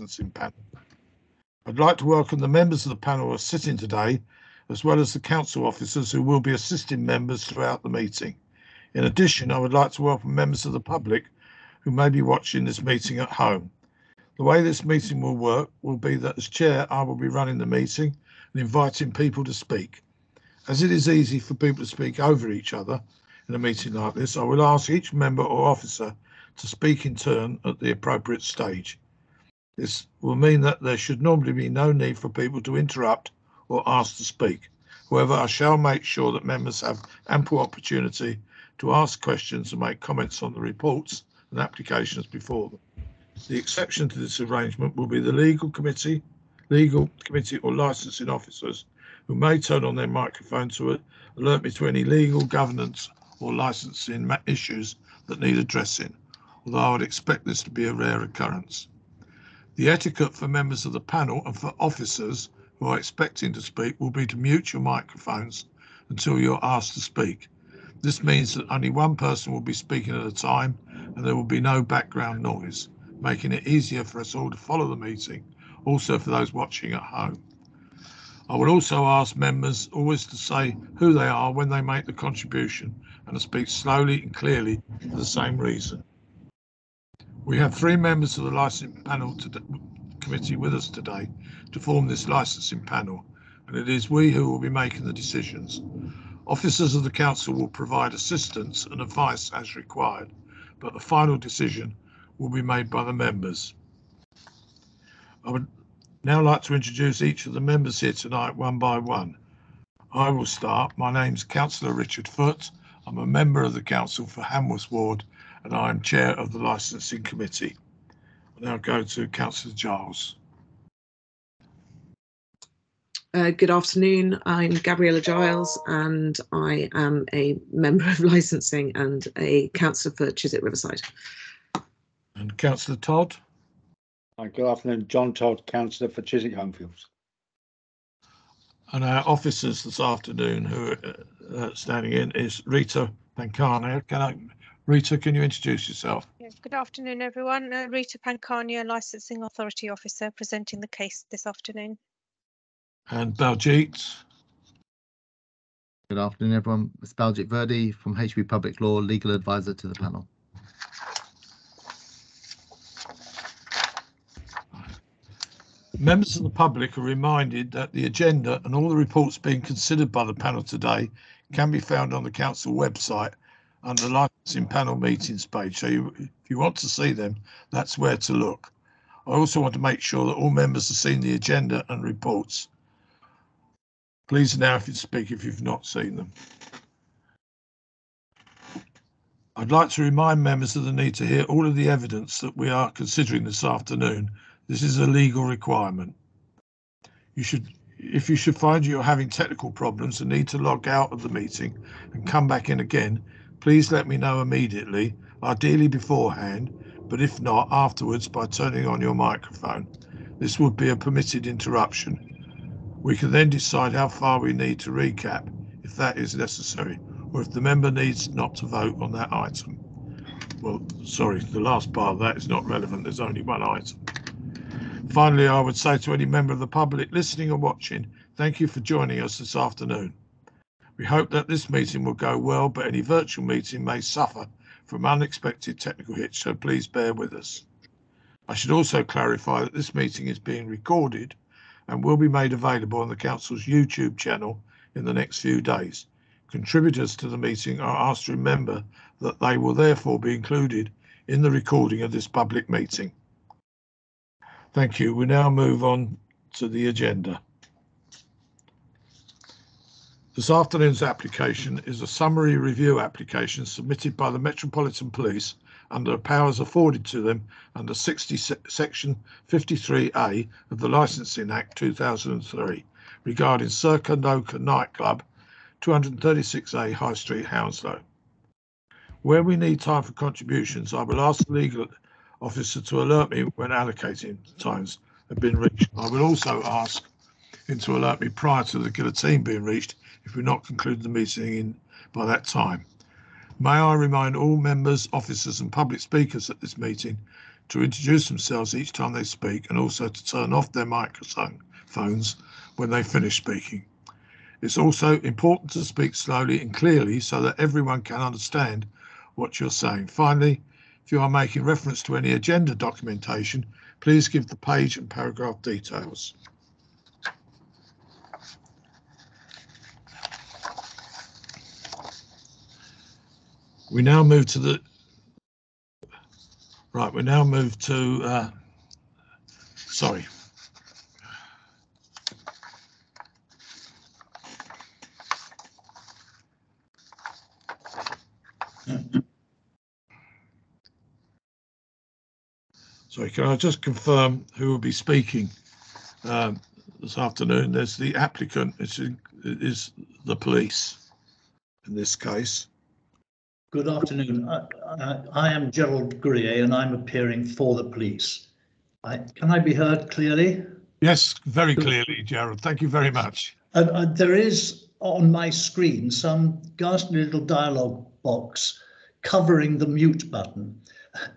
licensing panel. I'd like to welcome the members of the panel who are sitting today, as well as the council officers who will be assisting members throughout the meeting. In addition, I would like to welcome members of the public who may be watching this meeting at home. The way this meeting will work will be that as chair, I will be running the meeting and inviting people to speak. As it is easy for people to speak over each other in a meeting like this, I will ask each member or officer to speak in turn at the appropriate stage. This will mean that there should normally be no need for people to interrupt or ask to speak. However, I shall make sure that members have ample opportunity to ask questions and make comments on the reports and applications before them. The exception to this arrangement will be the legal committee or licensing officers who may turn on their microphone to alert me to any legal, governance or licensing issues that need addressing, although I would expect this to be a rare occurrence. The etiquette for members of the panel and for officers who are expecting to speak will be to mute your microphones until you're asked to speak. This means that only one person will be speaking at a time and there will be no background noise, making it easier for us all to follow the meeting, also for those watching at home. I will also ask members always to say who they are when they make the contribution and to speak slowly and clearly for the same reason. We have 3 members of the licensing panel committee with us today to form this licensing panel, and it is we who will be making the decisions. Officers of the council will provide assistance and advice as required, but the final decision will be made by the members. I would now like to introduce each of the members here tonight one by one. I will start. My name's Cllr Richard Foote. I'm a member of the council for Hamworth Ward and I am chair of the licensing committee. I'll now go to Councillor Giles. Good afternoon, I'm Gabriella Giles and I am a member of licensing and a councillor for Chiswick Riverside. And Councillor Todd. Hi, good afternoon, John Todd, councillor for Chiswick Homefields. And our officers this afternoon who are standing in is Rita Pancania. Rita, can you introduce yourself? Yes, good afternoon, everyone. Rita Pancania, Licensing Authority Officer, presenting the case this afternoon. And Baljit. Good afternoon, everyone. It's Baljit Verdi from HB Public Law, Legal Advisor to the panel. Members of the public are reminded that the agenda and all the reports being considered by the panel today can be found on the council website under the licensing panel meetings page. So if you want to see them, that's where to look. I also want to make sure that all members have seen the agenda and reports. Please now if you speak if you've not seen them. I'd like to remind members of the need to hear all of the evidence that we are considering this afternoon. This is a legal requirement. If you should find you're having technical problems and need to log out of the meeting and come back in again, please let me know immediately, ideally beforehand, but if not, afterwards by turning on your microphone. This would be a permitted interruption. We can then decide how far we need to recap, if that is necessary, or if the member needs not to vote on that item. Well, sorry, the last part of that is not relevant. There's only one item. Finally, I would say to any member of the public listening or watching, thank you for joining us this afternoon. We hope that this meeting will go well, but any virtual meeting may suffer from unexpected technical hits, so please bear with us. I should also clarify that this meeting is being recorded and will be made available on the council's YouTube channel in the next few days. Contributors to the meeting are asked to remember that they will therefore be included in the recording of this public meeting. Thank you. We now move on to the agenda. This afternoon's application is a summary review application submitted by the Metropolitan Police under powers afforded to them under Section 53A of the Licensing Act 2003 regarding Circa Noka Nightclub, 236A High Street, Hounslow. Where we need time for contributions, I will ask the legal officer to alert me when allocating times have been reached. I will also ask him to alert me prior to the guillotine being reached if we're not concluded the meeting by that time. May I remind all members, officers and public speakers at this meeting to introduce themselves each time they speak and also to turn off their microphones when they finish speaking. It's also important to speak slowly and clearly so that everyone can understand what you're saying. Finally, if you are making reference to any agenda documentation, please give the page and paragraph details. We now move to the right. We now move to sorry. Sorry, can I just confirm who will be speaking this afternoon? There's the applicant, it is the police in this case. Good afternoon. I am Gerald Greer and I'm appearing for the police. Can I be heard clearly? Yes, very clearly, Gerald. Thank you very much. There is on my screen some ghastly little dialogue box covering the mute button.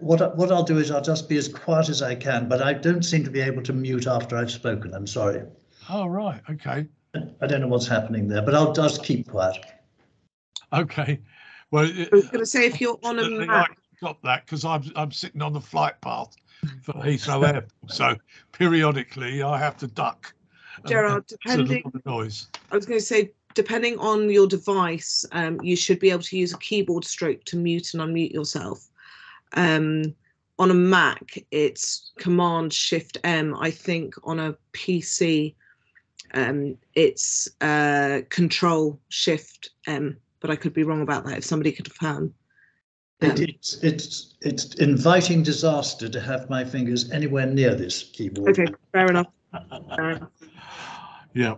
What I'll do is I'll just be as quiet as I can, but I don't seem to be able to mute after I've spoken. I'm sorry. Oh, right. Okay. I don't know what's happening there, but I'll just keep quiet. Okay. Well, I was going to say, if you're on a map, I got that because I'm sitting on the flight path for Heathrow Airport, so periodically I have to duck. Gerard, depending, noise. I was going to say, depending on your device, you should be able to use a keyboard stroke to mute and unmute yourself. On a Mac, it's Command Shift M. I think on a PC, it's Control Shift M. But I could be wrong about that. If somebody could confirm. It's inviting disaster to have my fingers anywhere near this keyboard. Okay, fair enough. Fair enough. Yeah,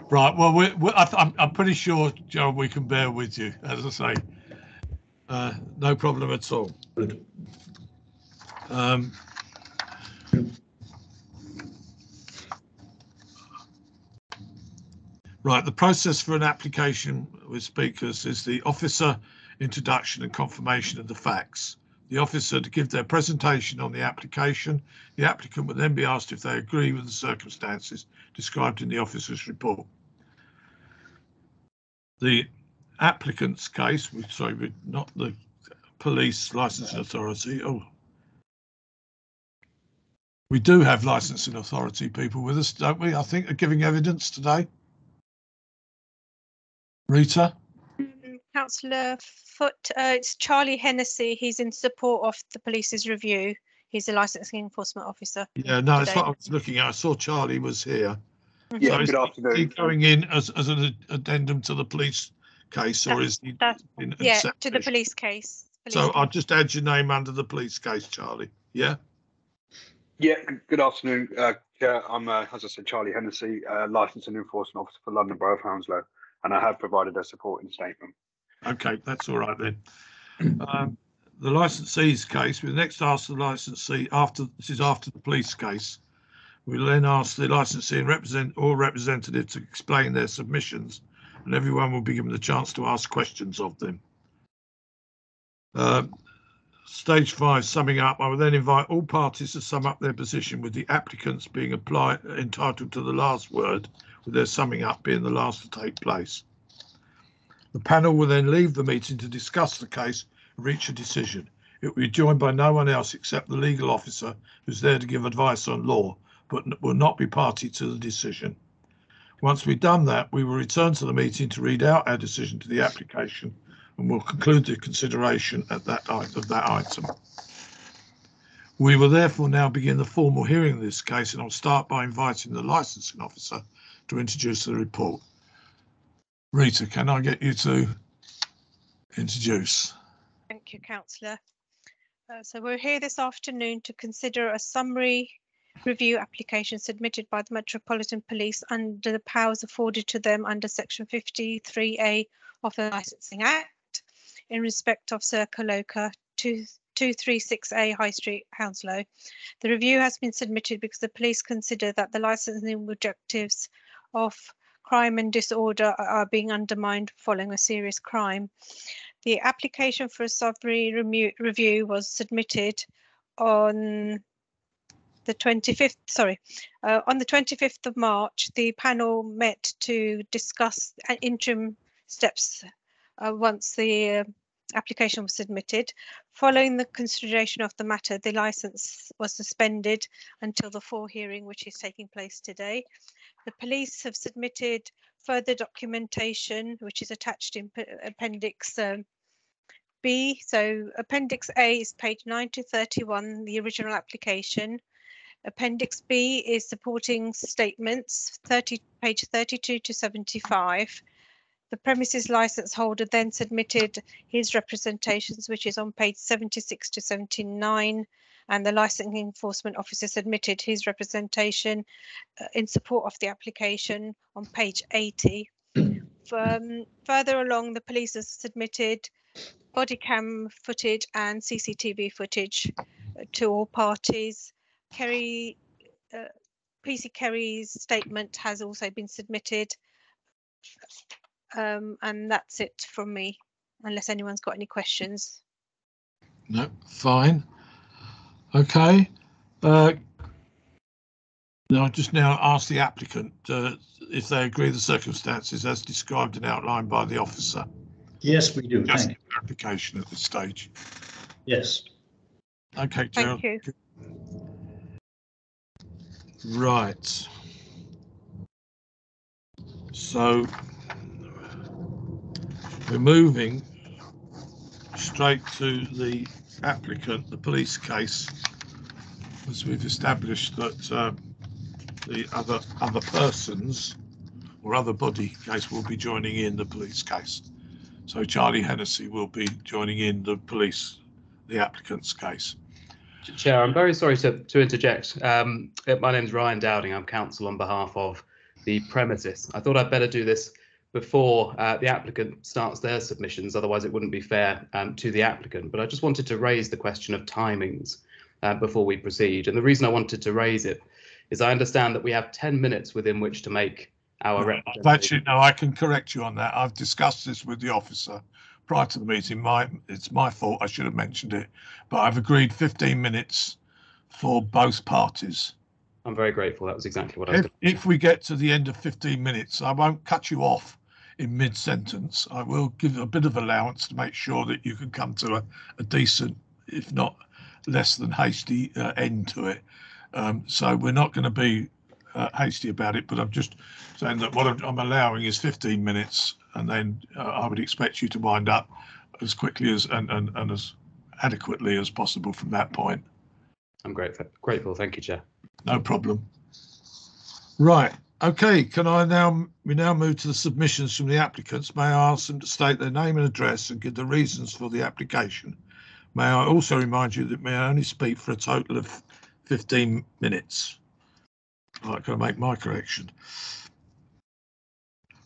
right. Well, I'm pretty sure, Gerald, we can bear with you. As I say, no problem at all. Good. Right, the process for an application with speakers is the officer introduction and confirmation of the facts. The officer to give their presentation on the application. The applicant will then be asked if they agree with the circumstances described in the officer's report. The applicant's case, sorry, not the police licensing authority. Oh, we do have licensing authority people with us, don't we? I think are giving evidence today. Rita? Councillor Foote, it's Charlie Hennessy. He's in support of the police's review. He's a licensing enforcement officer. Yeah, no, that's what I was looking at. I saw Charlie was here. Yeah, so good afternoon. Is he going in as an addendum to the police case, or is he? Yeah, to the police case. So I'll just add your name under the police case, Charlie. Yeah? Yeah, good afternoon. I'm, as I said, Charlie Hennessy, licensing enforcement officer for London Borough of Hounslow, and I have provided a supporting statement. Okay, that's all right then. The licensee's case, we next ask the licensee this is after the police case. We'll then ask the licensee and representative to explain their submissions, and everyone will be given the chance to ask questions of them. Stage 5, summing up. I will then invite all parties to sum up their position, with the applicants being entitled to the last word, with their summing up being the last to take place. The panel will then leave the meeting to discuss the case and reach a decision. It will be joined by no one else except the legal officer, who's there to give advice on law, but will not be party to the decision. Once we've done that, we will return to the meeting to read out our decision to the application, and we'll conclude the consideration of that item. We will therefore now begin the formal hearing of this case, and I'll start by inviting the licensing officer to introduce the report. Rita, can I get you to introduce? Thank you, Councillor. So we're here this afternoon to consider a summary review application submitted by the Metropolitan Police under the powers afforded to them under Section 53A of the Licensing Act in respect of Circa Loca 236A High Street, Hounslow. The review has been submitted because the police consider that the licensing objectives of crime and disorder are being undermined following a serious crime. The application for a summary review was submitted on the 25th, on the 25th of March, the panel met to discuss interim steps once the application was submitted. Following the consideration of the matter, the licence was suspended until the full hearing, which is taking place today. The police have submitted further documentation, which is attached in Appendix B. So Appendix A is page 9 to 31, the original application. Appendix B is supporting statements, page 32 to 75. The premises licence holder then submitted his representations, which is on page 76 to 79, and the licensing enforcement officer submitted his representation in support of the application on page 80. Further along, the police has submitted body cam footage and CCTV footage to all parties. PC Kerry's statement has also been submitted. And that's it from me, unless anyone's got any questions. No, fine. Okay. Now, I just now ask the applicant if they agree the circumstances as described and outlined by the officer. Yes, we do. Just Thank you. Application at this stage. Yes. Okay, Gerald. Thank you. Right. So we're moving straight to the applicant, the police case, as we've established that the other persons or other body case will be joining in the police case. So Charlie Hennessy will be joining in the applicant's case. Chair, I'm very sorry to interject. My name's Ryan Dowding. I'm counsel on behalf of the premises. I thought I'd better do this before the applicant starts their submissions, otherwise it wouldn't be fair to the applicant. But I just wanted to raise the question of timings before we proceed. And the reason I wanted to raise it is I understand that we have 10 minutes within which to make our representation. Actually, no, I can correct you on that. I've discussed this with the officer prior to the meeting. It's my fault. I should have mentioned it, but I've agreed 15 minutes for both parties. I'm very grateful. That was exactly what I was. If we get to the end of 15 minutes, I won't cut you off in mid-sentence. I will give a bit of allowance to make sure that you can come to a decent, if not less than hasty end to it. So we're not going to be hasty about it, but I'm just saying that what I'm allowing is 15 minutes, and then I would expect you to wind up as quickly as and as adequately as possible from that point. I'm grateful. Thank you, Chair. No problem. Right. Okay. We now move to the submissions from the applicants. May I ask them to state their name and address and give the reasons for the application? May I also remind you that may I only speak for a total of 15 minutes. Right, can I make my correction?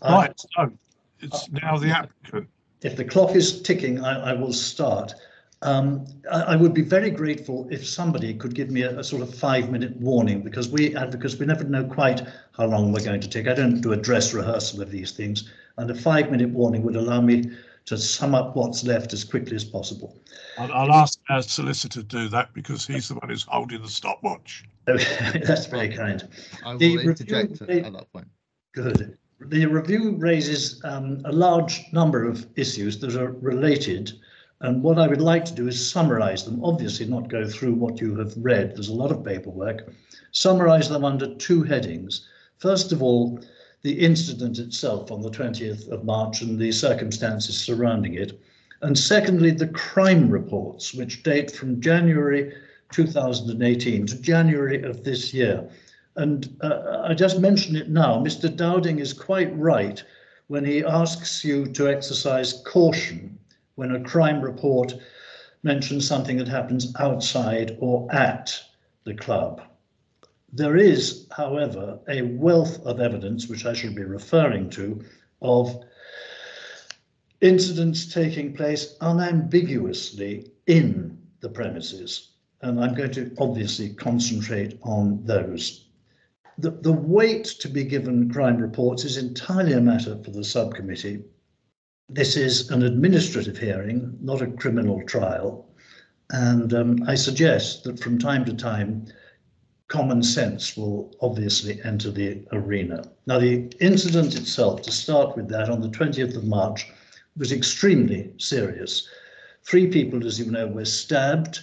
Right, so it's now the applicant. If the clock is ticking, I will start. I would be very grateful if somebody could give me a sort of 5-minute warning, because we advocates, we never know quite how long we're going to take. I don't do a dress rehearsal of these things, and a 5-minute warning would allow me to sum up what's left as quickly as possible. I'll ask our solicitor to do that because he's the one who's holding the stopwatch. That's very kind. I will interject at that point. Good. The review raises a large number of issues that are related, and what I would like to do is summarise them, obviously not go through what you have read, there's a lot of paperwork, summarise them under 2 headings. First of all, the incident itself on the 20th of March and the circumstances surrounding it, and secondly, the crime reports, which date from January 2018 to January of this year. And I just mention it now, Mr. Dowding is quite right when he asks you to exercise caution when a crime report mentions something that happens outside or at the club. There is, however, a wealth of evidence, which I shall be referring to, of incidents taking place unambiguously in the premises. And I'm going to obviously concentrate on those. The weight to be given crime reports is entirely a matter for the subcommittee. This is an administrative hearing, not a criminal trial. And I suggest that from time to time, common sense will obviously enter the arena. Now, the incident itself, to start with that, on the 20th of March, was extremely serious. 3 people, as you know, were stabbed.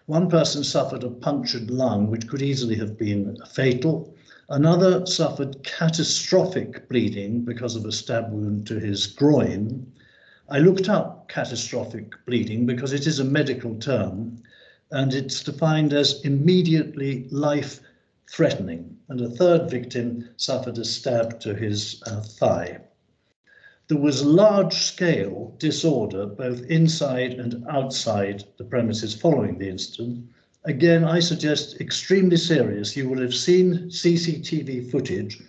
1 person suffered a punctured lung, which could easily have been fatal. Another suffered catastrophic bleeding because of a stab wound to his groin. I looked up catastrophic bleeding because it is a medical term, and it's defined as immediately life-threatening. And a 3rd victim suffered a stab to his thigh. There was large-scale disorder both inside and outside the premises following the incident. Again, I suggest extremely serious. You will have seen CCTV footage,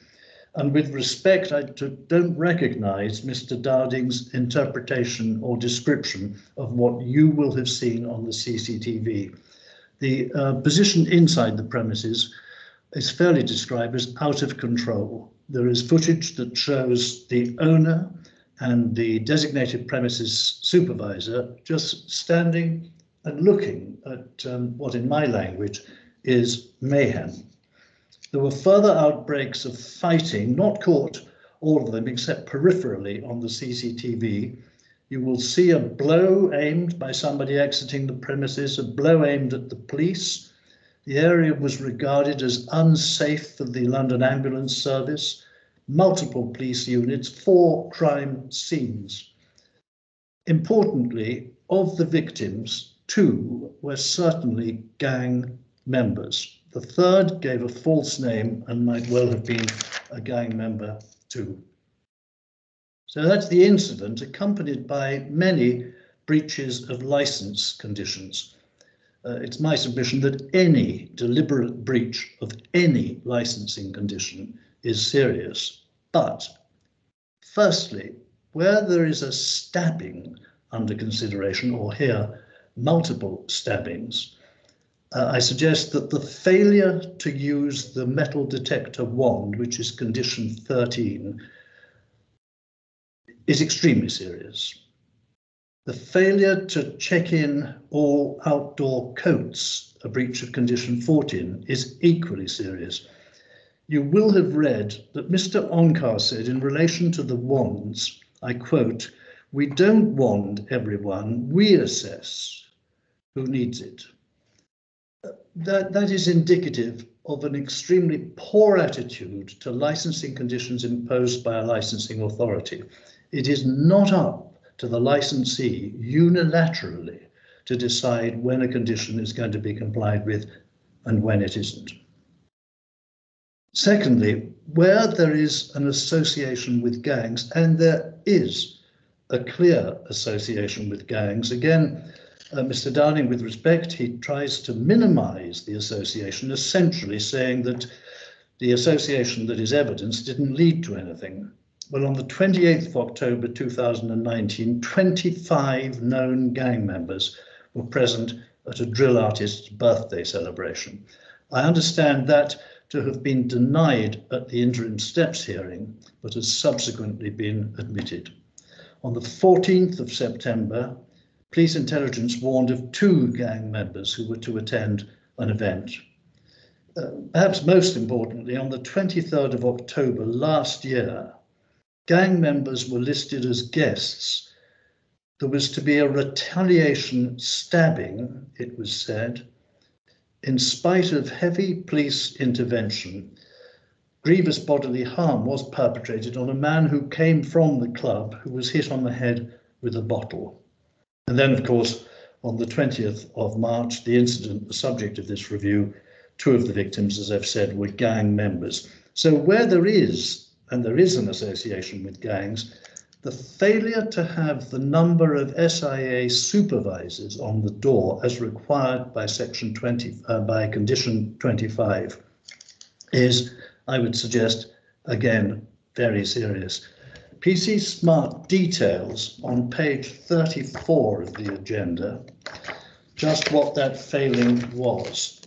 and with respect, I don't recognise Mr. Dowding's interpretation or description of what you will have seen on the CCTV. The position inside the premises is fairly described as out of control. There is footage that shows the owner and the designated premises supervisor just standing and looking at what in my language is mayhem. There were further outbreaks of fighting, not caught, all of them, except peripherally on the CCTV. You will see a blow aimed by somebody exiting the premises, a blow aimed at the police. The area was regarded as unsafe for the London Ambulance Service. Multiple police units, 4 crime scenes. Importantly, of the victims, 2 were certainly gang members. The 3rd gave a false name and might well have been a gang member too. So that's the incident, accompanied by many breaches of license conditions. It's my submission that any deliberate breach of any licensing condition is serious. But firstly, where there is a stabbing under consideration, or here multiple stabbings, I suggest that the failure to use the metal detector wand, which is condition 13, is extremely serious. The failure to check in all outdoor coats, a breach of condition 14, is equally serious. You will have read that Mr. Oncar said in relation to the wands, I quote, "We don't wand everyone, we assess who needs it." That is indicative of an extremely poor attitude to licensing conditions imposed by a licensing authority. It is not up to the licensee unilaterally to decide when a condition is going to be complied with and when it isn't. Secondly, where there is an association with gangs, and there is a clear association with gangs, again, Mr. Downing, with respect, he tries to minimize the association, essentially saying that the association that is evidenced didn't lead to anything. Well, on the 28th of October 2019, 25 known gang members were present at a drill artist's birthday celebration. I understand that to have been denied at the interim steps hearing, but has subsequently been admitted. On the 14th of September, police intelligence warned of 2 gang members who were to attend an event. Perhaps most importantly, on the 23rd of October last year, gang members were listed as guests. There was to be a retaliation stabbing, it was said. In spite of heavy police intervention, grievous bodily harm was perpetrated on a man who came from the club, who was hit on the head with a bottle. And then, of course, on the 20th of March, the incident, the subject of this review, 2 of the victims, as I've said, were gang members. So where there is, and there is an association with gangs, the failure to have the number of SIA supervisors on the door as required by section 20, by condition 25 is, I would suggest, again, very serious. PC Smart details on page 34 of the agenda just what that failing was.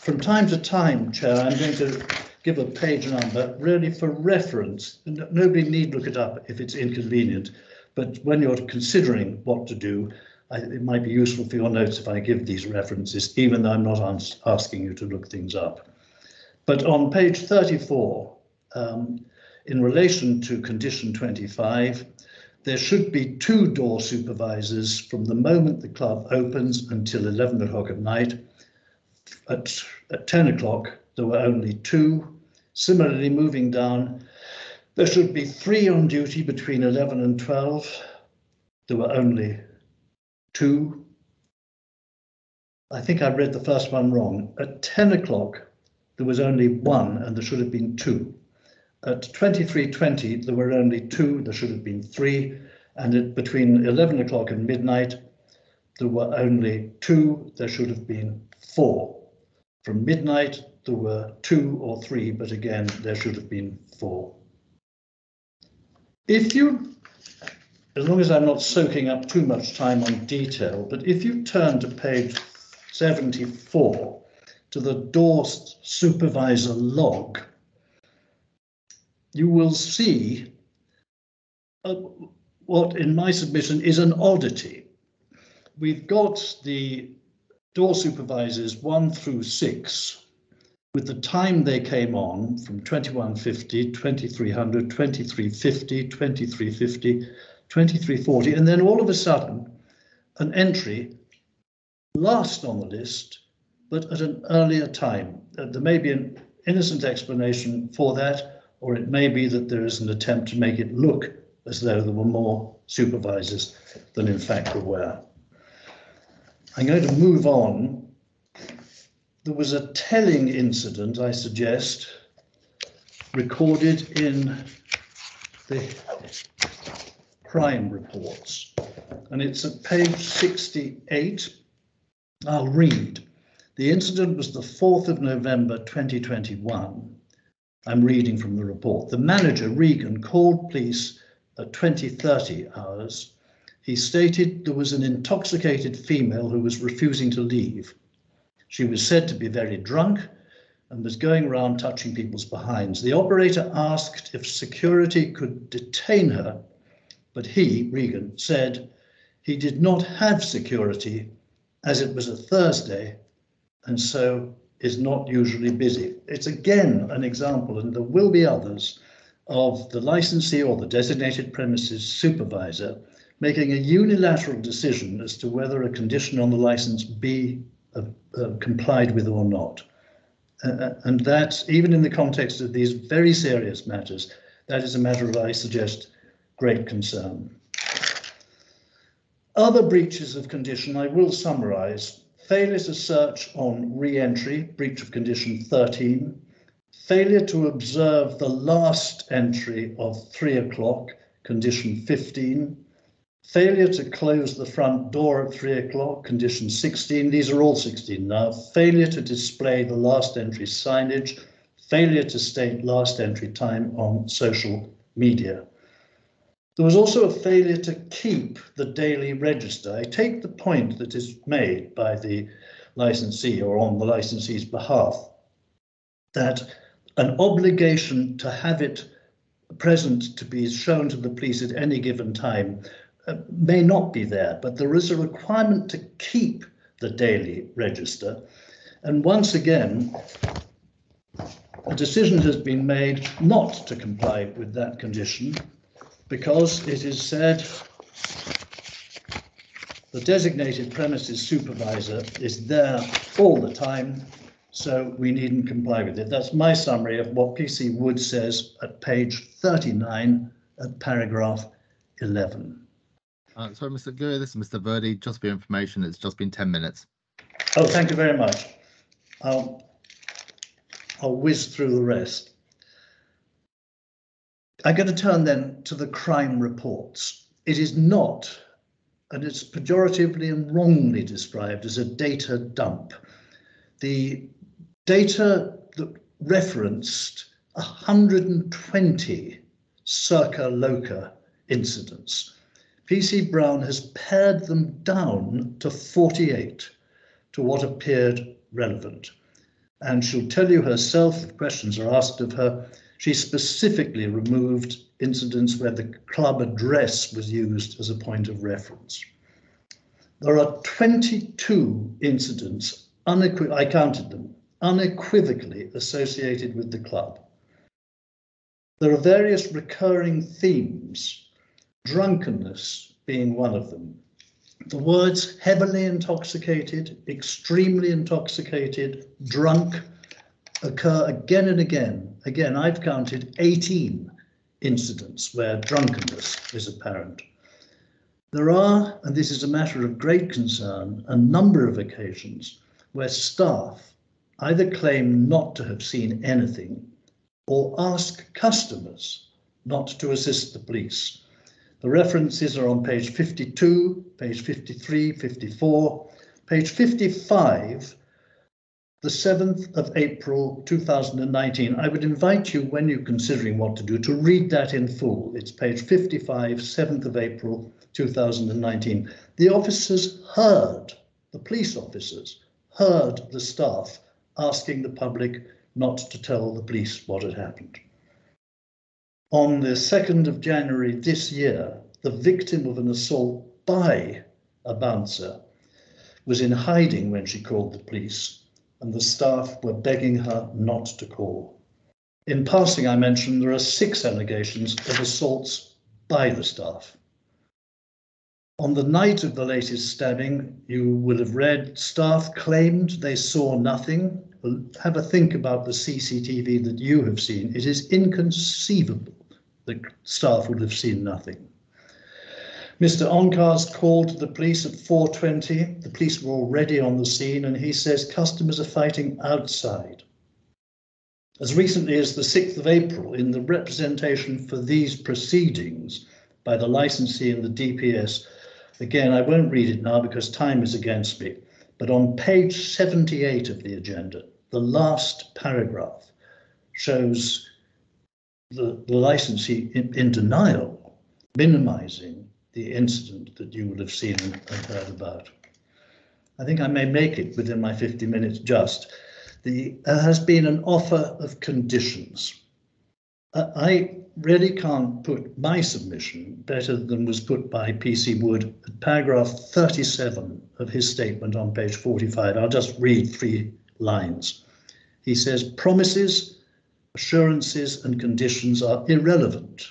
From time to time, Chair, I'm going to give a page number really for reference. Nobody need look it up if it's inconvenient, but when you're considering what to do, it might be useful for your notes if I give these references, even though I'm not asking you to look things up. But on page 34, in relation to condition 25, there should be 2 door supervisors from the moment the club opens until 11 o'clock at night. At 10 o'clock, there were only 2. Similarly, moving down, there should be 3 on duty between 11 and 12. There were only 2. I think I read the first one wrong. At 10 o'clock, there was only 1, and there should have been 2. At 23:20, there were only 2, there should have been 3. And between 11 o'clock and midnight, there were only 2, there should have been 4. From midnight, there were 2 or 3, but again, there should have been 4. If you, as long as I'm not soaking up too much time on detail, but if you turn to page 74, to the door supervisor log, you will see what in my submission is an oddity. We've got the door supervisors 1 through 6 with the time they came on from 2150, 2300, 2350, 2350, 2340, and then all of a sudden an entry last on the list, but at an earlier time. There may be an innocent explanation for that, or it may be that there is an attempt to make it look as though there were more supervisors than in fact there were. I'm going to move on. There was a telling incident, I suggest, recorded in the crime reports, and it's at page 68. I'll read. The incident was the 4th of November 2021. I'm reading from the report. The manager, Regan, called police at 20:30 hours. He stated there was an intoxicated female who was refusing to leave. She was said to be very drunk and was going around touching people's behinds. The operator asked if security could detain her, but he, Regan, said he did not have security as it was a Thursday and so is not usually busy. It's again an example, and there will be others, of the licensee or the designated premises supervisor making a unilateral decision as to whether a condition on the license be complied with or not. And that, even in the context of these very serious matters, that is a matter of, I suggest, great concern. Other breaches of condition I will summarise. Failure to search on re-entry, breach of condition 13. Failure to observe the last entry of 3 o'clock, condition 15. Failure to close the front door at 3 o'clock, condition 16. These are all 16 now. Failure to display the last entry signage. Failure to state last entry time on social media. There was also a failure to keep the daily register. I take the point that is made by the licensee or on the licensee's behalf that an obligation to have it present to be shown to the police at any given time may not be there, but there is a requirement to keep the daily register. And once again, a decision has been made not to comply with that condition, because it is said the designated premises supervisor is there all the time, so we needn't comply with it. That's my summary of what PC Wood says at page 39 at paragraph 11. Sorry, Mr. Cllr, this is Mr. Verdi. Just for your information, it's just been 10 minutes. Oh, thank you very much. I'll whiz through the rest. I'm going to turn then to the crime reports. It is not, and it's pejoratively and wrongly described as a data dump. The data that referenced 120 circa loca incidents. PC Brown has pared them down to 48 to what appeared relevant. And she'll tell you herself, if questions are asked of her, she specifically removed incidents where the club address was used as a point of reference. There are 22 incidents, I counted them, unequivocally associated with the club. There are various recurring themes, drunkenness being one of them. The words heavily intoxicated, extremely intoxicated, drunk occur again and again. Again, I've counted 18 incidents where drunkenness is apparent. There are, and this is a matter of great concern, a number of occasions where staff either claim not to have seen anything or ask customers not to assist the police. The references are on page 52, page 53, 54, page 55, the 7th of April 2019. I would invite you, when you're considering what to do, to read that in full. It's page 55, 7th of April 2019. The officers heard, the police officers heard the staff asking the public not to tell the police what had happened. On the 2nd of January this year, the victim of an assault by a bouncer was in hiding when she called the police, and the staff were begging her not to call. In passing, I mentioned there are 6 allegations of assaults by the staff. On the night of the latest stabbing, you will have read staff claimed they saw nothing. Have a think about the CCTV that you have seen. It is inconceivable that staff would have seen nothing. Mr. Onkars called the police at 4:20. The police were already on the scene, and he says customers are fighting outside. As recently as the 6th of April, in the representation for these proceedings by the licensee and the DPS, again, I won't read it now because time is against me, but on page 78 of the agenda, the last paragraph shows the licensee in denial, minimizing the incident that you will have seen and heard about. I think I may make it within my 50 minutes just. There has been an offer of conditions. I really can't put my submission better than was put by PC Wood at paragraph 37 of his statement on page 45. I'll just read 3 lines. He says, promises, assurances and conditions are irrelevant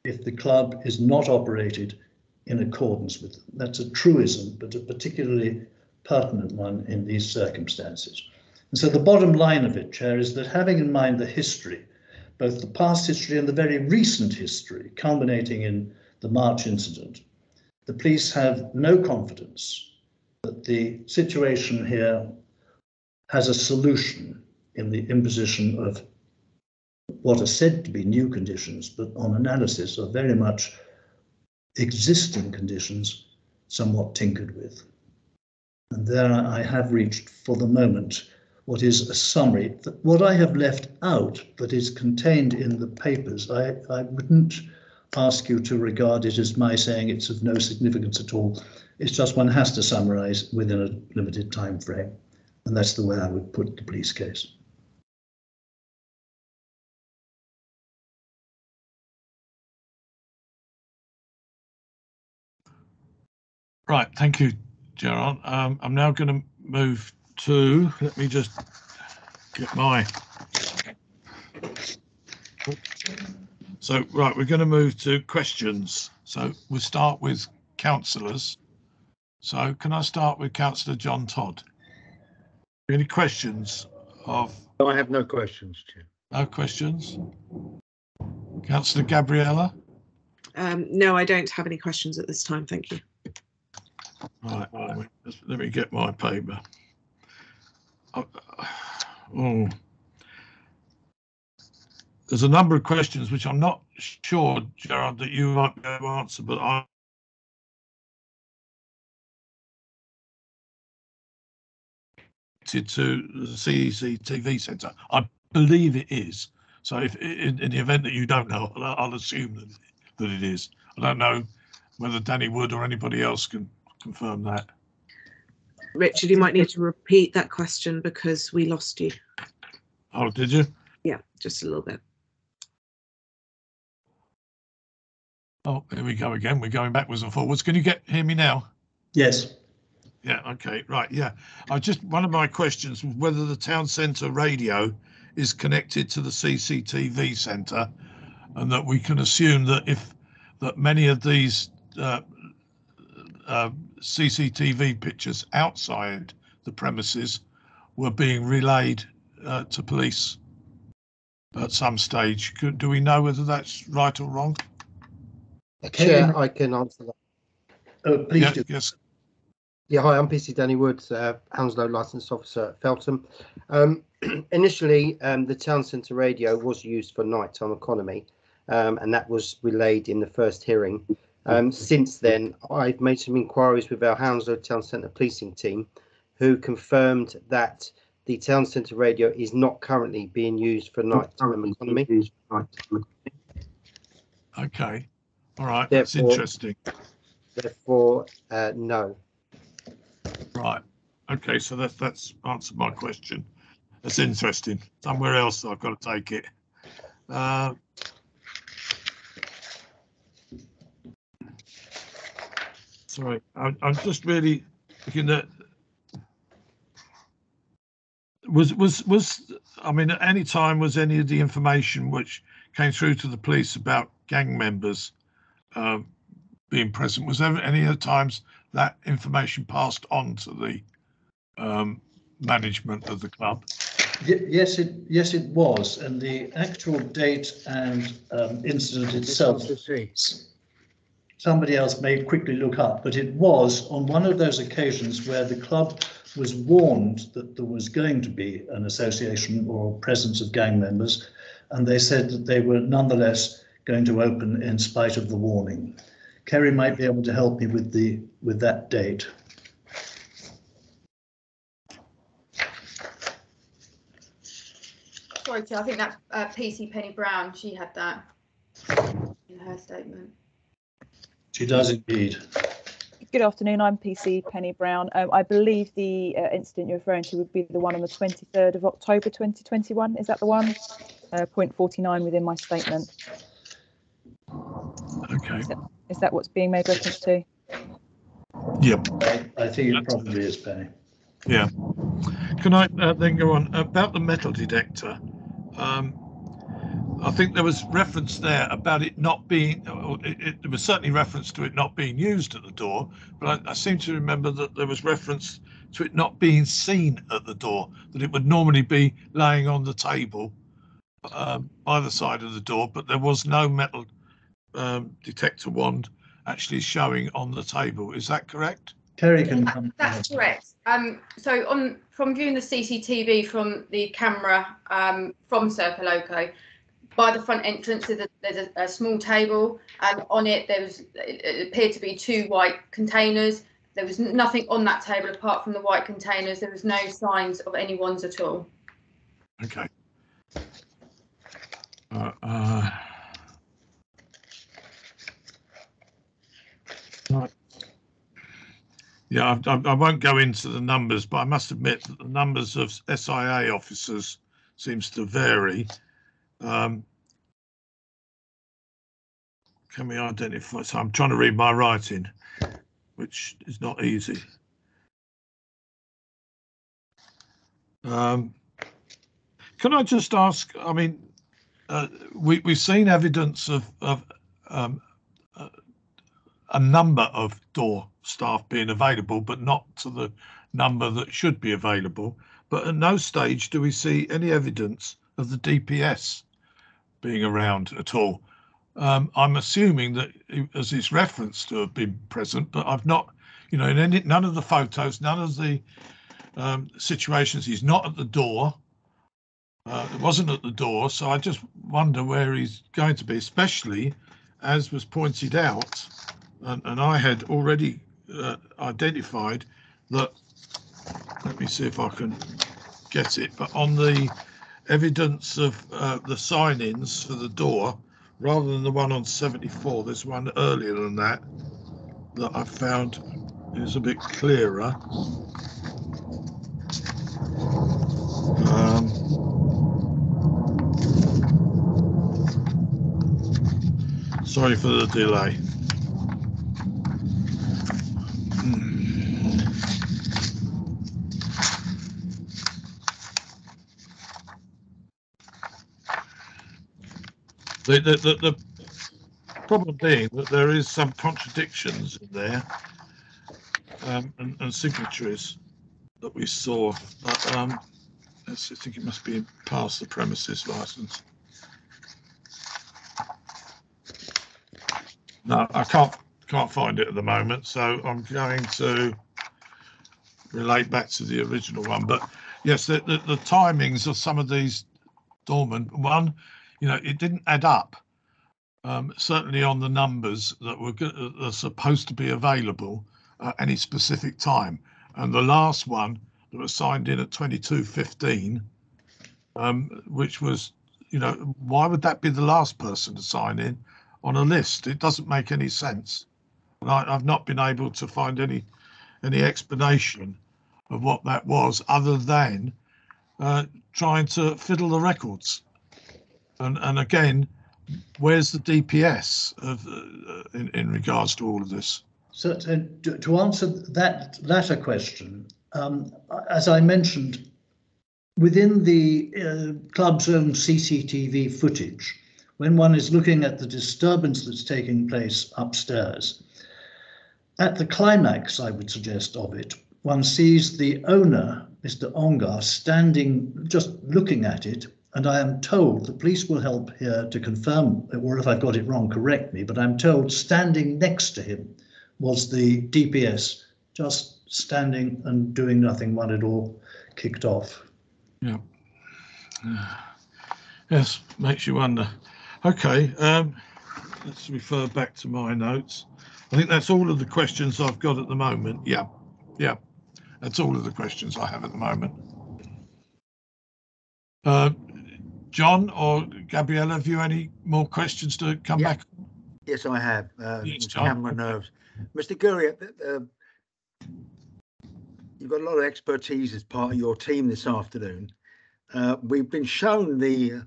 if the club is not operated in accordance with them. That's a truism, but a particularly pertinent one in these circumstances. And so the bottom line of it, Chair, is that having in mind the history, both the past history and the very recent history, culminating in the March incident, the police have no confidence that the situation here has a solution in the imposition of what are said to be new conditions, but on analysis are very much existing conditions somewhat tinkered with. And there I have reached for the moment what is a summary. What I have left out that is contained in the papers, I wouldn't ask you to regard it as my saying it's of no significance at all. It's just one has to summarize within a limited time frame. And that's the way I would put the police case. Right, thank you, Gerard. I'm now going to move to, let me just get my, so right, we're going to move to questions. So we'll start with councillors. So can I start with Councillor John Todd? Any questions of? I have no questions, Chair. No questions. Councillor Gabriella? No, I don't have any questions at this time, thank you. Right, let me get my paper. There's a number of questions which I'm not sure, Gerard, that you might be able to answer, but I to the CCTV centre. I believe it is. So if in the event that you don't know, I'll assume that it is. I don't know whether Danny Wood or anybody else can confirm that. Richard, you might need to repeat that question because we lost you. Oh, did you? Yeah, just a little bit. Oh, here we go again. We're going backwards and forwards. Can you hear me now? Yes. Yeah, okay, right, yeah. One of my questions was whether the town centre radio is connected to the CCTV centre, and that we can assume that that many of these CCTV pictures outside the premises were being relayed to police at some stage. Do we know whether that's right or wrong? Chair, I can answer that. Please do. Yes. Yeah, hi, I'm PC Danny Woods, Hounslow Licensed Officer at Feltham. Initially, the town centre radio was used for nighttime economy, and that was relayed in the first hearing. Since then, I've made some inquiries with our Hounslow Town Centre policing team, who confirmed that the town centre radio is not currently being used for nighttime economy. Okay, all right, that's interesting. Therefore, no. Right. Okay, so that's answered my question. That's interesting. Somewhere else I've got to take it. Sorry, I'm just really looking at. I mean, at any time was any of the information which came through to the police about gang members being present, was there any other times that information passed on to the management of the club? Yes, it was, and the actual date and incident itself, somebody else may quickly look up, but it was on one of those occasions where the club was warned that there was going to be an association or presence of gang members, and they said that they were nonetheless going to open in spite of the warning. Kerry might be able to help me with that date. Sorry, Chair, I think that's PC Penny Brown. She had that in her statement. She does indeed. Good afternoon, I'm PC Penny Brown. I believe the incident you're referring to would be the one on the 23rd of October 2021. Is that the one? Point 49 within my statement. Okay. Is that what's being made reference to? Yep. I think it probably is, Penny. Yeah. Can I then go on about the metal detector? I think there was reference there about it not being, there was certainly reference to it not being used at the door, but I seem to remember that there was reference to it not being seen at the door, that it would normally be laying on the table either side of the door, but there was no metal detector wand actually showing on the table. Is that correct? Terry can come. That's correct. So from viewing the CCTV from the camera from Circle Loco, by the front entrance there's a small table, and on it it appeared to be two white containers. There was nothing on that table apart from the white containers. There was no signs of any wands at all. Okay. Right. Yeah, I won't go into the numbers, but I must admit that the numbers of SIA officers seems to vary. Can we identify? So I'm trying to read my writing, which is not easy. Can I just ask? I mean, we've seen evidence of a number of door staff being available, but not to the number that should be available. But at no stage do we see any evidence of the DPS being around at all. I'm assuming that as it's referenced to have been present, but I've not, in none of the photos, none of the situations, he's not at the door. It wasn't at the door, so I just wonder where he's going to be, especially as was pointed out, and I had already identified that, let me see if I can get it, but on the evidence of the sign-ins for the door, rather than the one on 74, there's one earlier than that I found is a bit clearer. Sorry for the delay. The problem being that there is some contradictions in there, and signatories that we saw. I think it must be past the premises license. No, I can't find it at the moment, so I'm going to relate back to the original one. But yes, the timings of some of these dormant one, it didn't add up. Certainly on the numbers that are supposed to be available at any specific time, and the last one that was signed in at 22:15, which was, why would that be the last person to sign in on a list? It doesn't make any sense, and I've not been able to find any explanation of what that was, other than trying to fiddle the records. And again, where's the DPS in regards to all of this? So to answer that latter question, as I mentioned, within the club's own CCTV footage, when one is looking at the disturbance that's taking place upstairs, at the climax, I would suggest, of it, one sees the owner, Mr. Ongar, standing just looking at it. And I am told, the police will help here to confirm, or if I've got it wrong, correct me, but I'm told standing next to him was the DPS, just standing and doing nothing when it all kicked off. Yeah. Yes, makes you wonder. Okay, let's refer back to my notes. I think that's all of the questions I've got at the moment. Yeah, that's all of the questions I have at the moment. John or Gabriella, have you any more questions to come back? Yes, I have. Yes, John. Camera nerves. Mr. Gurry, you've got a lot of expertise as part of your team this afternoon. We've been shown the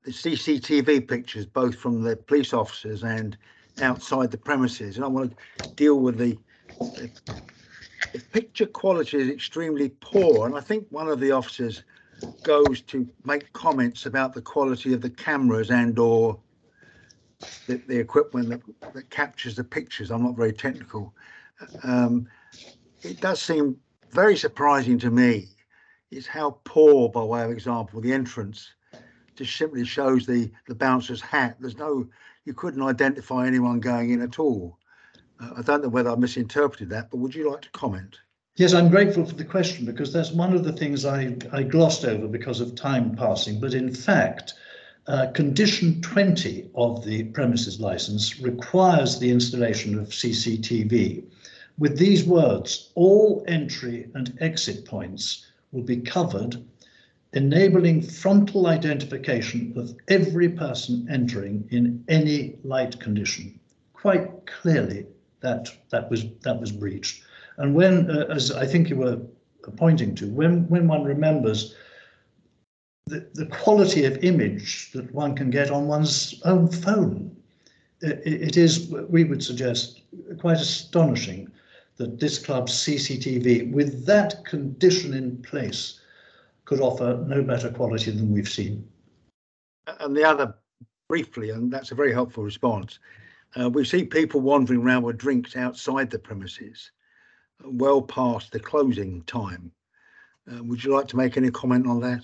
CCTV pictures, both from the police officers and outside the premises, and I want to deal with the picture quality is extremely poor, and I think one of the officers goes to make comments about the quality of the cameras and or the equipment that captures the pictures. I'm not very technical. It does seem very surprising to me is how poor, by way of example, the entrance just simply shows the bouncer's hat. There's no, you couldn't identify anyone going in at all. I don't know whether I misinterpreted that, but would you like to comment? Yes, I'm grateful for the question, because that's one of the things I glossed over because of time passing. But in fact, condition 20 of the premises license requires the installation of CCTV with these words: all entry and exit points will be covered, enabling frontal identification of every person entering in any light condition. Quite clearly that was breached. And when, as I think you were pointing to, when one remembers the quality of image that one can get on one's own phone, it is, we would suggest, quite astonishing that this club's CCTV, with that condition in place, could offer no better quality than we've seen. And the other, briefly, and that's a very helpful response, we see people wandering around with drinks outside the premises, well past the closing time. Would you like to make any comment on that?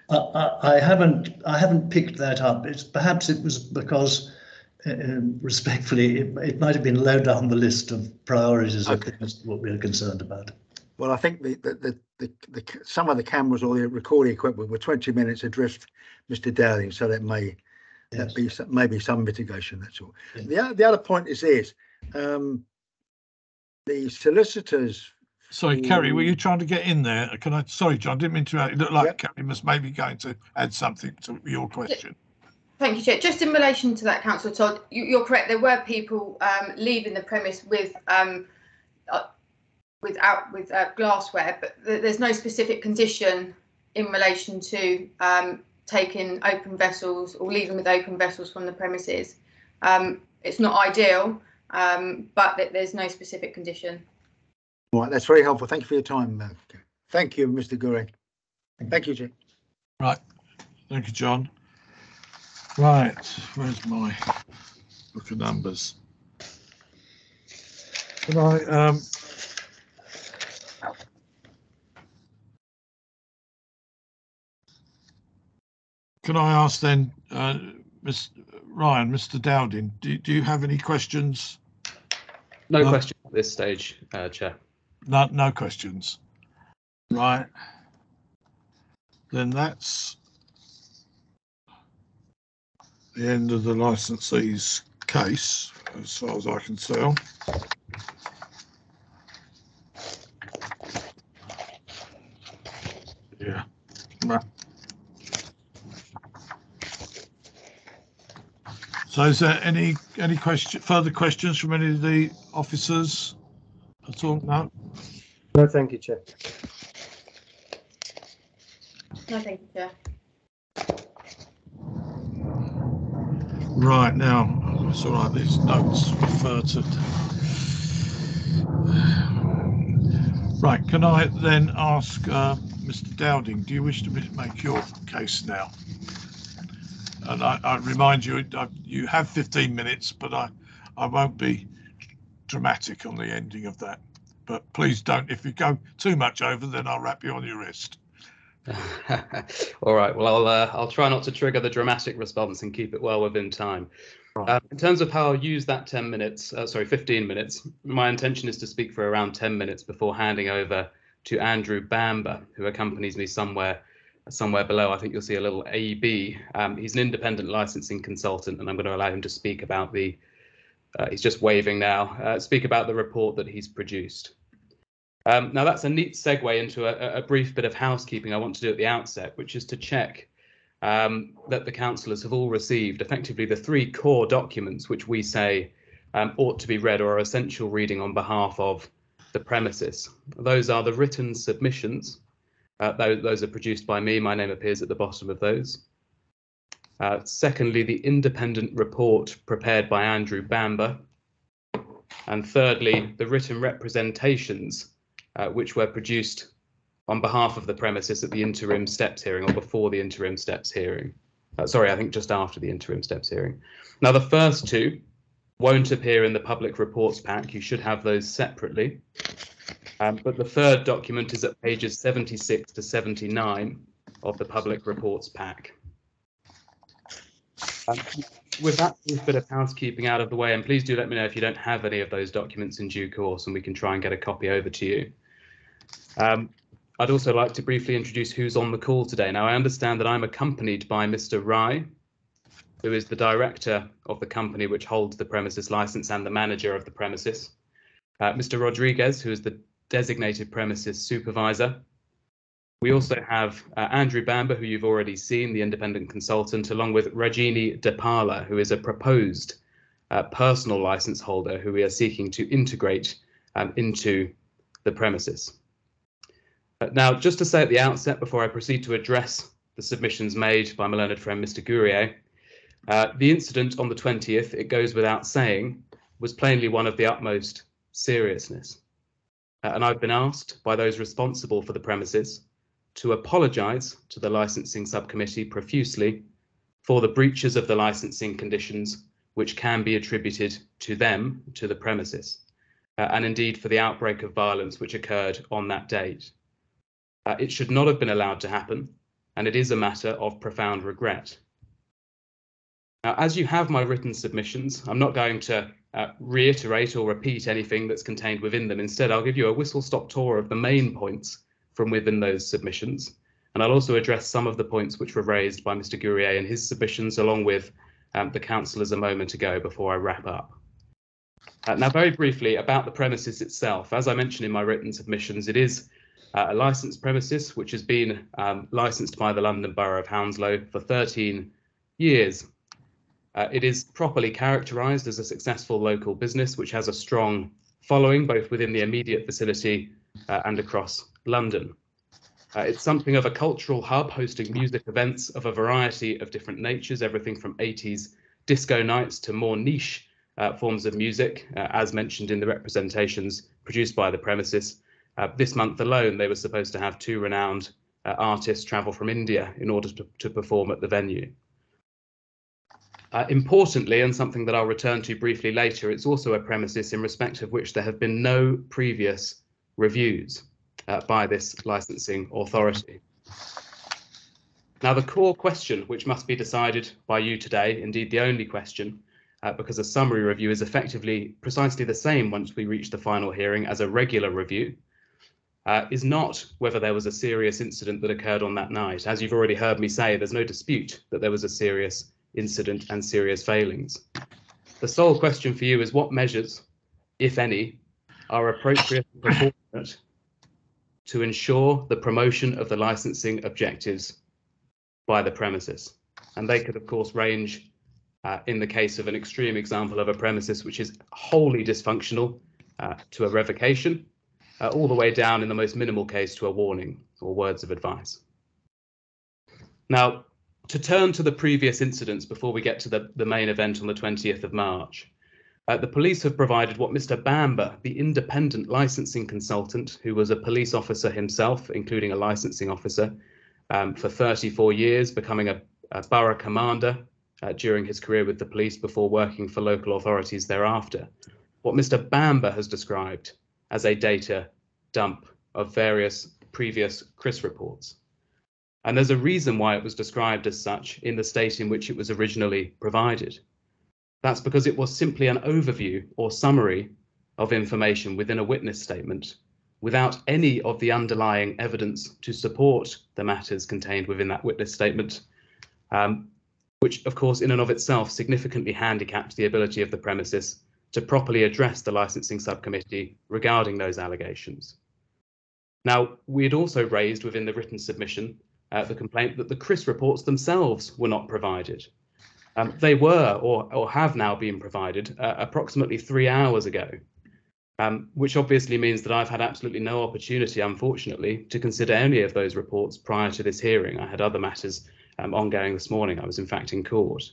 I haven't picked that up. Perhaps it was because, respectfully, it might have been low down the list of priorities of things what we're concerned about. Well, I think some of the cameras or the recording equipment were 20 minutes adrift, Mr. Dowling, so that may be maybe some mitigation. That's all. Yeah. The other point is this: the solicitors. Sorry, Kerry, were you trying to get in there? Can I? Sorry, John, didn't mean to. It looked like Kerry was maybe going to add something to your question. Thank you, Chair. Just in relation to that, Councillor Todd, you're correct. There were people leaving the premise with glassware, but there's no specific condition in relation to taking open vessels or leaving with open vessels from the premises. It's not ideal, but there's no specific condition. All right, that's very helpful. Thank you for your time. Thank you, Mr. Gurry. Thank you, Jim. Right. Thank you, John. Right, where's my book of numbers? Can I ask then, Mr. Dowding, do you have any questions? No questions at this stage, Chair. No questions. Right. Then that's the end of the licensee's case, as far as I can tell. Yeah. So is there any further questions from any of the officers at all? No? No, thank you, Chair. No, thank you, Chair. Right, now, it's all right, these notes refer to... Right, can I then ask Mr. Dowding, do you wish to make your case now? And I remind you, you have 15 minutes, but I won't be dramatic on the ending of that. But please don't, if you go too much over, then I'll wrap you on your wrist. All right, well, I'll try not to trigger the dramatic response and keep it well within time. Right. In terms of how I'll use that 15 minutes, my intention is to speak for around 10 minutes before handing over to Andrew Bamber, who accompanies me somewhere below. I think you'll see a little AB. He's an independent licensing consultant, and I'm going to allow him to speak about he's just waving now, speak about the report that he's produced. Now that's a neat segue into a brief bit of housekeeping I want to do at the outset, which is to check that the councillors have all received effectively the 3 core documents which we say ought to be read or are essential reading on behalf of the premises. Those are the written submissions. Those are produced by me. My name appears at the bottom of those. Secondly, the independent report prepared by Andrew Bamber. And thirdly, the written representations which were produced on behalf of the premises at the interim steps hearing, or before the interim steps hearing. Sorry, I think just after the interim steps hearing. Now, the first 2 won't appear in the public reports pack. You should have those separately. But the third document is at pages 76 to 79 of the public reports pack. With that bit of housekeeping out of the way, and please do let me know if you don't have any of those documents in due course, and we can try and get a copy over to you. I'd also like to briefly introduce who's on the call today. Now, I understand that I'm accompanied by Mr. Rai, who is the director of the company which holds the premises license and the manager of the premises. Mr. Rodriguez, who is the designated premises supervisor. We also have Andrew Bamber, who you've already seen, the independent consultant, along with Rajini Depala, who is a proposed personal license holder who we are seeking to integrate into the premises. Now, just to say at the outset, before I proceed to address the submissions made by my learned friend, Mr. Gourier, the incident on the 20th, it goes without saying, was plainly one of the utmost seriousness. And I've been asked by those responsible for the premises to apologise to the licensing subcommittee profusely for the breaches of the licensing conditions which can be attributed to them, to the premises, and indeed for the outbreak of violence which occurred on that date. It should not have been allowed to happen, and it is a matter of profound regret. Now, as you have my written submissions, I'm not going to reiterate or repeat anything that's contained within them. Instead, I'll give you a whistle-stop tour of the main points from within those submissions, and I'll also address some of the points which were raised by Mr. Gourier in his submissions, along with the councillors a moment ago, before I wrap up. Now, very briefly about the premises itself. As I mentioned in my written submissions, it is a licensed premises which has been licensed by the London Borough of Hounslow for 13 years. It is properly characterised as a successful local business which has a strong following both within the immediate vicinity and across London. It's something of a cultural hub, hosting music events of a variety of different natures, everything from 80s disco nights to more niche forms of music, as mentioned in the representations produced by the premises. This month alone, they were supposed to have 2 renowned artists travel from India in order to perform at the venue. Importantly, and something that I'll return to briefly later, it's also a premises in respect of which there have been no previous reviews by this licensing authority. Now, the core question which must be decided by you today, indeed the only question, because a summary review is effectively precisely the same once we reach the final hearing as a regular review, is not whether there was a serious incident that occurred on that night. As you've already heard me say, there's no dispute that there was a serious incident and serious failings. The sole question for you is what measures, if any, are appropriate and proportionate to ensure the promotion of the licensing objectives by the premises. And they could, of course, range in the case of an extreme example of a premises which is wholly dysfunctional to a revocation, all the way down in the most minimal case to a warning or words of advice. Now, to turn to the previous incidents before we get to the main event on the 20th of March, the police have provided what Mr. Bamber, the independent licensing consultant, who was a police officer himself, including a licensing officer, for 34 years, becoming a borough commander during his career with the police before working for local authorities thereafter. What Mr. Bamber has described as a data dump of various previous CRIS reports. And there's a reason why it was described as such in the state in which it was originally provided. That's because it was simply an overview or summary of information within a witness statement without any of the underlying evidence to support the matters contained within that witness statement, which of course in and of itself significantly handicaps the ability of the premises to properly address the licensing subcommittee regarding those allegations. Now, we had also raised within the written submission the complaint that the CRIS reports themselves were not provided. They were or have now been provided approximately 3 hours ago, which obviously means that I've had absolutely no opportunity, unfortunately, to consider any of those reports prior to this hearing. I had other matters ongoing this morning. I was in fact in court.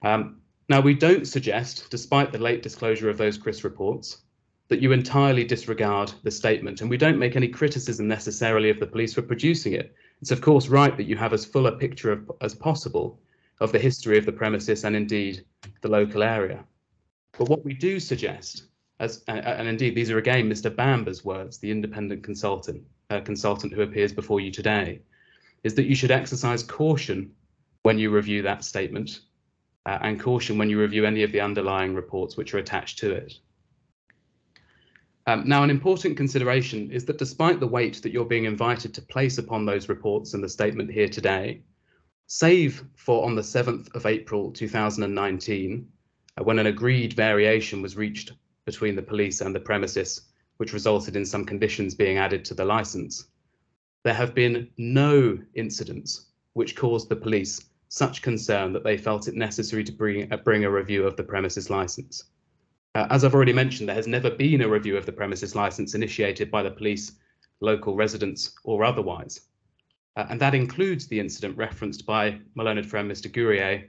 Now, we don't suggest, despite the late disclosure of those CRIS reports, that you entirely disregard the statement, and we don't make any criticism necessarily of the police for producing it. It's of course right that you have as full a picture as possible of the history of the premises and indeed the local area. But what we do suggest, and indeed these are again Mr. Bamber's words, the independent consultant who appears before you today, is that you should exercise caution when you review that statement and caution when you review any of the underlying reports which are attached to it. Now, an important consideration is that despite the weight that you're being invited to place upon those reports and the statement here today, save for on the 7th of April 2019, when an agreed variation was reached between the police and the premises, which resulted in some conditions being added to the licence, there have been no incidents which caused the police such concern that they felt it necessary to bring a review of the premises licence. As I've already mentioned, there has never been a review of the premises licence initiated by the police, local residents or otherwise. And that includes the incident referenced by my learned friend Mr. Gourier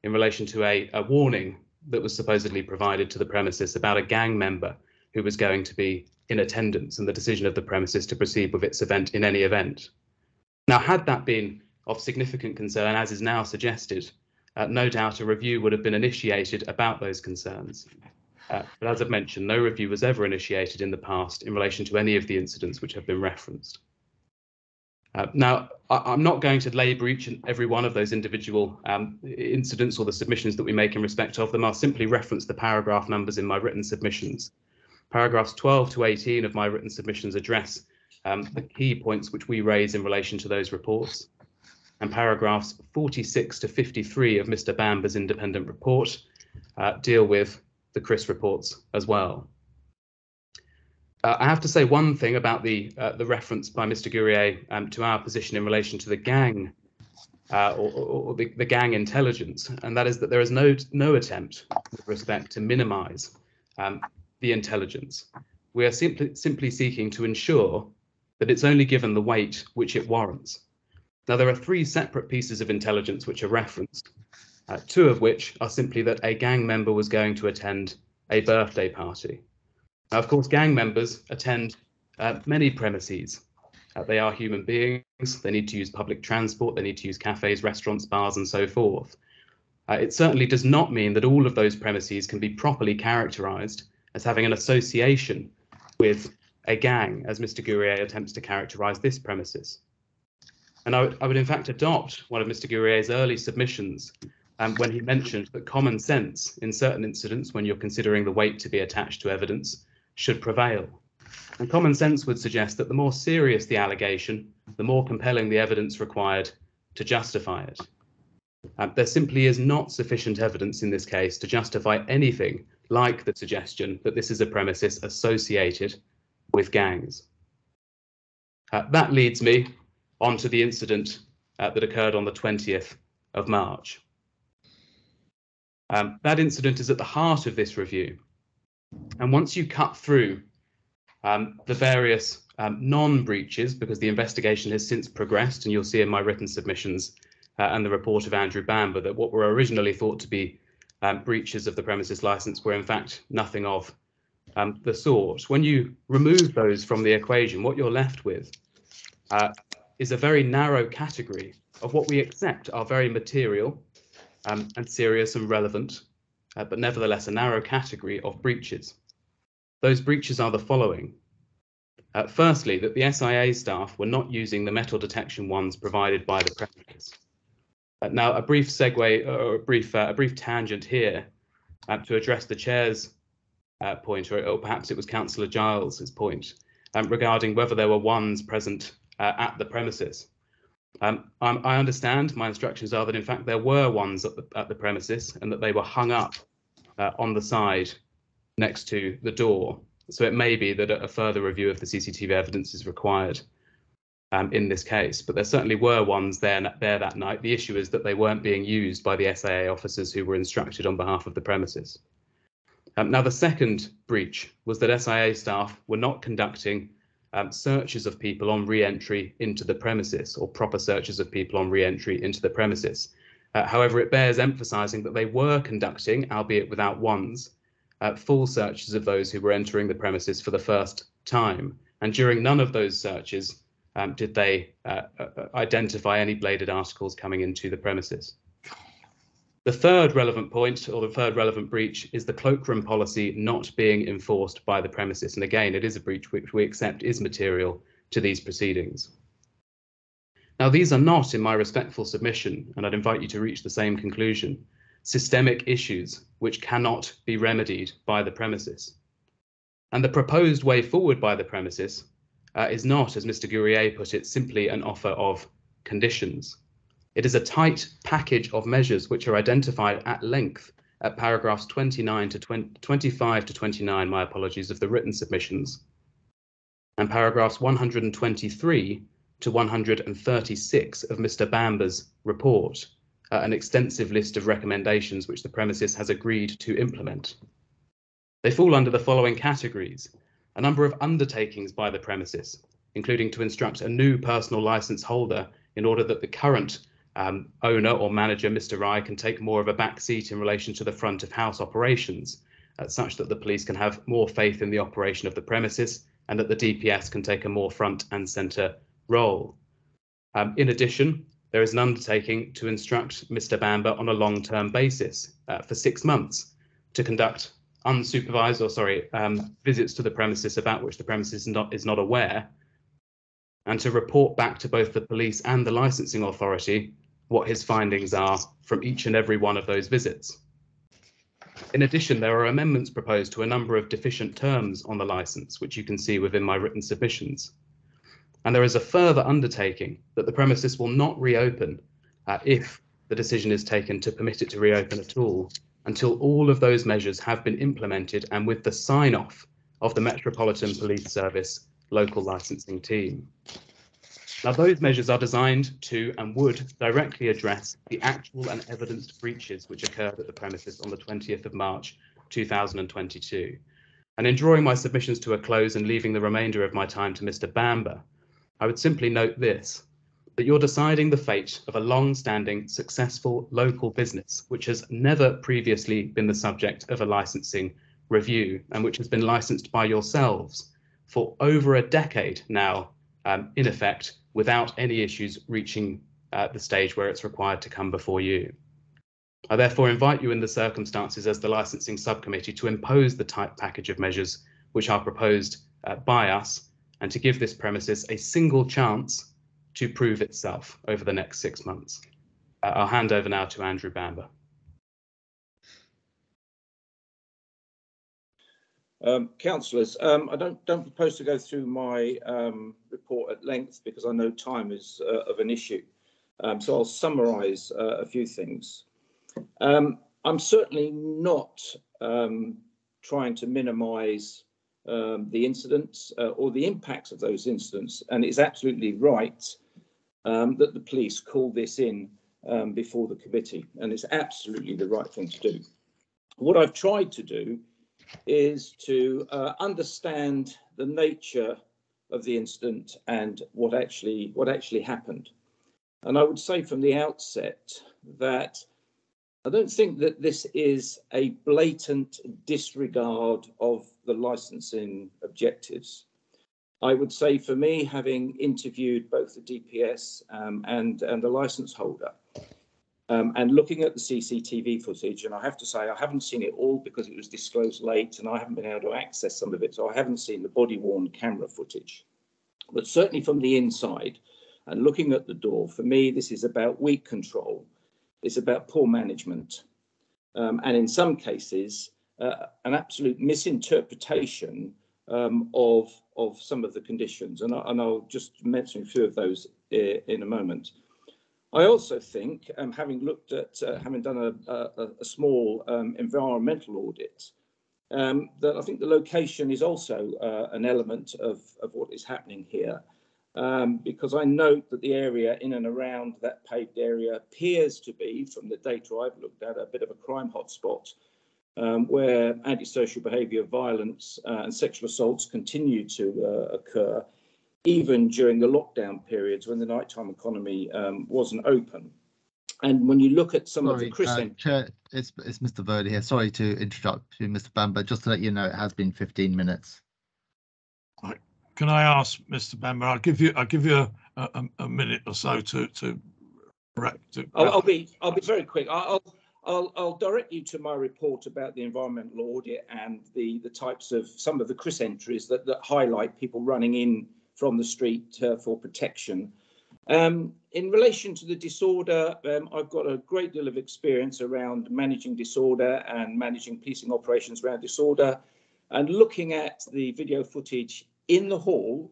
in relation to a warning that was supposedly provided to the premises about a gang member who was going to be in attendance and the decision of the premises to proceed with its event in any event. Now, had that been of significant concern, as is now suggested, no doubt a review would have been initiated about those concerns. But as I've mentioned, no review was ever initiated in the past in relation to any of the incidents which have been referenced. Now, I'm not going to labour each and every one of those individual incidents or the submissions that we make in respect of them. I'll simply reference the paragraph numbers in my written submissions. Paragraphs 12 to 18 of my written submissions address the key points which we raise in relation to those reports. And paragraphs 46 to 53 of Mr. Bamber's independent report deal with the CRIS reports as well. I have to say one thing about the reference by Mr. Gourier to our position in relation to the gang or the gang intelligence, and that is that there is no attempt with respect to minimise the intelligence. We are simply seeking to ensure that it's only given the weight which it warrants. Now, there are 3 separate pieces of intelligence which are referenced, 2 of which are simply that a gang member was going to attend a birthday party. Now, of course, gang members attend many premises. They are human beings. They need to use public transport. They need to use cafes, restaurants, bars, and so forth. It certainly does not mean that all of those premises can be properly characterised as having an association with a gang, as Mr. Gourier attempts to characterise this premises. And I would in fact adopt one of Mr. Gourier's early submissions when he mentioned that common sense in certain incidents, when you're considering the weight to be attached to evidence, should prevail. And common sense would suggest that the more serious the allegation, the more compelling the evidence required to justify it. There simply is not sufficient evidence in this case to justify anything like the suggestion that this is a premises associated with gangs. That leads me on to the incident that occurred on the 20th of March. That incident is at the heart of this review. And once you cut through the various non-breaches, because the investigation has since progressed, and you'll see in my written submissions and the report of Andrew Bamber that what were originally thought to be breaches of the premises licence were in fact nothing of the sort. When you remove those from the equation, what you're left with is a very narrow category of what we accept are very material and serious and relevant, but nevertheless a narrow category of breaches. Those breaches are the following. Firstly, that the SIA staff were not using the metal detection wands provided by the premises. Now, a brief segue or a brief tangent here to address the chair's point, or perhaps it was Councillor Giles's point, regarding whether there were wands present at the premises. I understand, my instructions are that in fact there were wands at the premises and that they were hung up on the side next to the door. So it may be that a further review of the CCTV evidence is required in this case, but there certainly were ones there that night. The issue is that they weren't being used by the SIA officers who were instructed on behalf of the premises. Now, the second breach was that SIA staff were not conducting searches of people on re-entry into the premises, or proper searches of people on re-entry into the premises. However, it bears emphasising that they were conducting, albeit without wands, full searches of those who were entering the premises for the first time. And during none of those searches did they identify any bladed articles coming into the premises. The third relevant point, or the third relevant breach, is the cloakroom policy not being enforced by the premises. And again, it is a breach which we accept is material to these proceedings. Now, these are not, in my respectful submission, and I'd invite you to reach the same conclusion, systemic issues which cannot be remedied by the premises. And the proposed way forward by the premises is not, as Mr. Gourier put it, simply an offer of conditions. It is a tight package of measures which are identified at length at paragraphs 25 to 29, my apologies, of the written submissions, and paragraphs 123 to 136 of Mr. Bamber's report, an extensive list of recommendations which the premises has agreed to implement. They fall under the following categories: a number of undertakings by the premises, including to instruct a new personal licence holder in order that the current owner or manager, Mr. Rye, can take more of a back seat in relation to the front of house operations, such that the police can have more faith in the operation of the premises and that the DPS can take a more front and centre role. In addition, there is an undertaking to instruct Mr. Bamber on a long-term basis for 6 months to conduct unsupervised, visits to the premises about which the premises is not aware, and to report back to both the police and the licensing authority what his findings are from each and every one of those visits. In addition, there are amendments proposed to a number of deficient terms on the licence, which you can see within my written submissions. And there is a further undertaking that the premises will not reopen if the decision is taken to permit it to reopen at all, until all of those measures have been implemented and with the sign-off of the Metropolitan Police Service local licensing team. Now, those measures are designed to and would directly address the actual and evidenced breaches which occurred at the premises on the 20th of March 2022. And in drawing my submissions to a close and leaving the remainder of my time to Mr. Bamber, I would simply note this: that you're deciding the fate of a long-standing, successful local business, which has never previously been the subject of a licensing review and which has been licensed by yourselves for over a decade now, in effect, without any issues reaching the stage where it's required to come before you. I therefore invite you in the circumstances as the licensing subcommittee to impose the type package of measures which are proposed by us, and to give this premises a single chance to prove itself over the next 6 months. I'll hand over now to Andrew Bamber. Councillors, I don't propose to go through my report at length because I know time is of an issue. So I'll summarise a few things. I'm certainly not trying to minimise the incidents or the impacts of those incidents, and it's absolutely right that the police called this in before the committee, and it's absolutely the right thing to do. What I've tried to do is to understand the nature of the incident and what actually happened. And I would say from the outset that I don't think that this is a blatant disregard of the licensing objectives. I would say for me, having interviewed both the DPS and the licence holder, and looking at the CCTV footage, and I have to say I haven't seen it all because it was disclosed late and I haven't been able to access some of it, so I haven't seen the body-worn camera footage. But certainly from the inside and looking at the door, for me this is about weak control, it's about poor management, and in some cases an absolute misinterpretation of some of the conditions, and I'll just mention a few of those in a moment. I also think, having looked at, having done a small environmental audit, that I think the location is also an element of what is happening here, because I note that the area in and around that paved area appears to be, from the data I've looked at, a bit of a crime hotspot, where antisocial behaviour, violence and sexual assaults continue to occur, even during the lockdown periods when the nighttime economy wasn't open. And when you look at some of the Chair, it's Mr. Verde here. Sorry to interrupt you, Mr. Bamber. Just to let you know, it has been 15 minutes. Right. Can I ask Mr. Bamber? I'll give you a minute or so to wrap. I'll be very quick. I'll direct you to my report about the environmental audit and the types of some of the CRIS entries that highlight people running in from the street for protection. In relation to the disorder, I've got a great deal of experience around managing disorder and managing policing operations around disorder. And looking at the video footage in the hall,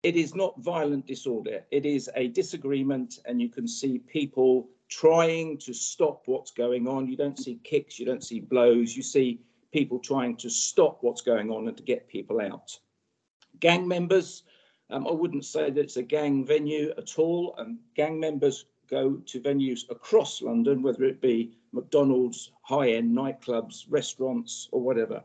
it is not violent disorder. It is a disagreement, and you can see people trying to stop what's going on. You don't see kicks, you don't see blows. You see people trying to stop what's going on and to get people out. Gang members, I wouldn't say that it's a gang venue at all. Gang members go to venues across London, whether it be McDonald's, high-end nightclubs, restaurants or whatever.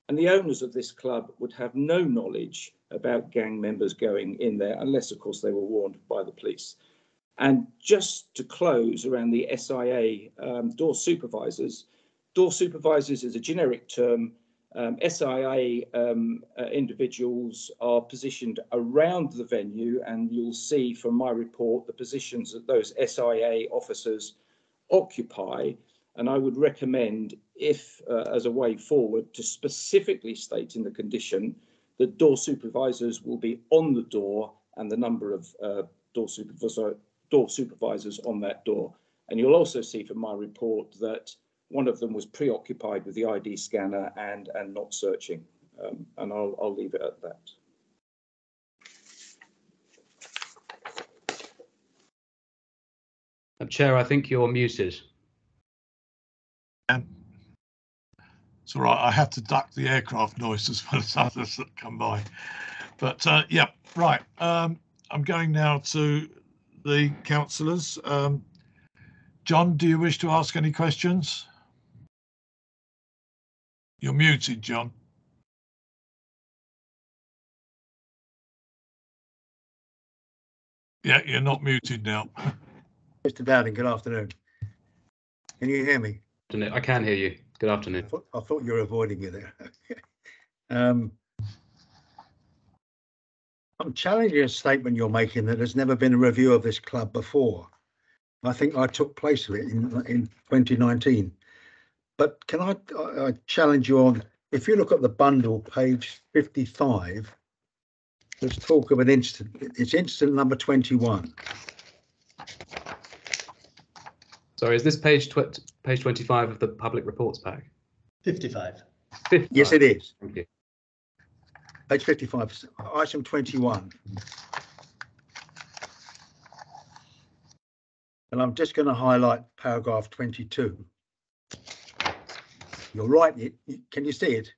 And the owners of this club would have no knowledge about gang members going in there, unless, of course, they were warned by the police. And just to close around the SIA door supervisors is a generic term. SIA individuals are positioned around the venue, and you'll see from my report the positions that those SIA officers occupy. And I would recommend, if as a way forward, to specifically state in the condition that door supervisors will be on the door and the number of door supervisors on that door. And you'll also see from my report that one of them was preoccupied with the ID scanner and not searching. And I'll leave it at that. Chair, I think you're muted. It's all right. I have to duck the aircraft noise as well as others that come by. But yeah, right. I'm going now to the councillors. John, do you wish to ask any questions? You're muted, John. Yeah, you're not muted now. Mr. Dowding, good afternoon. Can you hear me? I can hear you. Good afternoon. I thought you were avoiding me there. I'm challenging a statement you're making that there's never been a review of this club before. I think I took place of it in 2019. But can I challenge you on, if you look at the bundle, page 55, let's talk of an incident. It's incident number 21. Sorry, is this page 25 of the public reports pack? 55. 55. Yes, it is. Thank you. Page 55, item 21. And I'm just going to highlight paragraph 22. You're right. Can you see it?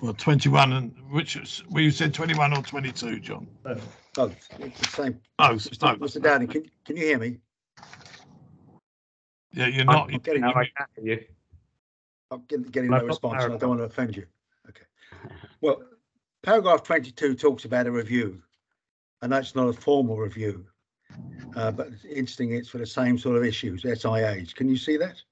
Well, 21, and which, well, you said 21 or 22, John? Oh, it's the same. Oh, Mr. Downing, can you hear me? Yeah, you're not. I'm getting, Now I can hear you. I'm getting no response, and I don't want to offend you. Okay. Well, paragraph 22 talks about a review, and that's not a formal review, but it's interesting. It's for the same sort of issues, SIAs. Can you see that?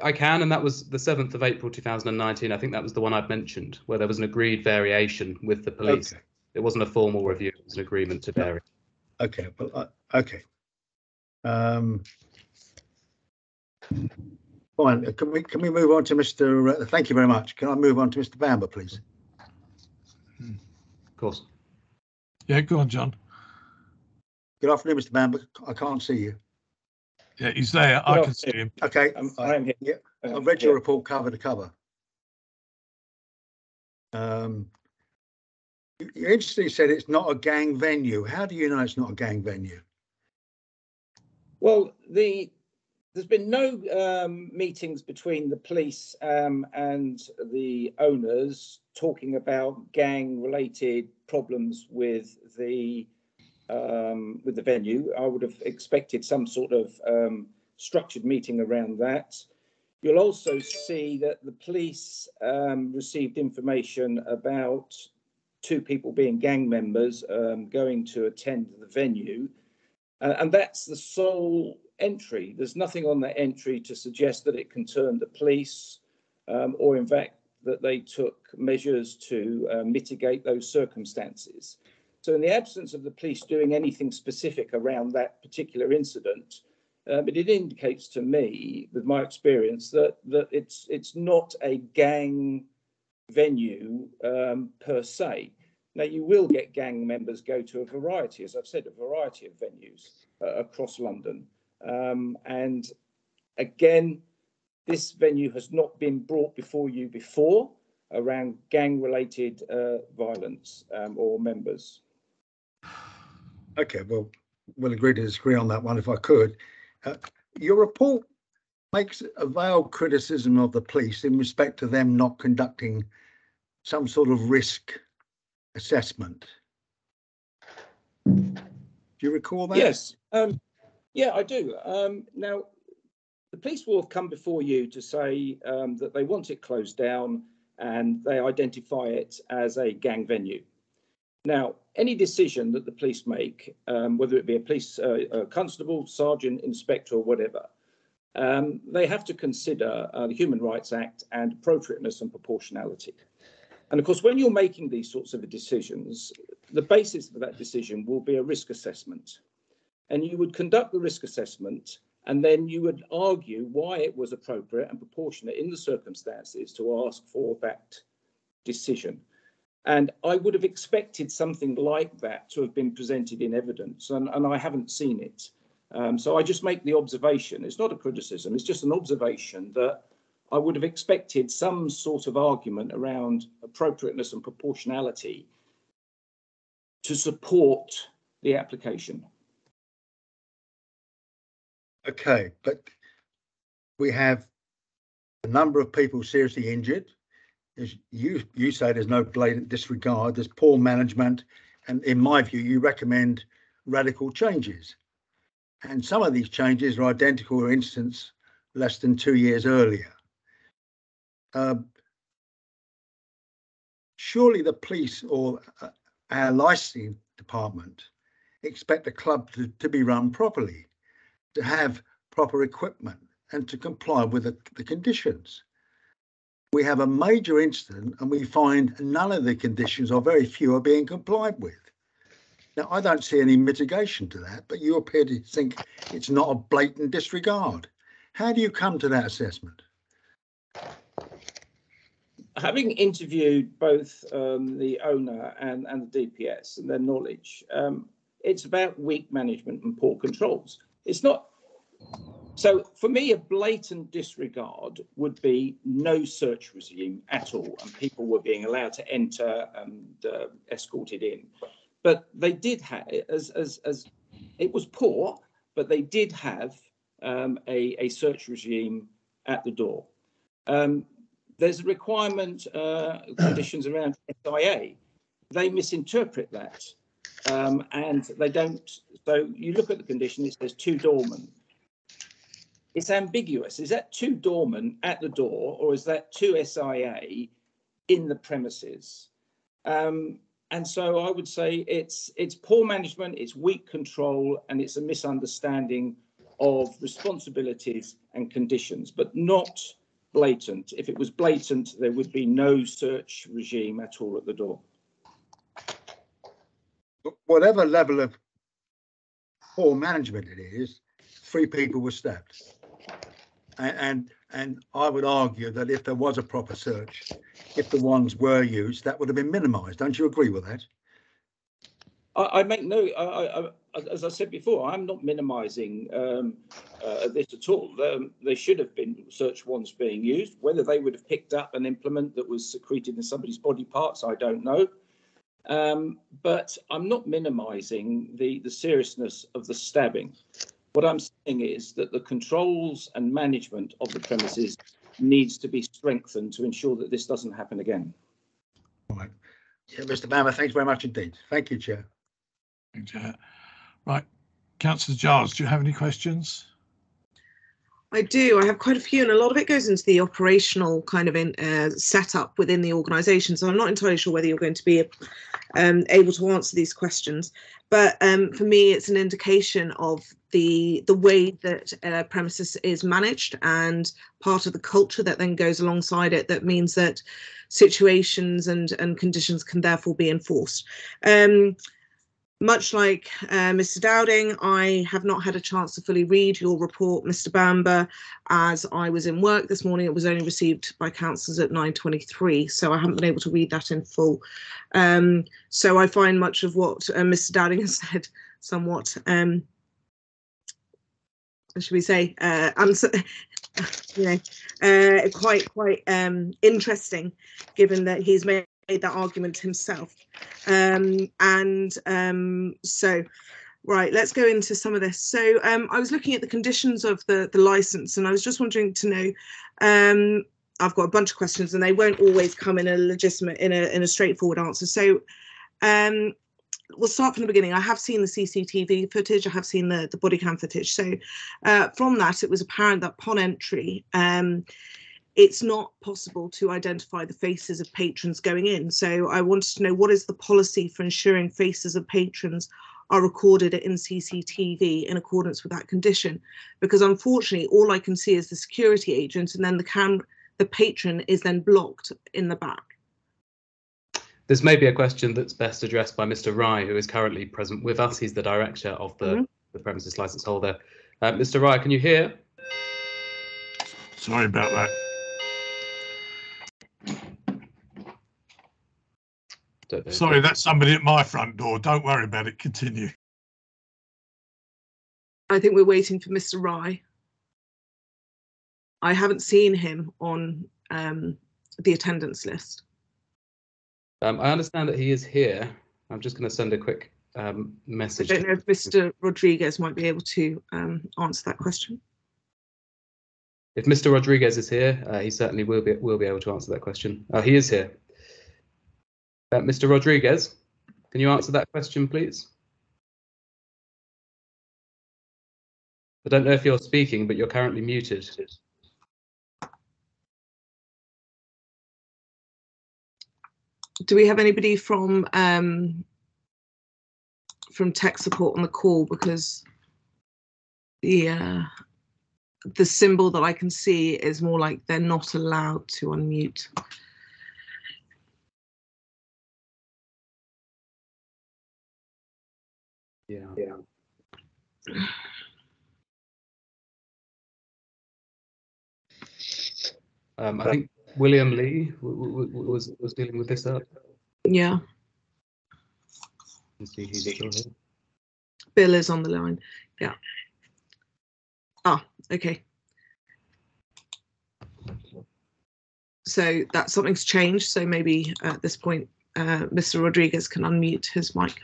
I can, and that was the 7th of April 2019. I think that was the one I've mentioned, where there was an agreed variation with the police. Okay. It wasn't a formal review; it was an agreement to vary. Okay. Well, okay. Fine. Can we move on to Mr. Thank you very much. Can I move on to Mr. Bamber, please? Of course. Yeah, go on, John. Good afternoon, Mr. Bamber. I can't see you. Yeah, he's there. I can see him. Okay. I'm here. Yeah, I've read your report cover to cover. You interestingly said it's not a gang venue. How do you know it's not a gang venue? Well, there's been no meetings between the police and the owners talking about gang-related problems with the venue. I would have expected some sort of structured meeting around that. You'll also see that the police received information about 2 people being gang members going to attend the venue. And that's the sole entry. There's nothing on that entry to suggest that it concerned the police or in fact that they took measures to mitigate those circumstances. So in the absence of the police doing anything specific around that particular incident, it indicates to me, with my experience, that it's not a gang venue per se. Now, you will get gang members go to a variety, as I've said, a variety of venues across London. And again, this venue has not been brought before you before around gang-related violence or members. Okay, well, we'll agree to disagree on that one if I could. Your report makes a veiled criticism of the police in respect to them not conducting some sort of risk assessment. Do you recall that? Yes, yeah, I do. Now, the police will have come before you to say that they want it closed down and they identify it as a gang venue. Now, any decision that the police make, whether it be a police constable, sergeant, inspector, or whatever, they have to consider the Human Rights Act and appropriateness and proportionality. And of course, when you're making these sorts of decisions, the basis for that decision will be a risk assessment. And you would conduct the risk assessment, and then you would argue why it was appropriate and proportionate in the circumstances to ask for that decision. And I would have expected something like that to have been presented in evidence, and I haven't seen it. So I just make the observation, it's not a criticism, it's just an observation that I would have expected some sort of argument around appropriateness and proportionality to support the application. Okay, but we have a number of people seriously injured. As you say there's no blatant disregard, there's poor management, and in my view, you recommend radical changes. And some of these changes are identical to incidents less than 2 years earlier. Surely the police or our licensing department expect the club to be run properly, to have proper equipment and to comply with the conditions. We have a major incident and we find none of the conditions or very few are being complied with. Now, I don't see any mitigation to that, but you appear to think it's not a blatant disregard. How do you come to that assessment? Having interviewed both the owner and the DPS and their knowledge, it's about weak management and poor controls. It's not. So for me, a blatant disregard would be no search regime at all, and people were being allowed to enter and escorted in. But they did have, as it was poor, but they did have a search regime at the door. There's a requirement, conditions around SIA. They misinterpret that, and they don't. So you look at the condition, it says 2 doormen. It's ambiguous. Is that 2 doormen at the door, or is that 2 SIA in the premises? And so I would say it's poor management, it's weak control, and it's a misunderstanding of responsibilities and conditions, but not blatant. If it was blatant, there would be no search regime at all at the door. Whatever level of poor management it is, 3 people were stabbed. And I would argue that if there was a proper search, if the ones were used, that would have been minimised. Don't you agree with that? I make no, as I said before, I'm not minimising this at all. There should have been search warrants being used. Whether they would have picked up an implement that was secreted in somebody's body parts, I don't know. But I'm not minimising the seriousness of the stabbing. What I'm saying is that the controls and management of the premises needs to be strengthened to ensure that this doesn't happen again. All right. Yeah, Mr. Bamber, thanks very much indeed. Thank you, Chair. Thanks, Chair. Right, Councillor Giles, do you have any questions? I do. I have quite a few, and a lot of it goes into the operational kind of setup within the organisation. So I'm not entirely sure whether you're going to be able to answer these questions. But for me, it's an indication of the way that premises is managed, and part of the culture that then goes alongside it. That means that situations and conditions can therefore be enforced. Much like Mr. Dowding, I have not had a chance to fully read your report, Mr. Bamber, as I was in work this morning. It was only received by councillors at 9:23, so I haven't been able to read that in full. So I find much of what Mr. Dowding has said somewhat, should we say, quite interesting, given that he's made that argument himself. So right, let's go into some of this. So I was looking at the conditions of the license, and I was just wanting to know, I've got a bunch of questions and they won't always come in a legitimate, in a straightforward answer. So we'll start from the beginning. I have seen the CCTV footage, I have seen the body cam footage. So from that, it was apparent that upon entry, it's not possible to identify the faces of patrons going in. So I wanted to know, what is the policy for ensuring faces of patrons are recorded in CCTV in accordance with that condition? Because unfortunately, all I can see is the security agent, and then the patron is then blocked in the back. This may be a question that's best addressed by Mr. Rye, who is currently present with us. He's the director of the premises license holder. Mr. Rye, can you hear? Sorry about that. Sorry, that's somebody at my front door. Don't worry about it. Continue. I think we're waiting for Mr. Rye. I haven't seen him on the attendance list. I understand that he is here. I'm just going to send a quick message. I don't know if Mr. Rodriguez might be able to answer that question. If Mr. Rodriguez is here, he certainly will be able to answer that question. He is here. Mr. Rodriguez, can you answer that question, please? I don't know if you're speaking, but you're currently muted. Do we have anybody from tech support on the call? Because the symbol that I can see is more like they're not allowed to unmute. Yeah. I think William Lee was dealing with this up. Yeah. Let's see, he's still here. Bill is on the line. Yeah. Ah, okay. So that something's changed. So maybe at this point, Mr. Rodriguez can unmute his mic.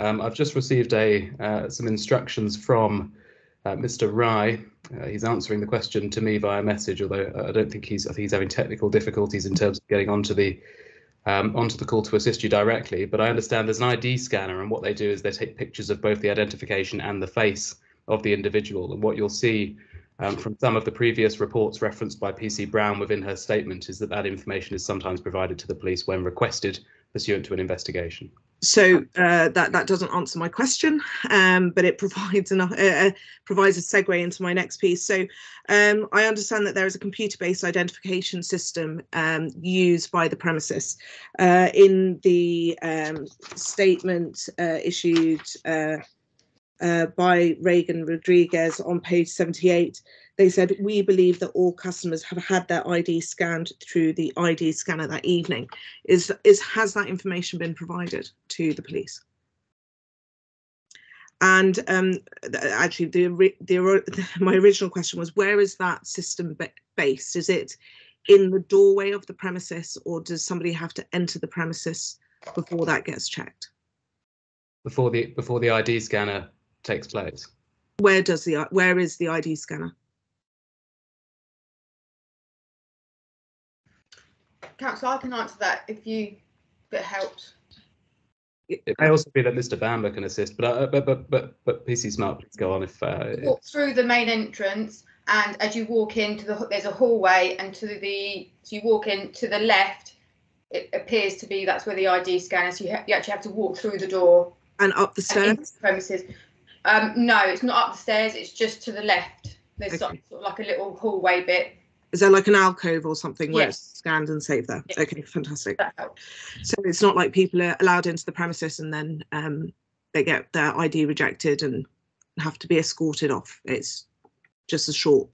I've just received some instructions from Mr. Rye. He's answering the question to me via message, although I think he's having technical difficulties in terms of getting onto the call to assist you directly. But I understand there's an ID scanner, and what they do is they take pictures of both the identification and the face of the individual. And what you'll see from some of the previous reports referenced by PC Brown within her statement is that information is sometimes provided to the police when requested pursuant to an investigation. So that doesn't answer my question, but it provides enough provides a segue into my next piece. So I understand that there is a computer-based identification system used by the premises. In the statement issued by Reagan Rodriguez on page 78, they said, "We believe that all customers have had their ID scanned through the ID scanner that evening." Has that information been provided to the police? And actually, my original question was, where is that system based? Is it in the doorway of the premises, or does somebody have to enter the premises before that gets checked? Before the ID scanner takes place. Where is the ID scanner? Councillor, I can answer that if it helps. It may also be that Mr. Bamber can assist, but PC Smart, please go on. Walk through the main entrance, and as you walk into there's a hallway, and so you walk in to the left. It appears to be that's where the ID scanner. So you actually have to walk through the door and up the stairs. Into the premises. No, it's not up the stairs. It's just to the left. There's sort of like a little hallway bit. Is there like an alcove or something where Yes. it's scanned and saved there? Yes. Okay, fantastic. That helps. So it's not like people are allowed into the premises and then they get their ID rejected and have to be escorted off. It's just a short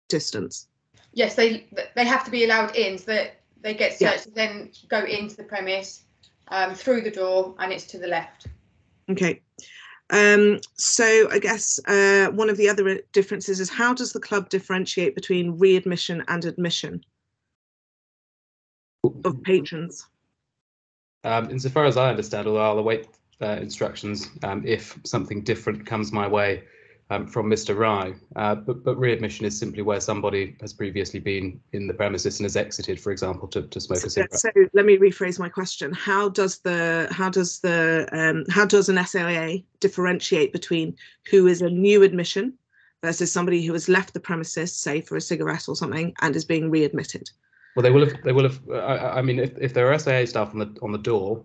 distance. Yes, they have to be allowed in, so that they get searched and then go into the premise through the door, and it's to the left. Okay. So I guess one of the other differences is, how does the club differentiate between readmission and admission of patrons? Insofar as I understand, although I'll await instructions if something different comes my way from Mr. Rye, but readmission is simply where somebody has previously been in the premises and has exited, for example, to smoke a cigarette. So let me rephrase my question. How does an SLA differentiate between who is a new admission versus somebody who has left the premises, say for a cigarette or something, and is being readmitted? Well, they will have. I mean, if there are SAA staff on the door,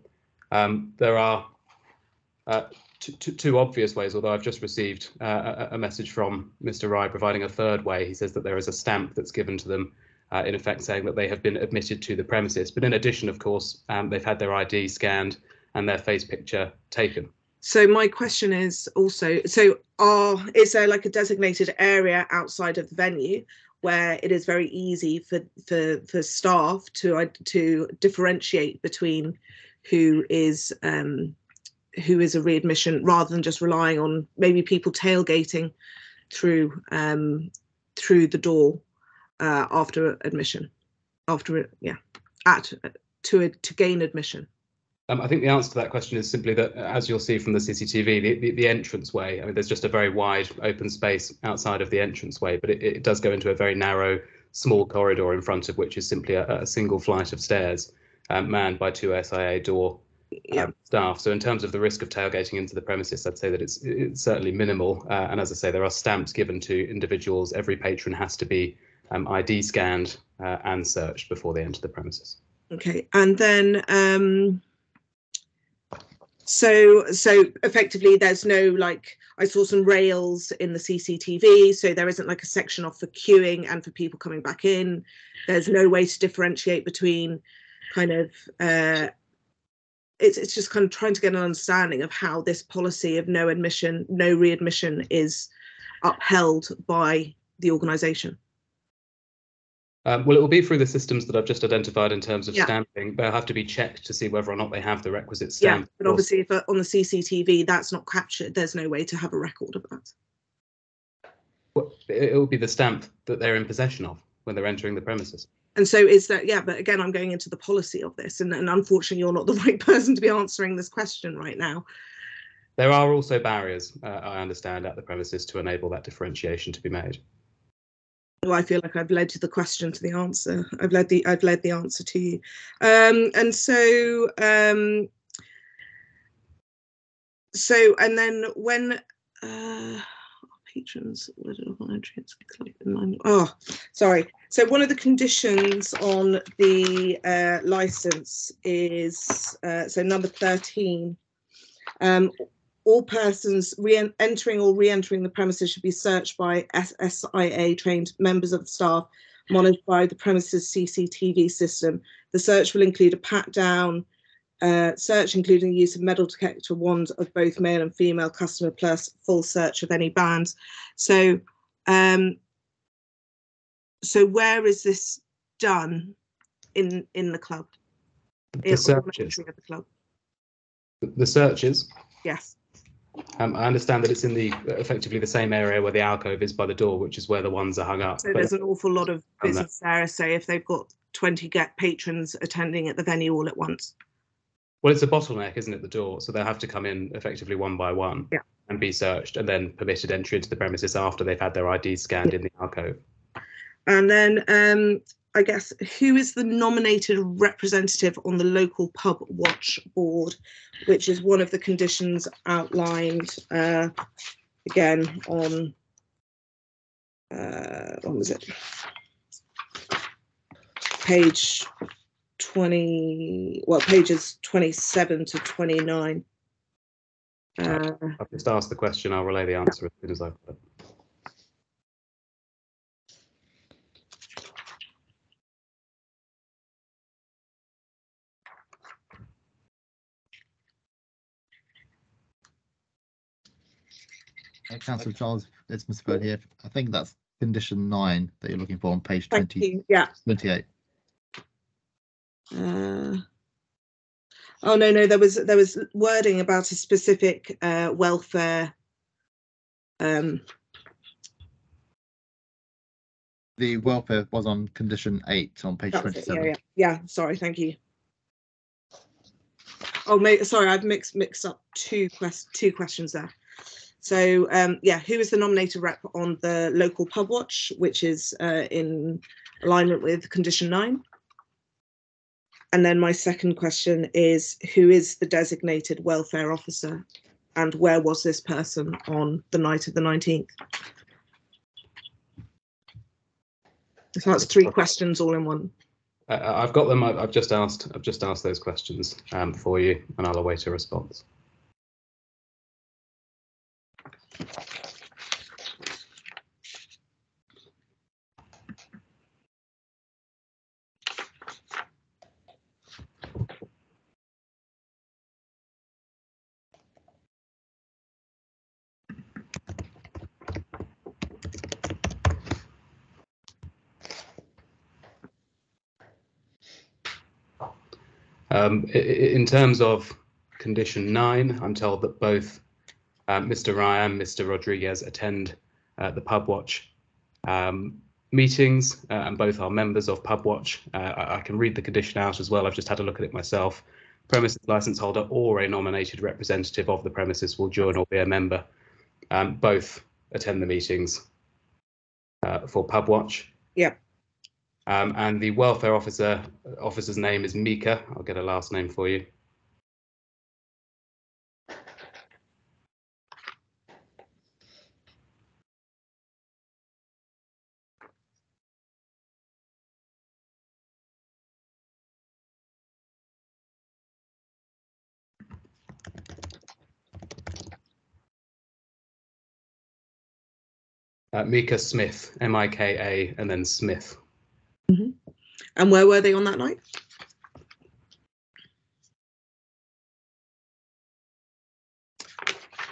there are two obvious ways, although I've just received a message from Mr. Rye providing a third way. He says that there is a stamp that's given to them, in effect saying that they have been admitted to the premises. But in addition, of course, they've had their ID scanned and their face picture taken. So my question is also, is there like a designated area outside of the venue where it is very easy for staff to differentiate between who is a readmission, rather than just relying on maybe people tailgating through the door after admission, to gain admission? I think the answer to that question is simply that, as you'll see from the CCTV, the entranceway, I mean, there's just a very wide open space outside of the entranceway, but it does go into a very narrow, small corridor in front of which is simply a single flight of stairs, manned by two SIA door staff. So in terms of the risk of tailgating into the premises, I'd say that it's certainly minimal. And as I say, there are stamps given to individuals. Every patron has to be ID scanned and searched before they enter the premises. Okay, and then so effectively there's no, like, I saw some rails in the CCTV, so there isn't like a section off for queuing and for people coming back in. There's no way to differentiate between kind of it's just kind of trying to get an understanding of how this policy of no admission, no readmission is upheld by the organisation. Well, it will be through the systems that I've just identified in terms of stamping. They'll have to be checked to see whether or not they have the requisite stamp. Yeah, but obviously if on the CCTV that's not captured, there's no way to have a record of that. Well, it will be the stamp that they're in possession of when they're entering the premises. And so is that, yeah, but again, I'm going into the policy of this, and unfortunately you're not the right person to be answering this question right now. There are also barriers, I understand, at the premises to enable that differentiation to be made. Well, I feel like I've led the question to the answer. I've led the answer to you, and so and then when patrons, oh, sorry. So one of the conditions on the license is so number 13. All persons entering or re-entering the premises should be searched by SSIA trained members of the staff, monitored by the premises CCTV system. The search will include a pat-down search, including the use of metal detector wands of both male and female customer, plus full search of any bands. So, so where is this done in the club? The searches. Of the club. The searches. Yes. I understand that it's in the effectively the same area where the alcove is by the door, which is where the ones are hung up. So there's an awful lot of business there, say, if they've got 20 patrons attending at the venue all at once. Well, it's a bottleneck, isn't it, the door? So they'll have to come in effectively one by one and be searched, and then permitted entry into the premises after they've had their IDs scanned in the alcove. And then I guess, who is the nominated representative on the local pub watch board, which is one of the conditions outlined again on what was it? Page 20, well, pages 27 to 29. I've just asked the question. I'll relay the answer as soon as I've got it. Councillor Charles, it's Mr. Foote here. I think that's condition 9 that you're looking for on page 20. Yeah. 28. Oh no, there was wording about a specific welfare. The welfare was on condition 8 on page 27. Yeah. Sorry, thank you. Oh, sorry, I've mixed up two questions there. So yeah, who is the nominated rep on the local pub watch, which is in alignment with condition 9? And then my second question is, who is the designated welfare officer, and where was this person on the night of the 19th? So that's 3 questions all in one. I've got them. I've just asked those questions for you, and I'll await a response. In terms of condition 9, I'm told that both Mr. Ryan and Mr. Rodriguez attend the Pub Watch meetings, and both are members of Pub Watch. I can read the condition out as well. I've just had a look at it myself. Premises licence holder or a nominated representative of the premises will join or be a member. Both attend the meetings for Pub Watch. Yeah. And the welfare officer's name is Mika. I'll get a last name for you. Mika Smith, Mika, and then Smith. Mm-hmm. And where were they on that night?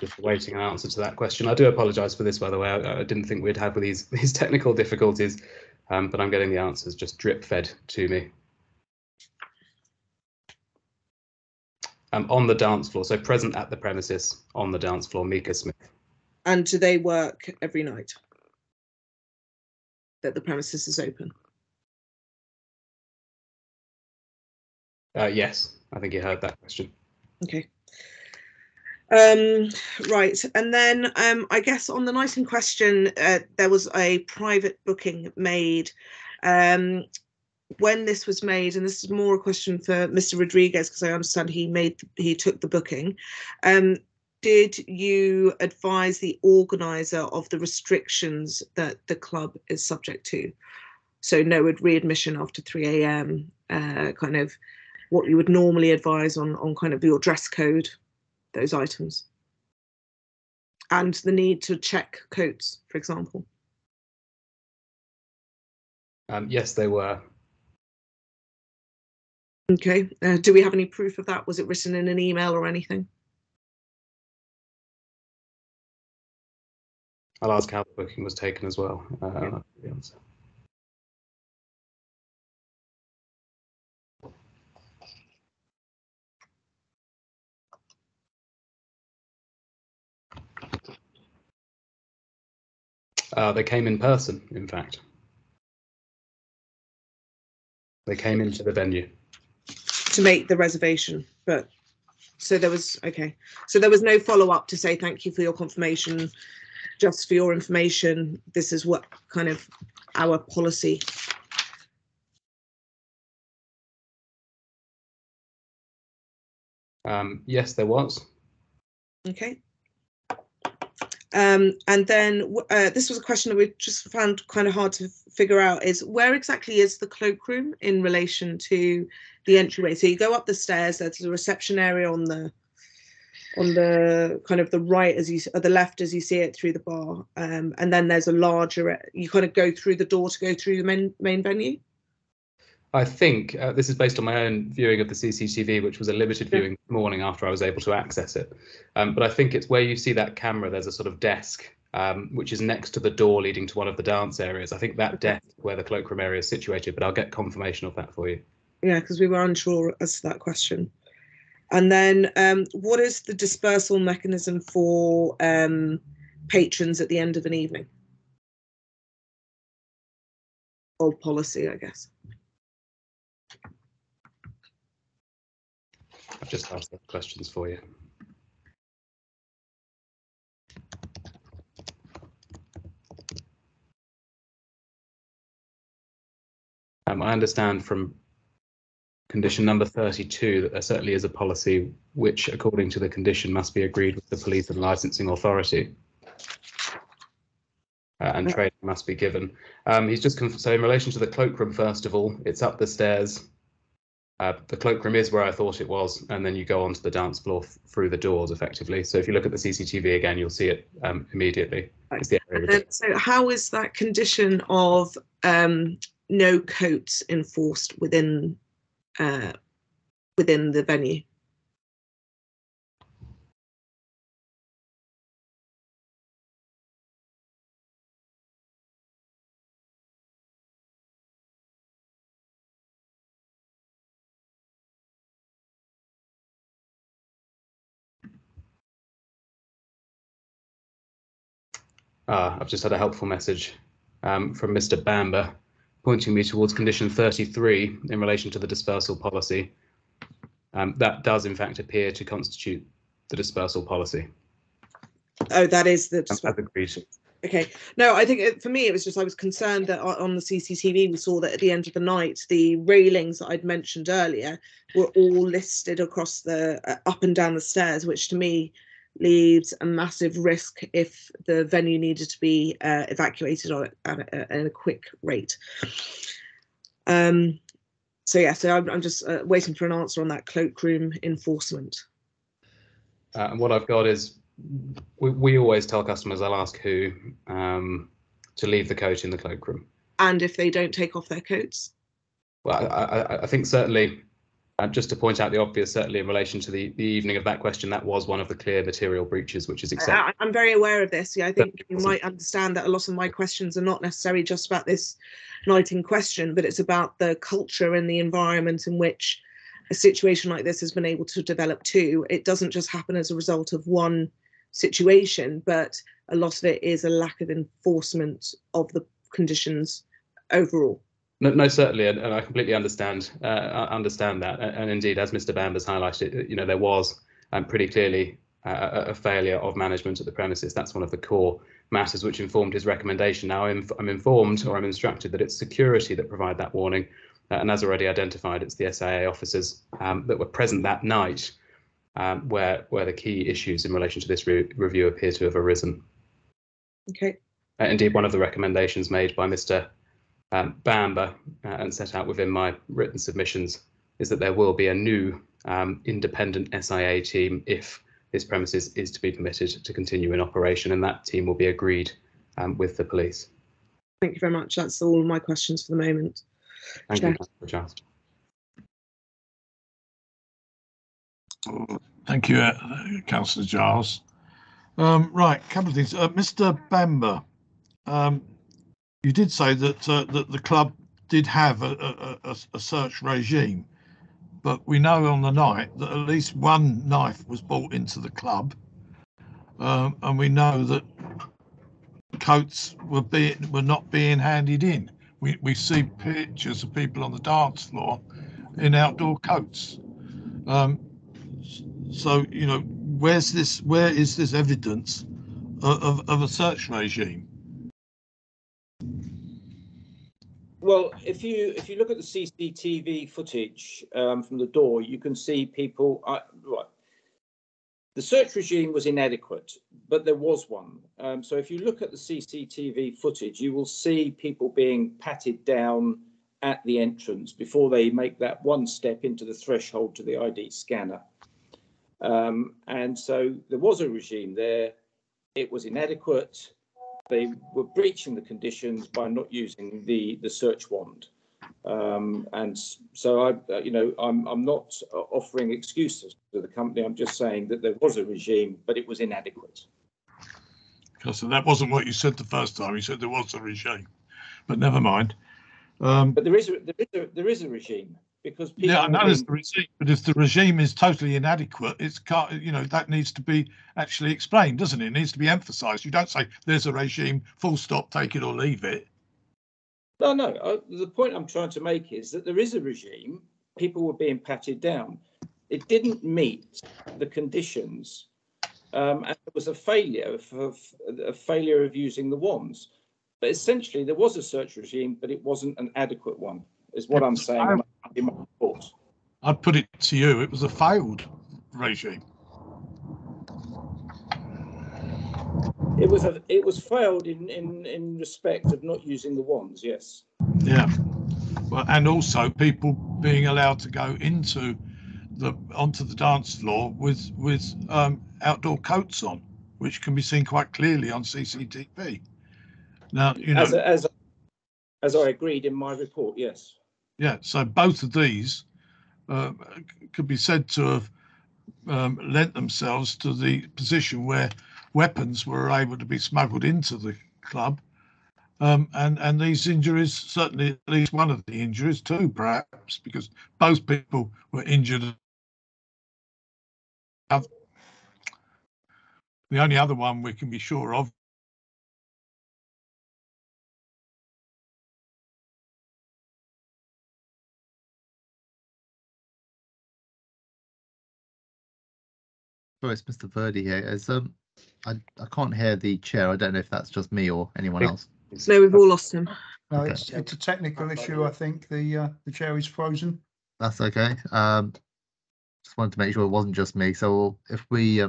Just awaiting an answer to that question. I do apologise for this, by the way. I didn't think we'd have these technical difficulties, but I'm getting the answers just drip fed to me. On the dance floor, so present at the premises on the dance floor, Mika Smith. And do they work every night that the premises is open? Yes, I think you heard that question. Okay. Right, and then I guess on the night in question, there was a private booking made. When this was made, and this is more a question for Mr. Rodriguez, because I understand he took the booking. Did you advise the organizer of the restrictions that the club is subject to? So no readmission after 3 a.m, kind of what you would normally advise on kind of your dress code, those items, and the need to check coats, for example. Yes, they were. Okay. Do we have any proof of that? Was it written in an email or anything? I'll ask how the booking was taken as well. The answer. They came in person, in fact. They came into the venue to make the reservation, but so there was, okay, so there was no follow-up to say thank you for your confirmation, just for your information, this is what kind of our policy. Yes, there was. Okay. And then this was a question that we just found kind of hard to figure out, is where exactly is the cloakroom in relation to the entryway? So you go up the stairs, there's a reception area on the kind of the right, as you, or the left as you see it through the bar, and then there's a larger, you kind of go through the door to go through the main venue. I think this is based on my own viewing of the CCTV, which was a limited viewing this morning after I was able to access it. But I think it's where you see that camera, there's a sort of desk, which is next to the door leading to one of the dance areas. I think that desk where the cloakroom area is situated, but I'll get confirmation of that for you. Yeah, because we were unsure as to that question. And then what is the dispersal mechanism for patrons at the end of an evening? Old policy, I guess. I've just asked those questions for you. I understand from condition number 32 that there certainly is a policy which, according to the condition, must be agreed with the police and licensing authority. And training must be given. He's just so in relation to the cloakroom, first of all, it's up the stairs. The cloakroom is where I thought it was, and then you go onto the dance floor through the doors, effectively. So if you look at the CCTV again, you'll see it immediately. It's the area. So how is that condition of no coats enforced within the venue? I've just had a helpful message from Mr. Bamber pointing me towards condition 33 in relation to the dispersal policy. That does in fact appear to constitute the dispersal policy. Oh, that is the agreed. Okay. No, I think for me it was just I was concerned that on the CCTV we saw that at the end of the night the railings that I'd mentioned earlier were all listed across the up and down the stairs, which to me leaves a massive risk if the venue needed to be evacuated at a quick rate. So yeah, so I'm just waiting for an answer on that cloakroom enforcement. And what I've got is we always tell customers, I'll ask who, to leave the coat in the cloakroom. And if they don't take off their coats? Well, I think certainly, just to point out the obvious, certainly in relation to the evening of that question, that was one of the clear material breaches, which is acceptable. I'm very aware of this. Yeah, I think you might understand that a lot of my questions are not necessarily just about this night in question, but it's about the culture and the environment in which a situation like this has been able to develop too. It doesn't just happen as a result of one situation, but a lot of it is a lack of enforcement of the conditions overall. No, certainly, and I completely understand that. And indeed, as Mr. Bamber's highlighted, you know, there was pretty clearly a failure of management at the premises. That's one of the core matters which informed his recommendation. Now I'm informed, or I'm instructed, that it's security that provide that warning. And as already identified, it's the SIA officers that were present that night where the key issues in relation to this review appear to have arisen. Okay. Indeed, one of the recommendations made by Mr. Bamber and set out within my written submissions is that there will be a new independent SIA team if this premises is to be permitted to continue in operation, and that team will be agreed with the police. Thank you very much. That's all of my questions for the moment. Thank Chair. you, Councillor Giles. Thank you, Councillor Giles. Right, a couple of things. Mr. Bamber, you did say that that the club did have a search regime, but we know on the night that at least one knife was brought into the club, and we know that coats were not being handed in. We see pictures of people on the dance floor in outdoor coats. So, you know, where is this evidence of a search regime? Well, if you look at the CCTV footage from the door, you can see people. Right, the search regime was inadequate, but there was one. So if you look at the CCTV footage, you will see people being patted down at the entrance before they make that one step into the threshold to the ID scanner. And so there was a regime there. It was inadequate. They were breaching the conditions by not using the search wand. And so I'm not offering excuses to the company. I'm just saying that there was a regime, but it was inadequate. So that wasn't what you said the first time. You said there was a regime, but never mind. But there is a regime, because people, yeah, I know there's the regime, but if the regime is totally inadequate, it's that needs to be actually explained, doesn't it? It needs to be emphasised. You don't say there's a regime, full stop, take it or leave it. No. The point I'm trying to make is that there is a regime. People were being patted down. It didn't meet the conditions, and there was a failure of using the wands. But essentially, there was a search regime, but it wasn't an adequate one, is what I'm saying in my report. I'd put it to you, it was a failed regime. It was failed in respect of not using the wands, yes. Yeah, well, and also people being allowed to go onto the dance floor with outdoor coats on, which can be seen quite clearly on CCTV. Now, you know, as I agreed in my report, yes. Yeah, so both of these could be said to have lent themselves to the position where weapons were able to be smuggled into the club, and these injuries, certainly at least one of the injuries too, perhaps, because both people were injured. The only other one we can be sure of Sorry, it's Mr. Verdi here. I can't hear the chair. I don't know if that's just me or anyone else. No, we've all lost him. No, Okay. it's a technical issue. I think the chair is frozen. That's okay. Just wanted to make sure it wasn't just me. So if we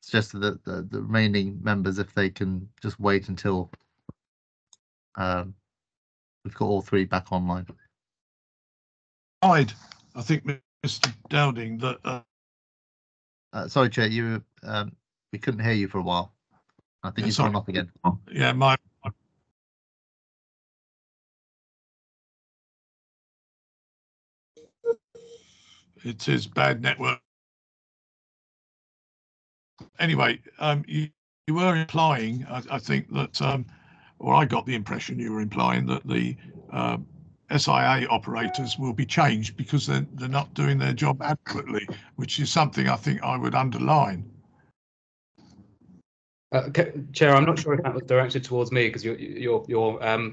suggested that the remaining members, if they can just wait until we've got all three back online. I think, Mr. Dowding, that sorry, Chair, we couldn't hear you for a while. I think you've gone off again. Yeah, my It is bad network. Anyway, you were implying, I think that, or I got the impression you were implying that the SIA operators will be changed because they're not doing their job adequately, which is something I think I would underline. Chair, I'm not sure if that was directed towards me because your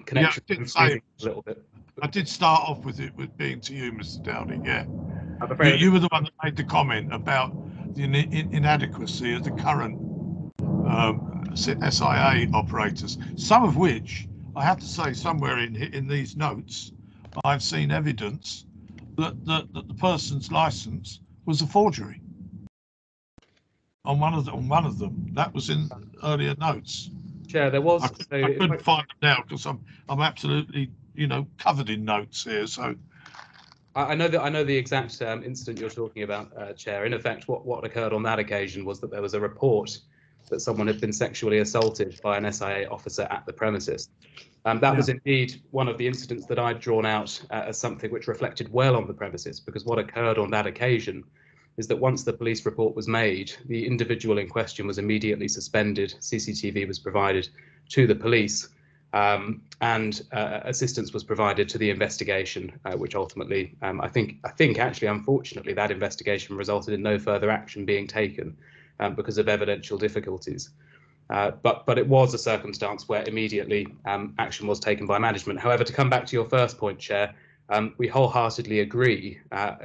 connection is freezing a little bit. I did start off with it with being to you, Mr. Downing. Yeah, I'm afraid you were the one that made the comment about the inadequacy of the current SIA operators. Some of which I have to say, somewhere in these notes, I've seen evidence that the person's license was a forgery. On one of them, that was in earlier notes. Chair, there was. I couldn't find them now because I'm absolutely, covered in notes here. So I know the exact incident you're talking about, Chair. In effect, what occurred on that occasion was that there was a report that someone had been sexually assaulted by an SIA officer at the premises. That was indeed one of the incidents that I'd drawn out as something which reflected well on the premises, because what occurred on that occasion is that once the police report was made, the individual in question was immediately suspended. CCTV was provided to the police, and assistance was provided to the investigation, which ultimately, I think actually, unfortunately, that investigation resulted in no further action being taken because of evidential difficulties. But it was a circumstance where immediately action was taken by management. However, to come back to your first point, Chair, we wholeheartedly agree that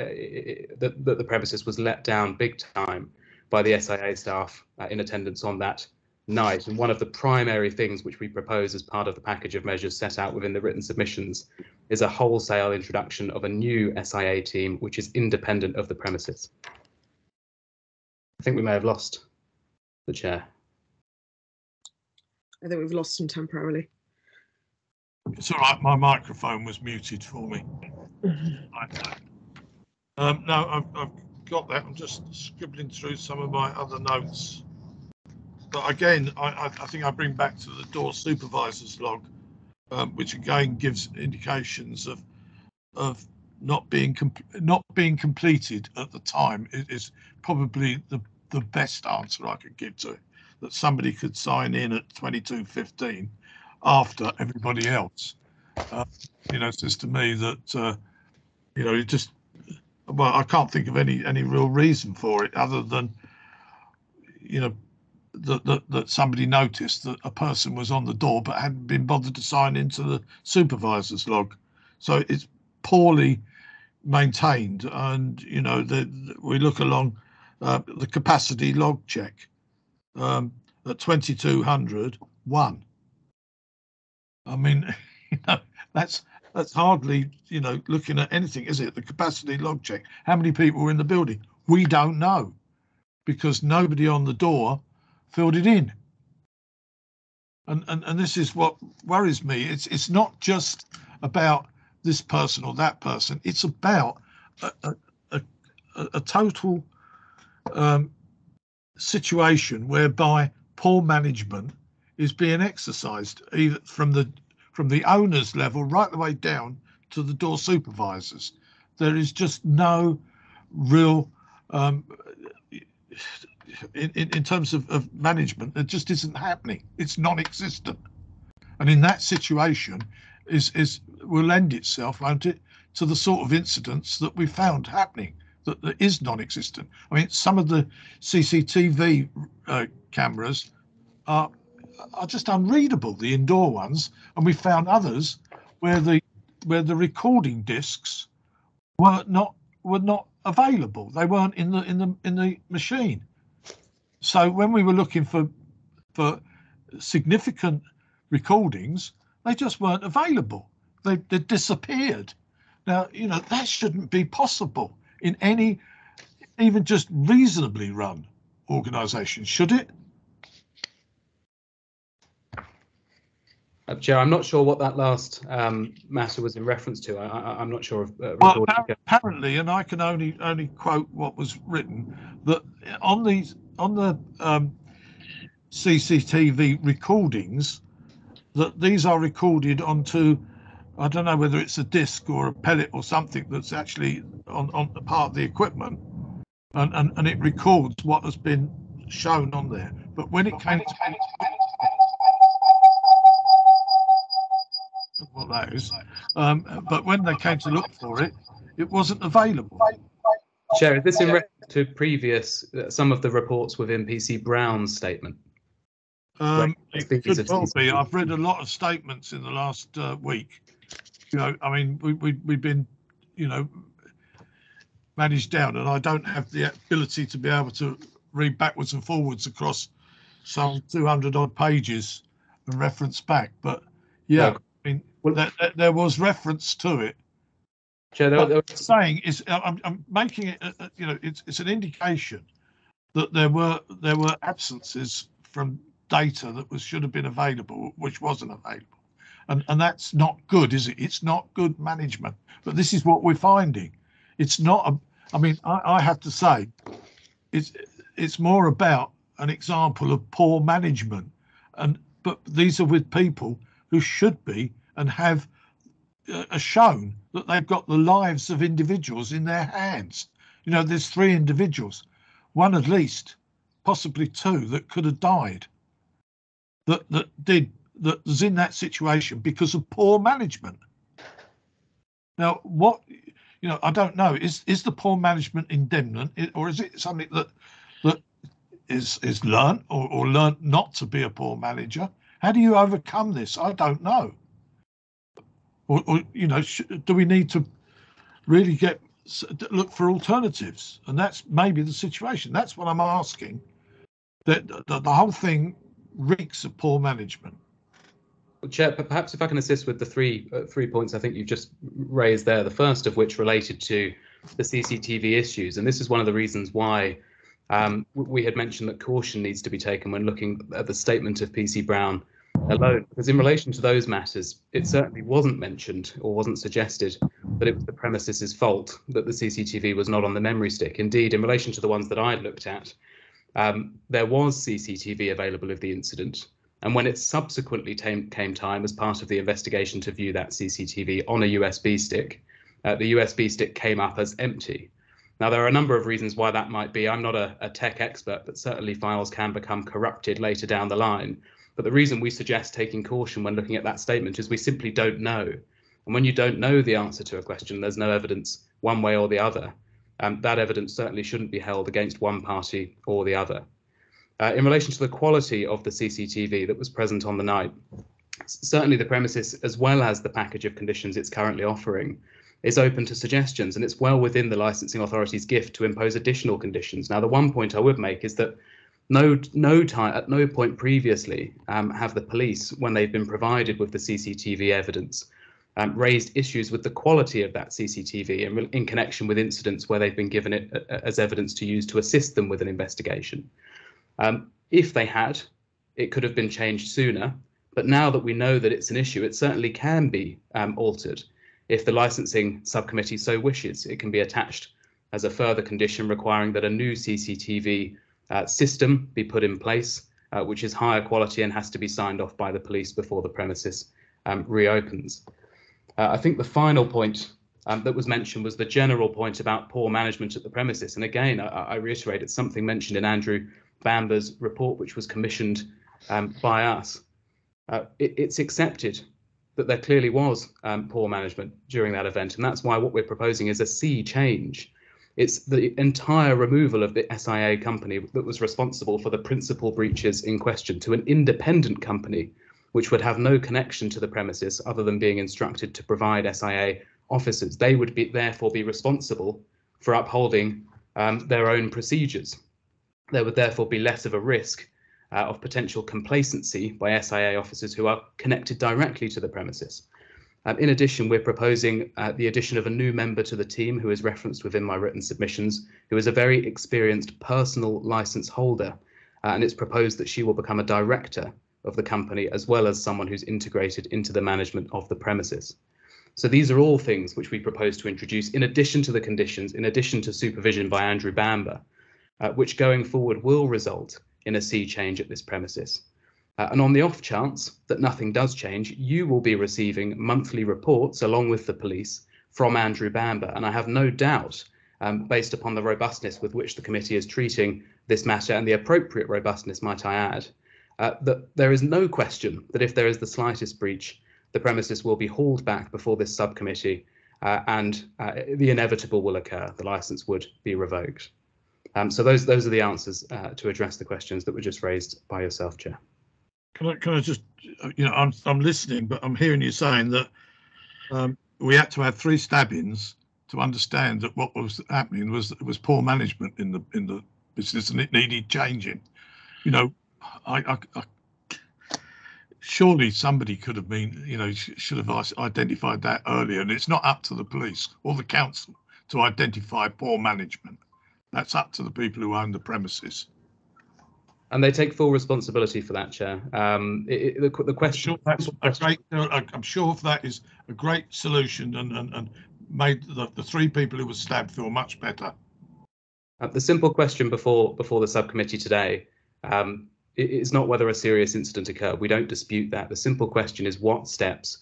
the premises was let down big time by the SIA staff in attendance on that night. And one of the primary things which we propose as part of the package of measures set out within the written submissions is a wholesale introduction of a new SIA team which is independent of the premises. I think we may have lost the chair. I think we've lost him temporarily. It's all right, my microphone was muted for me. No, I've got that. I'm just scribbling through some of my other notes. But again, I think I bring back to the door supervisor's log, which again gives indications of not being completed at the time. It is probably the best answer I could give to it, that somebody could sign in at 22:15 after everybody else. Says to me that it just, well, I can't think of any real reason for it other than that somebody noticed that a person was on the door but hadn't been bothered to sign into the supervisor's log. So it's poorly maintained, and we look along the capacity log check at 2201. I mean, that's hardly looking at anything, is it? The capacity log check. How many people were in the building? We don't know, because nobody on the door filled it in. And this is what worries me. It's not just about this person or that person. It's about a total situation whereby poor management is being exercised, either from the owners level right the way down to the door supervisors. There is just no real in terms of management. It just isn't happening. It's non-existent, and in that situation will lend itself, won't it, to the sort of incidents that we found happening, that is non-existent. I mean, some of the CCTV cameras are just unreadable, the indoor ones, and we found others where the recording discs were not available. They weren't in the machine. So when we were looking for significant recordings, they just weren't available. They disappeared. Now, that shouldn't be possible in any even just reasonably run organisation, should it? Chair, I'm not sure what that last matter was in reference to. I'm not sure. Well, apparently, and I can only quote what was written, that on the CCTV recordings, that these are recorded onto I don't know whether it's a disc or a pellet or something that's actually on the part of the equipment, and it records what has been shown on there. But when it came to what that is, but when they came to look for it, it wasn't available. Chair, is this in reference to previous, some of the reports within PC Brown's statement? It could well be. I've read a lot of statements in the last week. You know, I mean, we've been, you know, managed down, and I don't have the ability to be able to read backwards and forwards across some 200 odd pages and reference back. But yeah, I mean, there was reference to it. Chair, what I'm saying is, I'm making it, you know, it's an indication that there were absences from data that should have been available, which wasn't available, and that's not good, is it? It's not good management. But this is what we're finding. It's not. I mean, I have to say, it's more about an example of poor management, but these are with people who should be and have shown that they've got the lives of individuals in their hands. You know, there's 3 individuals, one at least, possibly 2, that could have died, that was in that situation because of poor management. Now, what, you know, I don't know, is the poor management indemnant, or is it something that is learnt or learnt not to be a poor manager? How do you overcome this? I don't know. Or you know, do we need to really look for alternatives? And that's maybe the situation. That's what I'm asking. That the whole thing reeks of poor management. Well, Chair, perhaps if I can assist with the three points I think you've just raised there. The first of which related to the CCTV issues, and this is one of the reasons why we had mentioned that caution needs to be taken when looking at the statement of PC Brown alone, because in relation to those matters, it certainly wasn't mentioned or wasn't suggested that it was the premises' fault that the CCTV was not on the memory stick. Indeed, in relation to the ones that I looked at, there was CCTV available of the incident, and when it subsequently came time as part of the investigation to view that CCTV on a USB stick, the USB stick came up as empty. Now, there are a number of reasons why that might be. I'm not a tech expert, but certainly files can become corrupted later down the line. But the reason we suggest taking caution when looking at that statement is we simply don't know. And when you don't know the answer to a question, there's no evidence one way or the other. That evidence certainly shouldn't be held against one party or the other. In relation to the quality of the CCTV that was present on the night, certainly the premises, as well as the package of conditions it's currently offering, is open to suggestions, and it's well within the licensing authority's gift to impose additional conditions. Now, the one point I would make is that at no point previously have the police, when they've been provided with the CCTV evidence, raised issues with the quality of that CCTV in connection with incidents where they've been given it as evidence to use to assist them with an investigation. If they had, it could have been changed sooner, but now that we know that it's an issue, it certainly can be altered. If the licensing subcommittee so wishes, it can be attached as a further condition requiring that a new CCTV system be put in place, which is higher quality and has to be signed off by the police before the premises reopens. I think the final point that was mentioned was the general point about poor management at the premises. And again, I reiterate, it's something mentioned in Andrew Bamber's report, which was commissioned by us. It's accepted that there clearly was poor management during that event, and that's why what we're proposing is a sea change. It's the entire removal of the SIA company that was responsible for the principal breaches in question to an independent company, which would have no connection to the premises other than being instructed to provide SIA officers. They would therefore be responsible for upholding their own procedures. There would therefore be less of a risk of potential complacency by SIA officers who are connected directly to the premises. In addition, we're proposing the addition of a new member to the team who is referenced within my written submissions, who is a very experienced personal license holder, and it's proposed that she will become a director of the company as well as someone who's integrated into the management of the premises. So these are all things which we propose to introduce in addition to the conditions, in addition to supervision by Andrew Bamber, which going forward will result in a sea change at this premises. And on the off chance that nothing does change, you will be receiving monthly reports along with the police from Andrew Bamber. And I have no doubt, based upon the robustness with which the committee is treating this matter, and the appropriate robustness, might I add, that there is no question that if there is the slightest breach, the premises will be hauled back before this subcommittee, and the inevitable will occur. The licence would be revoked. So those are the answers to address the questions that were just raised by yourself, Chair. Can I just, I'm listening, but I'm hearing you saying that we had to have 3 stabbings to understand that what was happening was poor management in the business and it needed changing. I surely somebody could have been, should have identified that earlier, and it's not up to the police or the council to identify poor management. That's up to the people who own the premises. And they take full responsibility for that, Chair. The question. I'm sure that is a great solution and made the 3 people who were stabbed feel much better. The simple question before the subcommittee today is not whether a serious incident occurred. We don't dispute that. The simple question is what steps,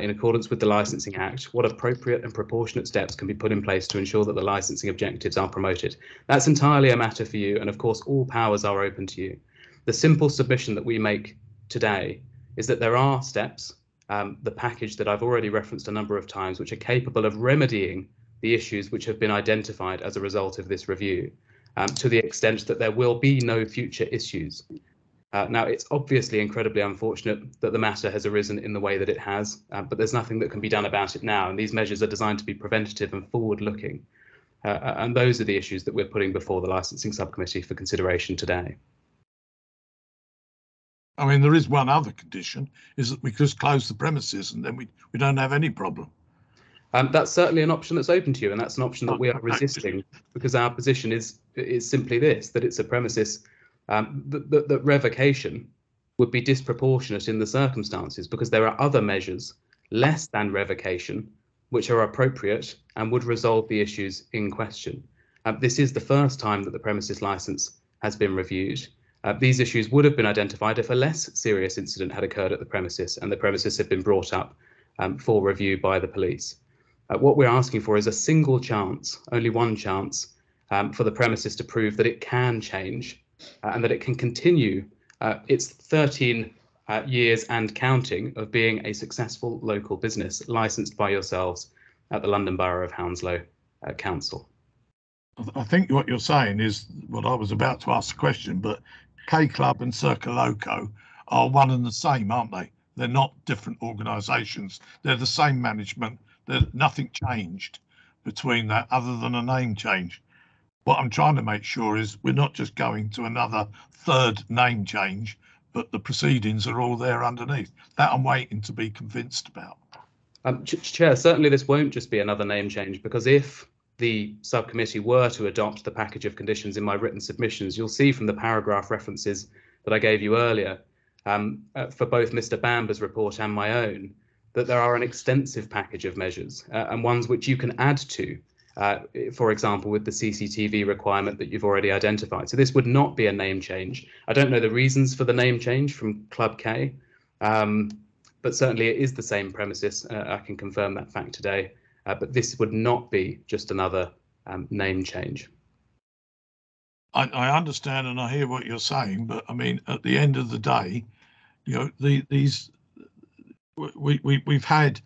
in accordance with the Licensing Act, what appropriate and proportionate steps can be put in place to ensure that the licensing objectives are promoted. That's entirely a matter for you, and of course all powers are open to you. The simple submission that we make today is that there are steps, the package that I've already referenced a number of times, which are capable of remedying the issues which have been identified as a result of this review, to the extent that there will be no future issues. Now, it's obviously incredibly unfortunate that the matter has arisen in the way that it has, but there's nothing that can be done about it now. And these measures are designed to be preventative and forward-looking. And those are the issues that we're putting before the licensing subcommittee for consideration today. I mean, there is one other condition, is that we just close the premises and then we don't have any problem. That's certainly an option that's open to you, and that's an option that we are resisting, because our position is simply this, that it's a premises that revocation would be disproportionate in the circumstances, because there are other measures less than revocation which are appropriate and would resolve the issues in question. This is the first time that the premises licence has been reviewed. These issues would have been identified if a less serious incident had occurred at the premises and the premises had been brought up for review by the police. What we're asking for is a single chance, only one chance, for the premises to prove that it can change and that it can continue its 13 years and counting of being a successful local business licensed by yourselves at the London Borough of Hounslow Council. I think what you're saying is what I was about to ask the question, but Cllr and Cllr Loco are one and the same, aren't they? They're not different organisations. They're the same management. There's nothing changed between that other than a name change. What I'm trying to make sure is we're not just going to another 3rd name change, but the proceedings are all there underneath. That I'm waiting to be convinced about. Chair, certainly this won't just be another name change, because if the subcommittee were to adopt the package of conditions in my written submissions, you'll see from the paragraph references that I gave you earlier, for both Mr. Bamber's report and my own, that there are an extensive package of measures and ones which you can add to, for example, with the CCTV requirement that you've already identified. So this would not be a name change. I don't know the reasons for the name change from Club K, but certainly it is the same premises. I can confirm that fact today, but this would not be just another name change. I understand and I hear what you're saying, but I mean, at the end of the day, we've had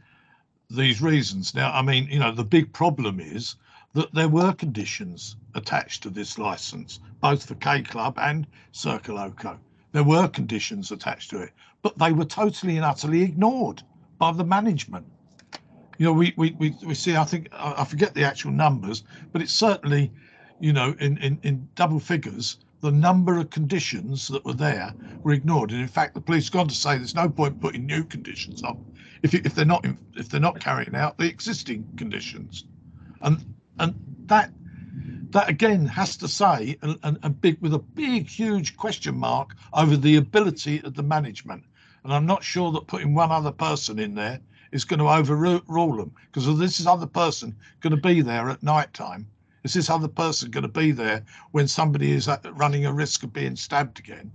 these reasons. Now, I mean, the big problem is that there were conditions attached to this license, both for Cllr and Cllr Loco. There were conditions attached to it, but they were totally and utterly ignored by the management. We see, I think, I forget the actual numbers, but it's certainly, in double figures, the number of conditions that were there were ignored. And in fact, the police have gone to say there's no point putting new conditions up if they're not carrying out the existing conditions. And that again has to say, and big, with a big, huge question mark over the ability of the management. And I'm not sure that putting one other person in there is going to overrule them, because if this other person going to be there at night time, is this other person going to be there when somebody is running a risk of being stabbed again?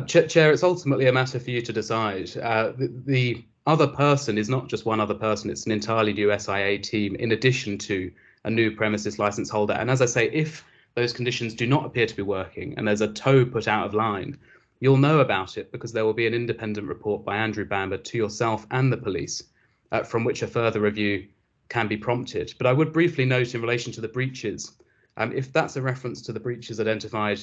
Chair, it's ultimately a matter for you to decide. The other person is not just one other person, it's an entirely new SIA team in addition to a new premises licence holder. And as I say, if those conditions do not appear to be working and there's a toe put out of line, you'll know about it because there will be an independent report by Andrew Bamber to yourself and the police, from which a further review can be prompted. But I would briefly note in relation to the breaches, if that's a reference to the breaches identified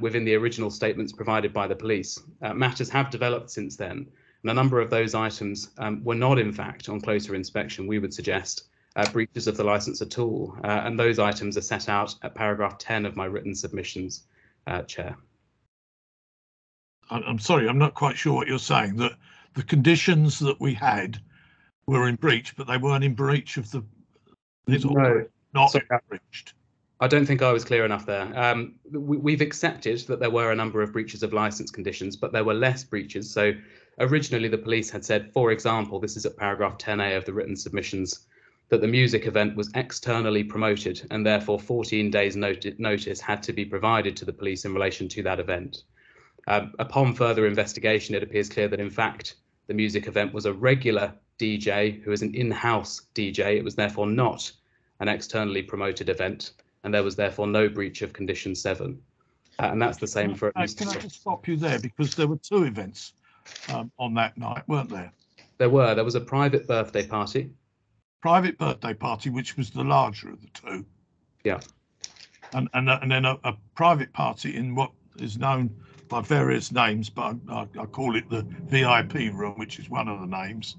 within the original statements provided by the police, matters have developed since then, and a number of those items were not, in fact, on closer inspection, we would suggest, breaches of the licence at all, and those items are set out at paragraph 10 of my written submissions, Chair. I'm sorry, I'm not quite sure what you're saying, that the conditions that we had were in breach, but they weren't in breach of the... No, not sorry, breached. I don't think I was clear enough there. We've accepted that there were a number of breaches of licence conditions, but there were less breaches. So originally the police had said, for example, this is at paragraph 10A of the written submissions, that the music event was externally promoted and therefore 14 days notice had to be provided to the police in relation to that event. Upon further investigation, it appears clear that in fact the music event was a regular DJ who is an in-house DJ. It was therefore not an externally promoted event, and there was therefore no breach of condition 7. And that's the same for... Can I just stop you there, because there were 2 events on that night, weren't there? There was a private birthday party. Private birthday party, which was the larger of the 2. Yeah. And then a private party in what is known by various names, but I call it the VIP room, which is one of the names,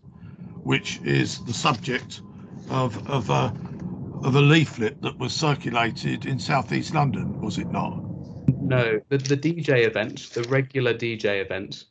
which is the subject of a leaflet that was circulated in southeast London, was it not? No, the DJ event, the regular DJ event,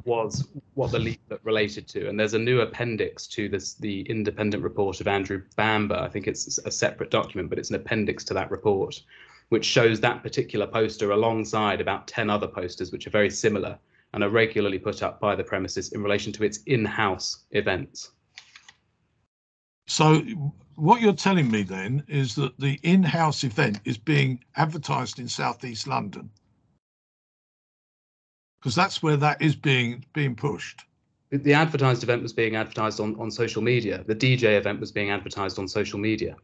was what the leaflet related to, and there's a new appendix to this, the independent report of Andrew Bamber. I think it's a separate document, but it's an appendix to that report, which shows that particular poster alongside about 10 other posters which are very similar and are regularly put up by the premises in relation to its in-house events. So what you're telling me then is that the in-house event is being advertised in southeast London, because that's where that is being pushed. The advertised event was being advertised on social media. The DJ event was being advertised on social media.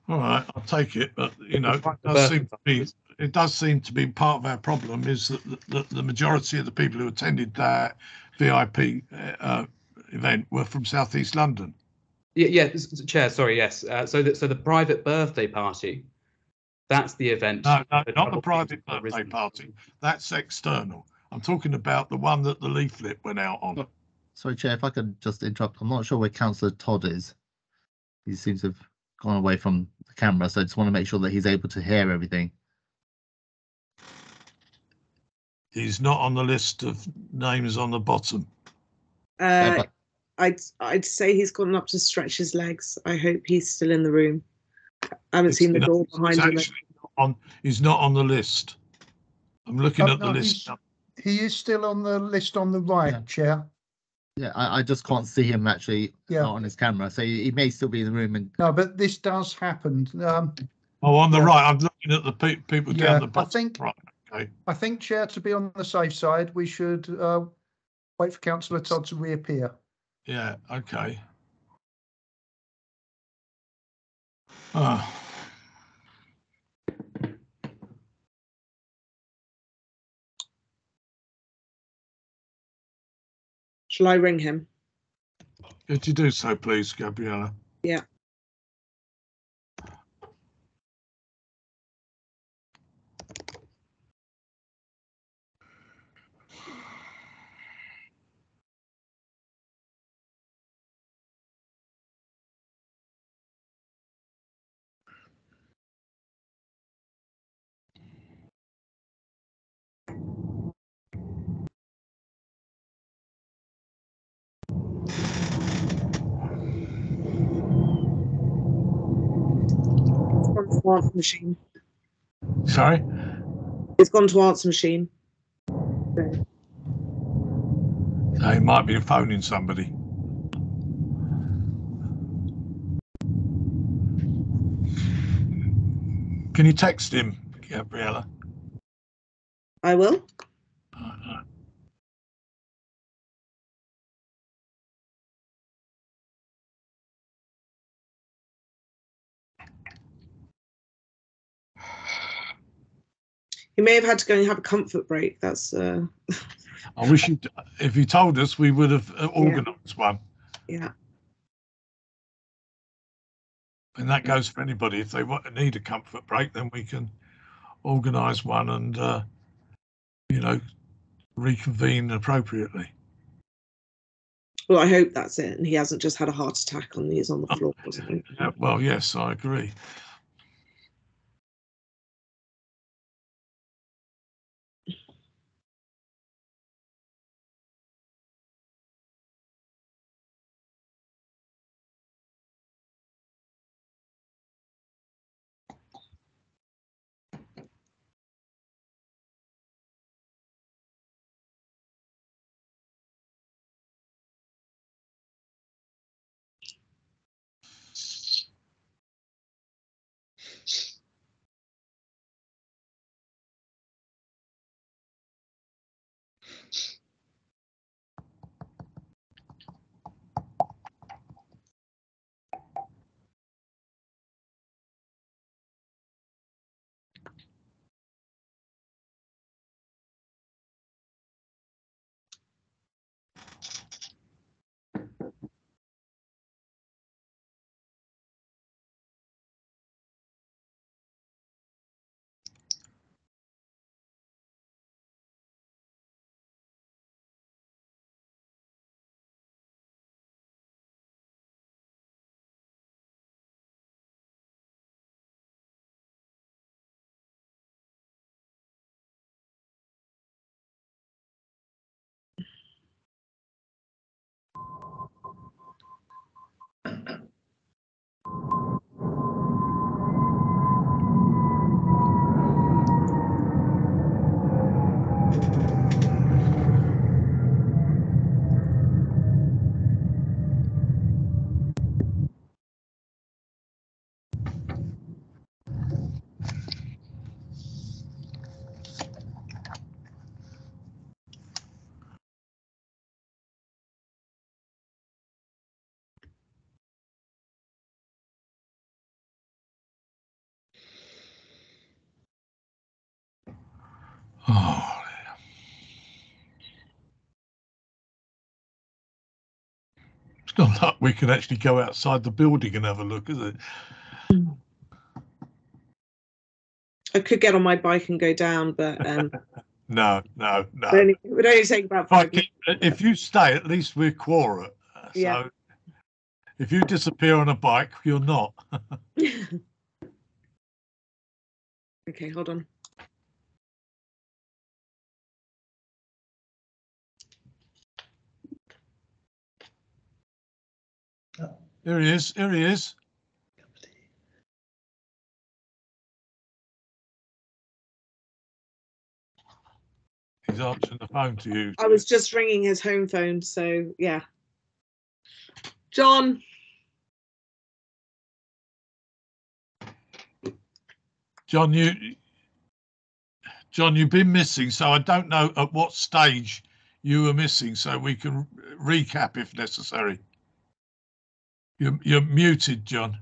All right, I'll take it, but you know, it does seem to be part of our problem is that the majority of the people who attended that VIP event were from southeast London. Yeah, Chair. Sorry, yes. So the private birthday party, that's the event. No, not the private birthday party. That's external. I'm talking about the one that the leaflet went out on. Sorry, Chair, if I could just interrupt. I'm not sure where Councillor Todd is. He seems to have gone away from the camera, so I just want to make sure that he's able to hear everything. He's not on the list of names on the bottom. I'd say he's gone up to stretch his legs. I hope he's still in the room. I haven't seen the door behind him. He's not on the list. I'm looking at the list. He is still on the list on the right, Chair. Yeah, I just can't see him actually on his camera, so he may still be in the room. And no, but this does happen. On the right, I'm looking at the people down the bottom. I think, Chair, to be on the safe side, we should wait for Councillor Todd to reappear. Yeah, okay. Shall I ring him? Could you do so, please, Gabriella? Yeah. Answer machine. Sorry? It's gone to answer machine. He might be phoning somebody. Can you text him, Gabriella? I will. You may have had to go and have a comfort break. That's. I wish you, if you told us, we would have organised one. Yeah. And that goes for anybody. If they need a comfort break, then we can organise one and, you know, reconvene appropriately. Well, I hope that's it, and he hasn't just had a heart attack on the floor or something. Yeah, well, yes, I agree. Oh, it's not like we can actually go outside the building and have a look, is it? I could get on my bike and go down, but No. it would only take about 5 minutes. If you stay, at least we're quora. Yeah. So if you disappear on a bike, you're not. Okay, hold on. Here he is. He's answering the phone to you. I was just ringing his home phone, so yeah. John. John, you've been missing, so I don't know at what stage you were missing, so we can recap if necessary. You're muted, John.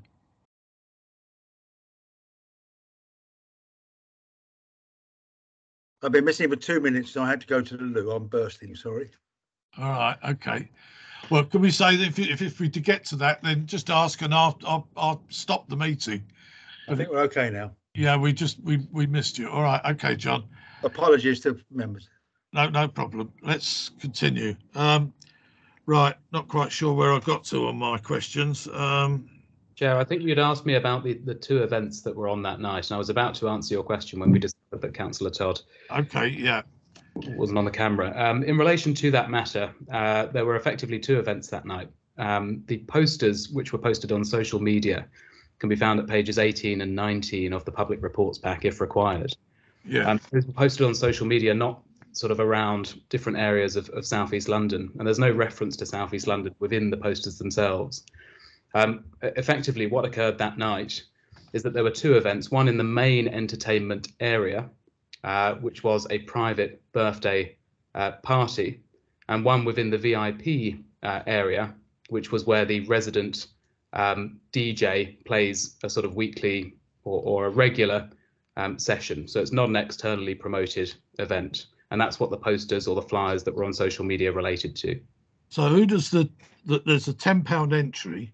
I've been missing for 2 minutes, so I had to go to the loo. I'm bursting, sorry. All right, okay. Well, can we say that if we to get to that, then just ask and I'll stop the meeting. I think we're okay now. Yeah, we missed you. All right, okay, John. Apologies to members. No problem. Let's continue. Right, not quite sure where I got to on my questions. Chair, I think you'd asked me about the two events that were on that night, and I was about to answer your question when we discovered that Councillor Todd wasn't on the camera. In relation to that matter, there were effectively two events that night. The posters, which were posted on social media, can be found at pages 18 and 19 of the public reports pack if required. Yeah. Those were posted on social media, not sort of around different areas of South East London, and there's no reference to South East London within the posters themselves. Effectively, what occurred that night is that there were two events, one in the main entertainment area, which was a private birthday party, and one within the VIP area, which was where the resident DJ plays a sort of weekly or a regular session. So it's not an externally promoted event, and that's what the posters or the flyers that were on social media related to. So who does there's a £10 entry?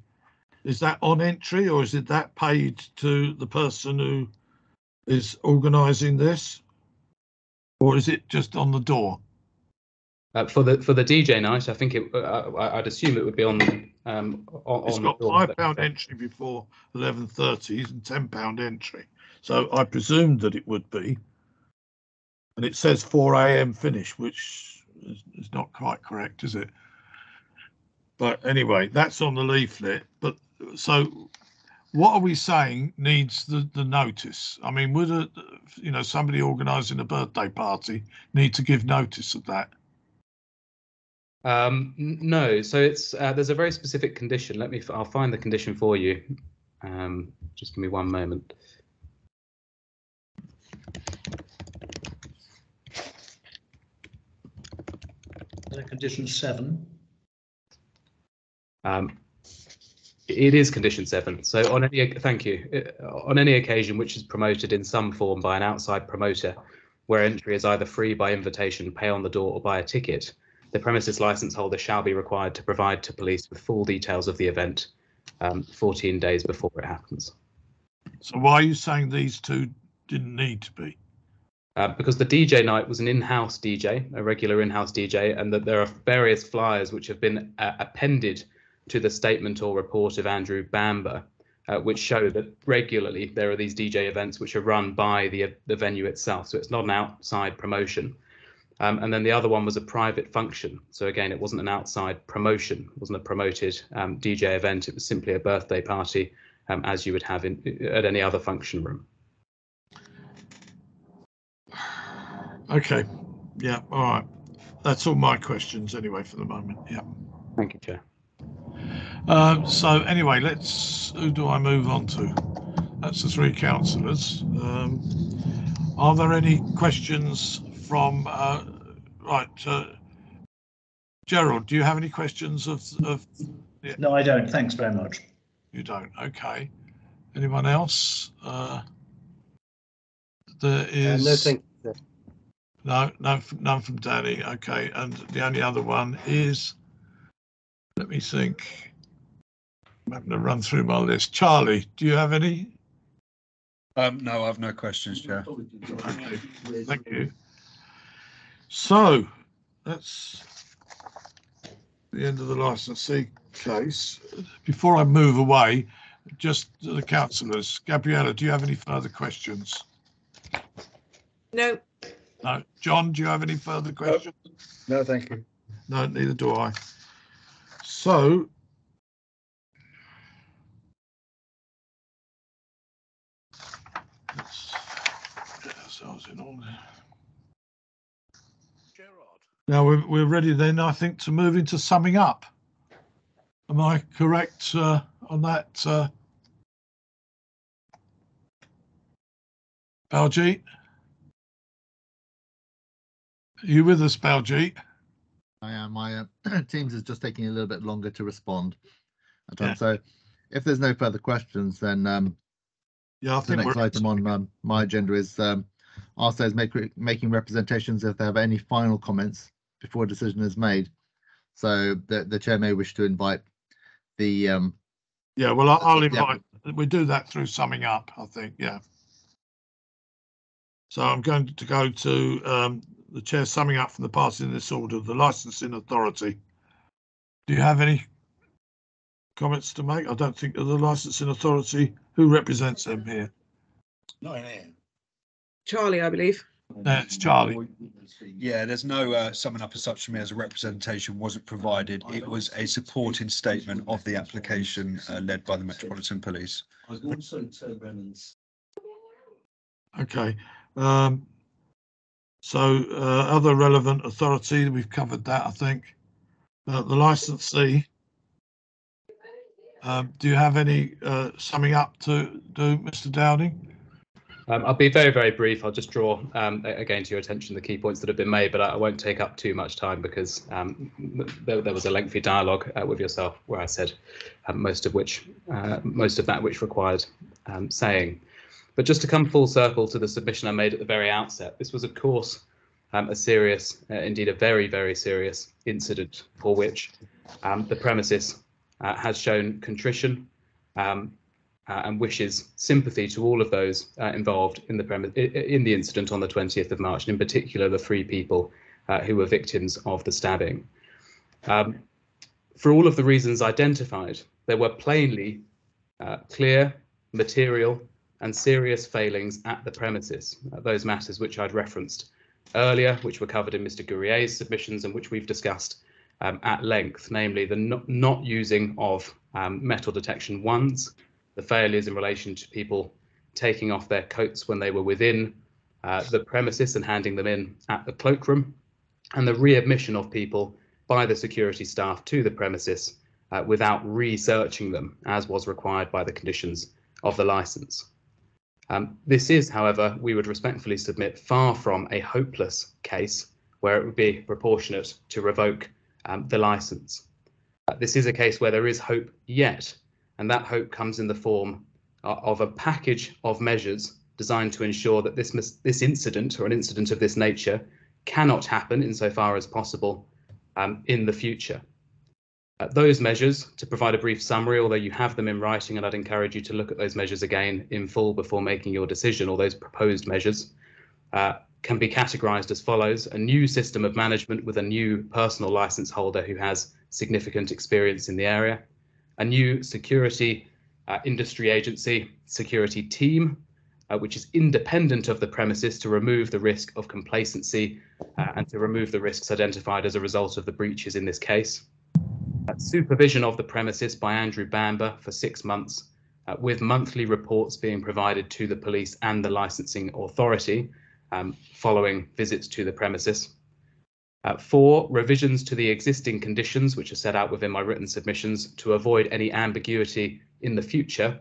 Is that on entry, or is it that paid to the person who is organising this, or is it just on the door? For the DJ night, I think I'd assume it would be on. It's got £5 entry before 11:30 and £10 entry, so I presumed that it would be. And it says 4 AM finish, which is not quite correct, is it? But anyway, that's on the leaflet. But so, what are we saying needs the notice? I mean, would somebody organising a birthday party need to give notice of that? No, so it's there's a very specific condition. I'll find the condition for you. Just give me one moment. Condition 7. It is condition 7. So on any on any occasion which is promoted in some form by an outside promoter, where entry is either free by invitation, pay on the door, or by a ticket, the premises license holder shall be required to provide to police with full details of the event 14 days before it happens. So why are you saying these two didn't need to be? Because the DJ night was an in-house DJ, a regular in-house DJ, and that there are various flyers which have been appended to the statement or report of Andrew Bamber, which show that regularly there are these DJ events which are run by the venue itself. So it's not an outside promotion. And then the other one was a private function. So again, it wasn't an outside promotion. It wasn't a promoted DJ event. It was simply a birthday party, as you would have at any other function room. Okay. Yeah. All right. That's all my questions anyway for the moment. Yeah. Thank you, Chair. So anyway, who do I move on to? That's the 3 councillors. Are there any questions from Gerald, do you have any questions of yeah. No, I don't. Thanks very much. You don't. Okay. Anyone else? There is no, thank you. No, none from Danny. Okay, and the only other one is, let me think. I'm having to run through my list. Charlie, do you have any? No, I have no questions, Chair. Okay, thank you. So that's the end of the licensee case. Before I move away, just to the councillors, Gabriella, do you have any further questions? No. No. John, do you have any further questions? No, thank you. No, neither do I. So let's get ourselves in order. Now we're ready then, I think, to move into summing up. Am I correct on that, Baljit? Are you with us, Baljit? I am. My Teams is just taking a little bit longer to respond. Yeah. So if there's no further questions, then yeah, I the think next item on my agenda is RSA is making representations if they have any final comments before a decision is made. So the chair may wish to invite the yeah, well, I'll invite. Yeah. We do that through summing up, I think. Yeah. So I'm going to go to the chair summing up from the parties in this order. The licensing authority. Do you have any comments to make? I don't think of the licensing authority. Who represents them here? Not in here. Charlie, I believe. It's Charlie. Yeah, there's no summing up as such to me as a representation wasn't provided. It was a supporting statement of the application led by the Metropolitan Police. Okay. So other relevant authority, we've covered that, I think. The licensee. Do you have any summing up to do, Mr. Downing? I'll be very, very brief. I'll just draw again to your attention the key points that have been made, but I won't take up too much time because there was a lengthy dialogue with yourself where I said most of that which required saying. But just to come full circle to the submission I made at the very outset, this was, of course, a serious, indeed a very, very serious incident for which the premises has shown contrition and wishes sympathy to all of those involved in the incident on the 20th of March, and in particular the 3 people who were victims of the stabbing. For all of the reasons identified, there were plainly clear, material and serious failings at the premises, those matters which I'd referenced earlier, which were covered in Mr. Gourrier's submissions and which we've discussed at length, namely the not using of metal detection wands, the failures in relation to people taking off their coats when they were within the premises and handing them in at the cloakroom, and the readmission of people by the security staff to the premises without researching them, as was required by the conditions of the licence. This is, however, we would respectfully submit, far from a hopeless case where it would be proportionate to revoke the licence. This is a case where there is hope yet, and that hope comes in the form of a package of measures designed to ensure that this incident, or an incident of this nature, cannot happen insofar as possible in the future. Those measures, to provide a brief summary, although you have them in writing, and I'd encourage you to look at those measures again in full before making your decision, or those proposed measures, can be categorised as follows: a new system of management with a new personal licence holder who has significant experience in the area, a new security industry agency security team, which is independent of the premises to remove the risk of complacency and to remove the risks identified as a result of the breaches in this case. Supervision of the premises by Andrew Bamber for 6 months, with monthly reports being provided to the police and the licensing authority following visits to the premises. 4, revisions to the existing conditions which are set out within my written submissions to avoid any ambiguity in the future.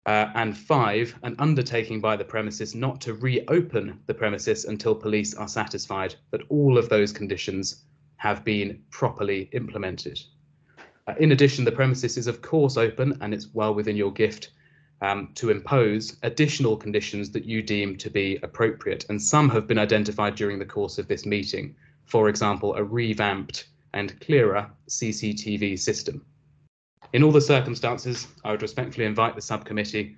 And 5, an undertaking by the premises not to reopen the premises until police are satisfied that all of those conditions have been properly implemented. In addition, the premises is of course open, and it's well within your gift to impose additional conditions that you deem to be appropriate, and some have been identified during the course of this meeting. For example, a revamped and clearer CCTV system. In all the circumstances, I would respectfully invite the subcommittee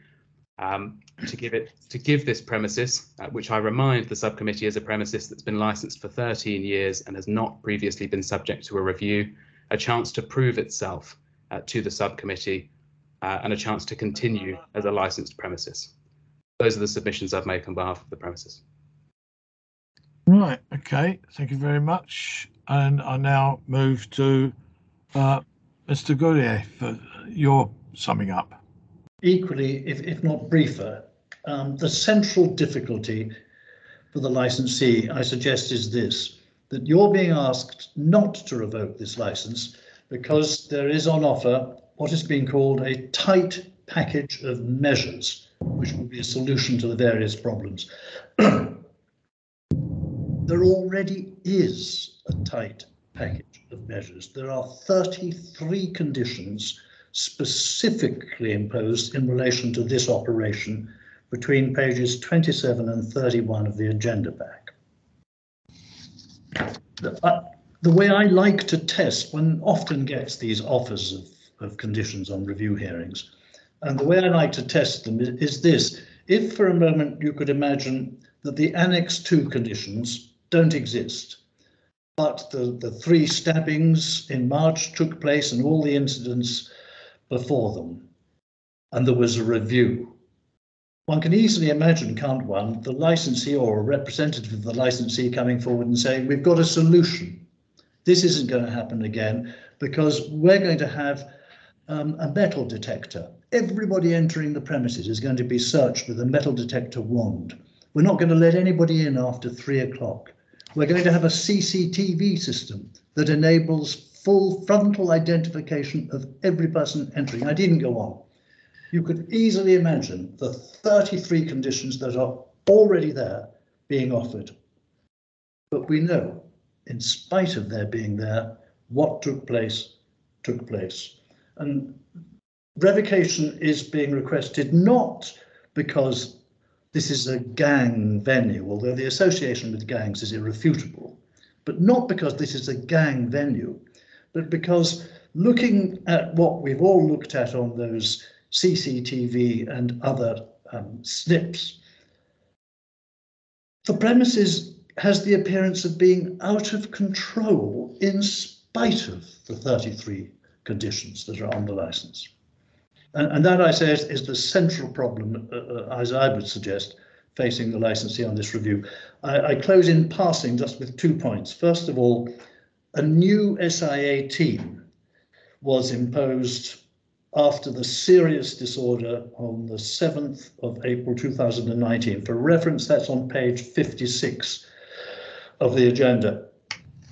to give this premises, which I remind the subcommittee is a premises that's been licensed for 13 years and has not previously been subject to a review, a chance to prove itself to the subcommittee and a chance to continue as a licensed premises. Those are the submissions I've made on behalf of the premises. Right, okay, thank you very much. And I now move to Mr. Gourrier for your summing up. Equally, if not briefer, the central difficulty for the licensee, I suggest, is this: that you're being asked not to revoke this license because there is on offer what is being called a tight package of measures, which will be a solution to the various problems. There already is a tight package of measures. There are 33 conditions specifically imposed in relation to this operation between pages 27 and 31 of the agenda pack. The way I like to test, one often gets these offers of conditions on review hearings, and the way I like to test them is this: if for a moment you could imagine that the Annex 2 conditions don't exist, but the 3 stabbings in March took place and all the incidents before them, and there was a review. One can easily imagine, can't one, the licensee or a representative of the licensee coming forward and saying, we've got a solution. This isn't going to happen again because we're going to have a metal detector. Everybody entering the premises is going to be searched with a metal detector wand. We're not going to let anybody in after 3 o'clock. We're going to have a CCTV system that enables full frontal identification of every person entering. I didn't go on. You could easily imagine the 33 conditions that are already there being offered. But we know, in spite of their being there, what took place took place. And revocation is being requested not because this is a gang venue, although the association with gangs is irrefutable, but not because this is a gang venue, but because looking at what we've all looked at on those CCTV and other snips, the premises has the appearance of being out of control in spite of the 33 conditions that are on the license. And that, I say, is the central problem, as I would suggest, facing the licensee on this review. I close in passing just with 2 points. First of all, a new SIA team was imposed after the serious disorder on the 7th of April 2019. For reference, that's on page 56 of the agenda.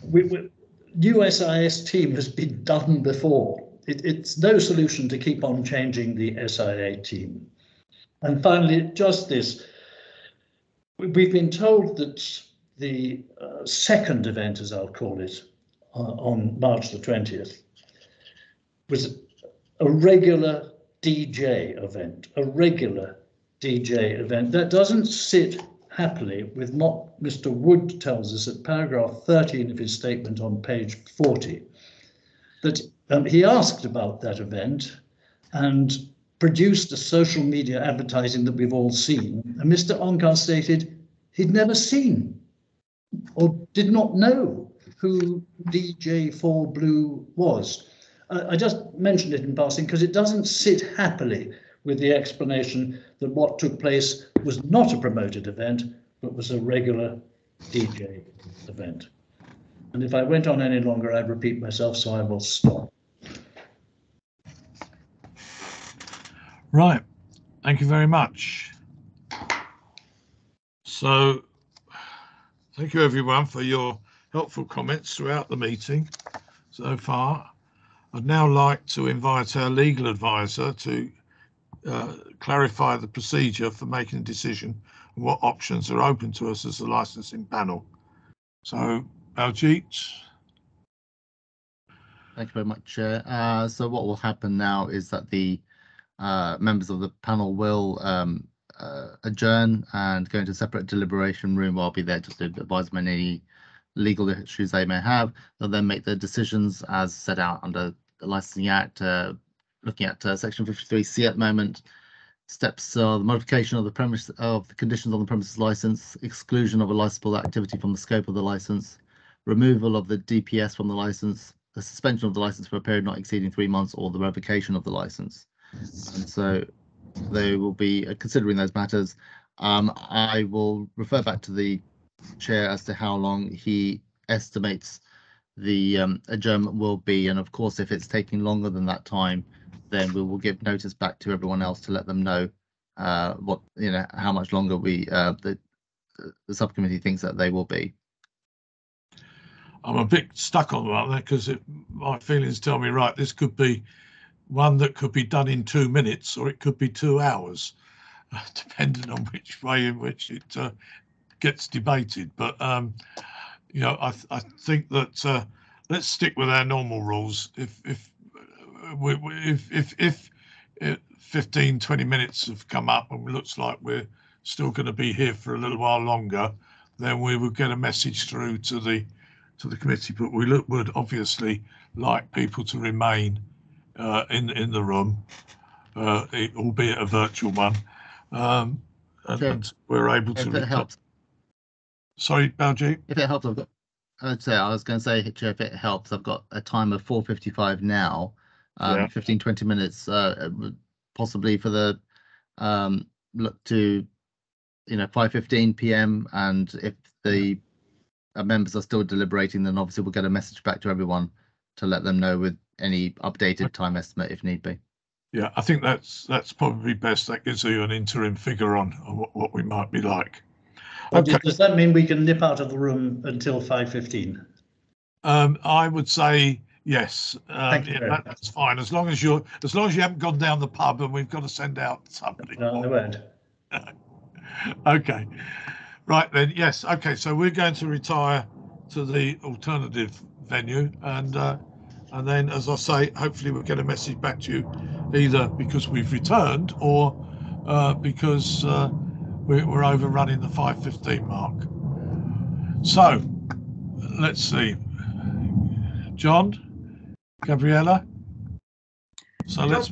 New SIS team has been done before. It's no solution to keep on changing the SIA team. And finally, just this, we've been told that the second event, as I'll call it, on March the 20th, was a regular DJ event, that doesn't sit happily with what Mr. Wood tells us at paragraph 13 of his statement on page 40, that he asked about that event and produced a social media advertising that we've all seen. And Mr. Onkar stated he'd never seen or did not know who DJ4 Blue was. I just mentioned it in passing because it doesn't sit happily with the explanation that what took place was not a promoted event, but was a regular DJ event. And if I went on any longer, I'd repeat myself, so I will stop. Right, thank you very much. So, thank you everyone for your helpful comments throughout the meeting so far. I'd now like to invite our legal advisor to clarify the procedure for making a decision and what options are open to us as a licensing panel. So, Baljeet. Thank you very much, Chair. So what will happen now is that the members of the panel will adjourn and go into a separate deliberation room. I'll be there to advise them on any legal issues they may have. They'll then make their decisions as set out under the Licensing Act, looking at section 53C at the moment. Steps are the modification of the premise of the conditions on the premises license, exclusion of a licensable activity from the scope of the license, removal of the DPS from the license, the suspension of the license for a period not exceeding 3 months, or the revocation of the license. And so they will be considering those matters. I will refer back to the chair as to how long he estimates the adjournment will be, and of course if it's taking longer than that time, then we will give notice back to everyone else to let them know what, you know, how much longer we the subcommittee thinks that they will be. I'm a bit stuck on that because my feelings tell me, right, this could be one that could be done in 2 minutes, or it could be 2 hours, depending on which way in which it gets debated. But you know, I think that let's stick with our normal rules. If 15-20 minutes have come up and it looks like we're still going to be here for a little while longer, then we will get a message through to the committee. But we would obviously like people to remain in the room, albeit a virtual one, and we're able to. If it helps. Sorry, Baljeet. If it helps, I was going to say, Chair, if it helps, I've got a time of 4:55 now. 15-20 minutes, possibly for the look to, you know, 5:15 p.m. and if the members are still deliberating, then obviously we'll get a message back to everyone to let them know with any updated time estimate if need be. Yeah, I think that's probably best. That gives you an interim figure on what we might be like. Okay. Does that mean we can nip out of the room until 5:15? I would say Yes, Thank you yeah, very much. that's fine. As long as you haven't gone down the pub and we've got to send out somebody. No, I won't. Okay, right then. Yes. Okay, so we're going to retire to the alternative venue, and then, as I say, hopefully we'll get a message back to you, either because we've returned or because we're overrunning the 5:15 mark. So let's see, John, Gabriella. So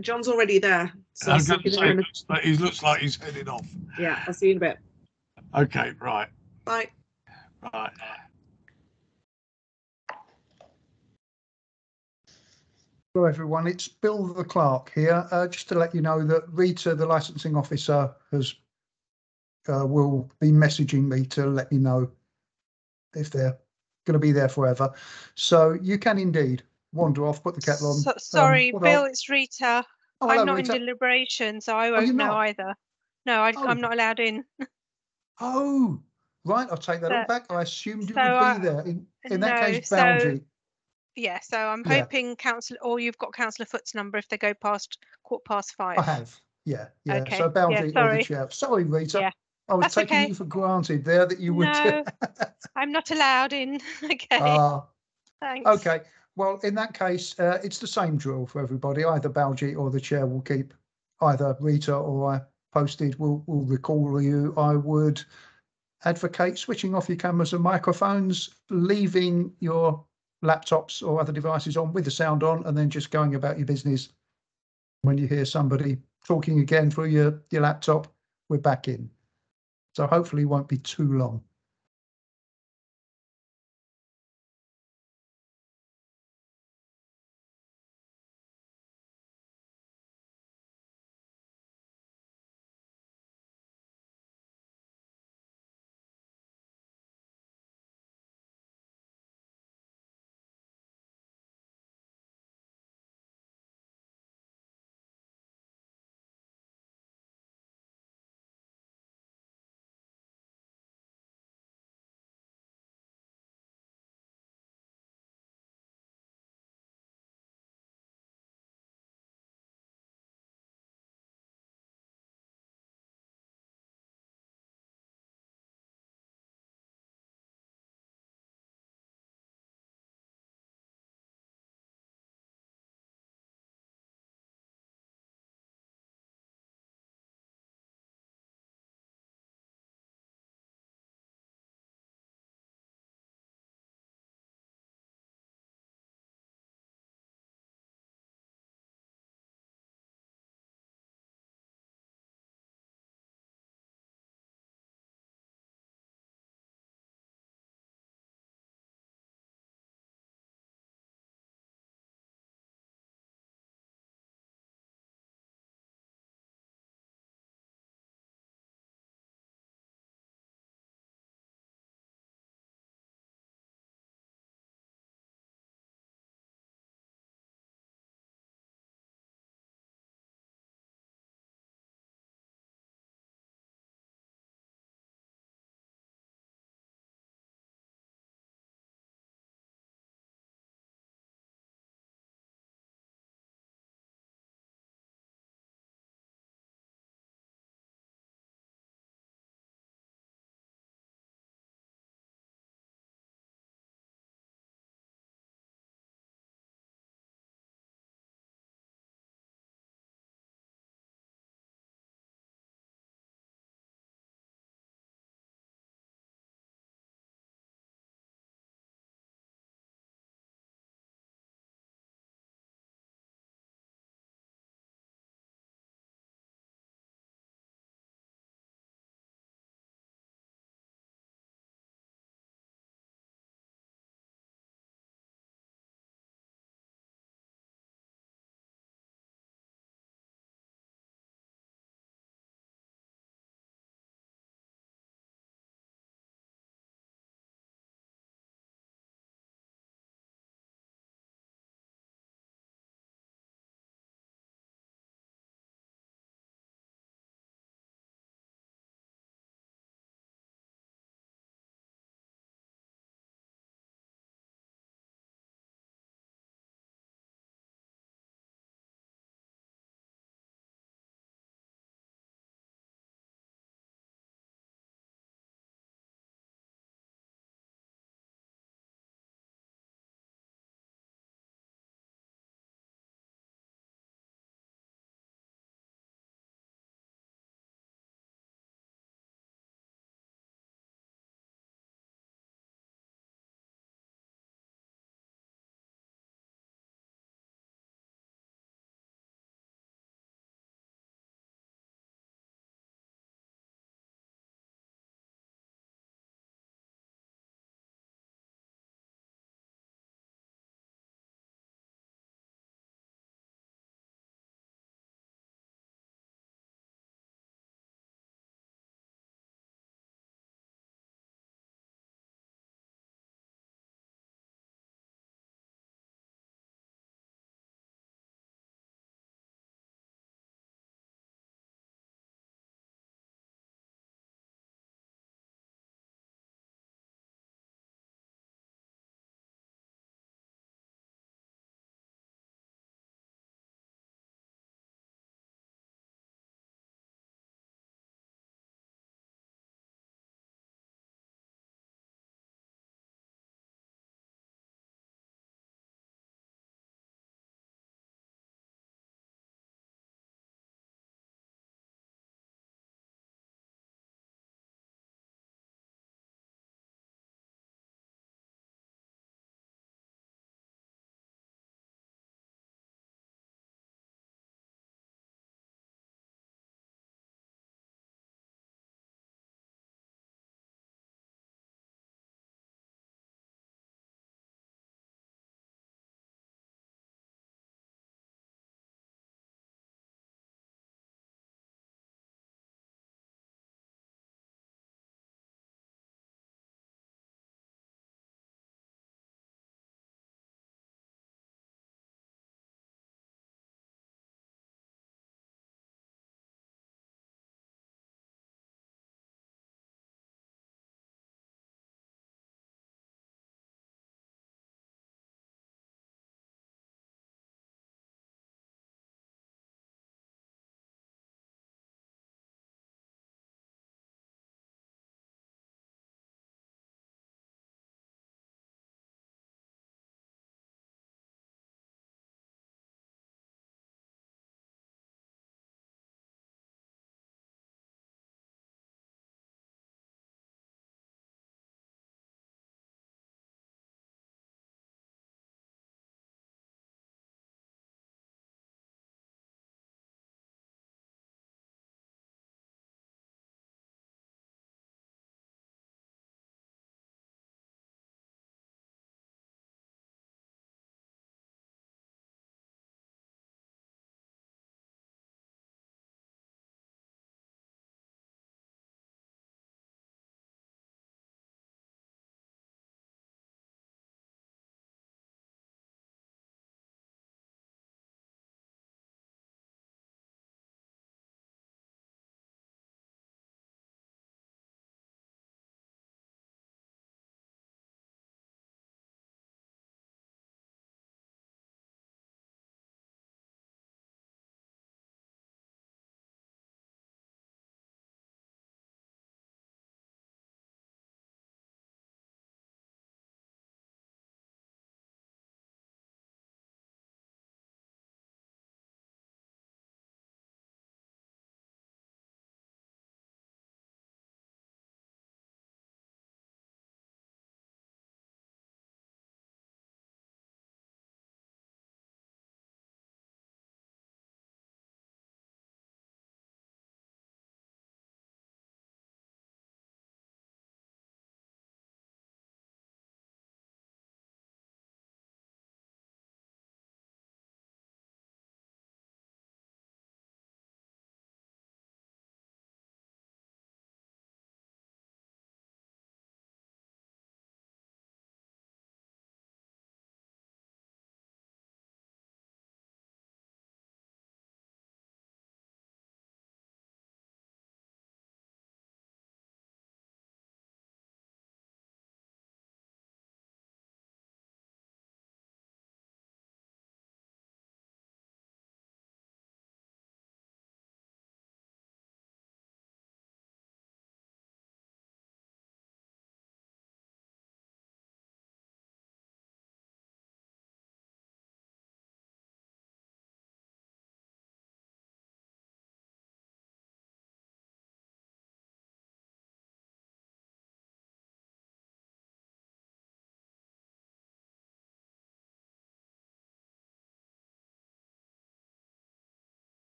John's already there. So I'm going to say that he looks like he's heading off. Yeah, I'll see you in a bit. Okay, right. Bye. Right. Hello everyone, it's Bill the clerk here. Just to let you know that Rita, the licensing officer, will be messaging me to let me know if they're going to be there forever. So you can indeed wander off, put the kettle on. Sorry, Bill, it's Rita. Oh, hello, I'm not Rita. in deliberation, so I won't you're know not? either. No, I'm not allowed in. Oh, right, I'll take that all back. I assumed you so would be there. In that case, Boundary. Yeah, so I'm Yeah. hoping or you've got Councillor Foote's number if they go past 5:15. I have, yeah. Okay. So Boundary or the Sorry. chair. Sorry, Rita. Yeah. I was That's taking okay. you for granted there that you would. No, I'm not allowed in. Okay. Thanks. Okay. Well, in that case, it's the same drill for everybody. Either Baljeet or the chair will keep either Rita or I posted. Will recall you. I would advocate switching off your cameras and microphones, leaving your laptops or other devices on with the sound on, and then just going about your business. When you hear somebody talking again through your laptop, we're back in. So hopefully it won't be too long.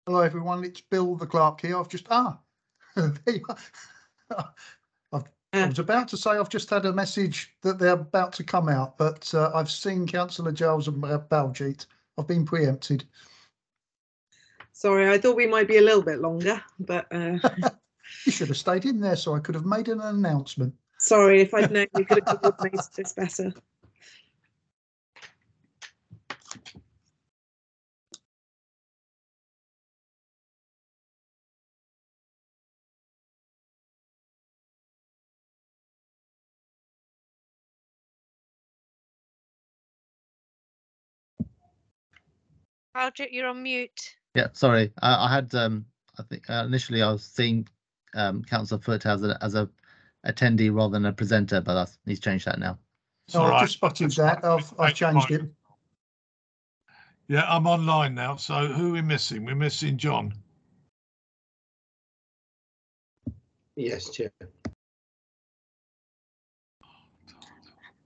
Hello, everyone. It's Bill, the clerk here. There you are. I was about to say I've just had a message that they're about to come out, but I've seen Councillor Giles and Baljeet. I've been preempted. Sorry, I thought we might be a little bit longer, but You should have stayed in there so I could have made an announcement. sorry, if I'd known we could have coordinated this better. Baljeet, you're on mute. Yeah, sorry. I had I think initially I was seeing Councillor Foote as a attendee rather than a presenter, but he's changed that now. No, I've just spotted that. I've changed it. Yeah, I'm online now. So who are we missing? We're missing John. Yes, Chair.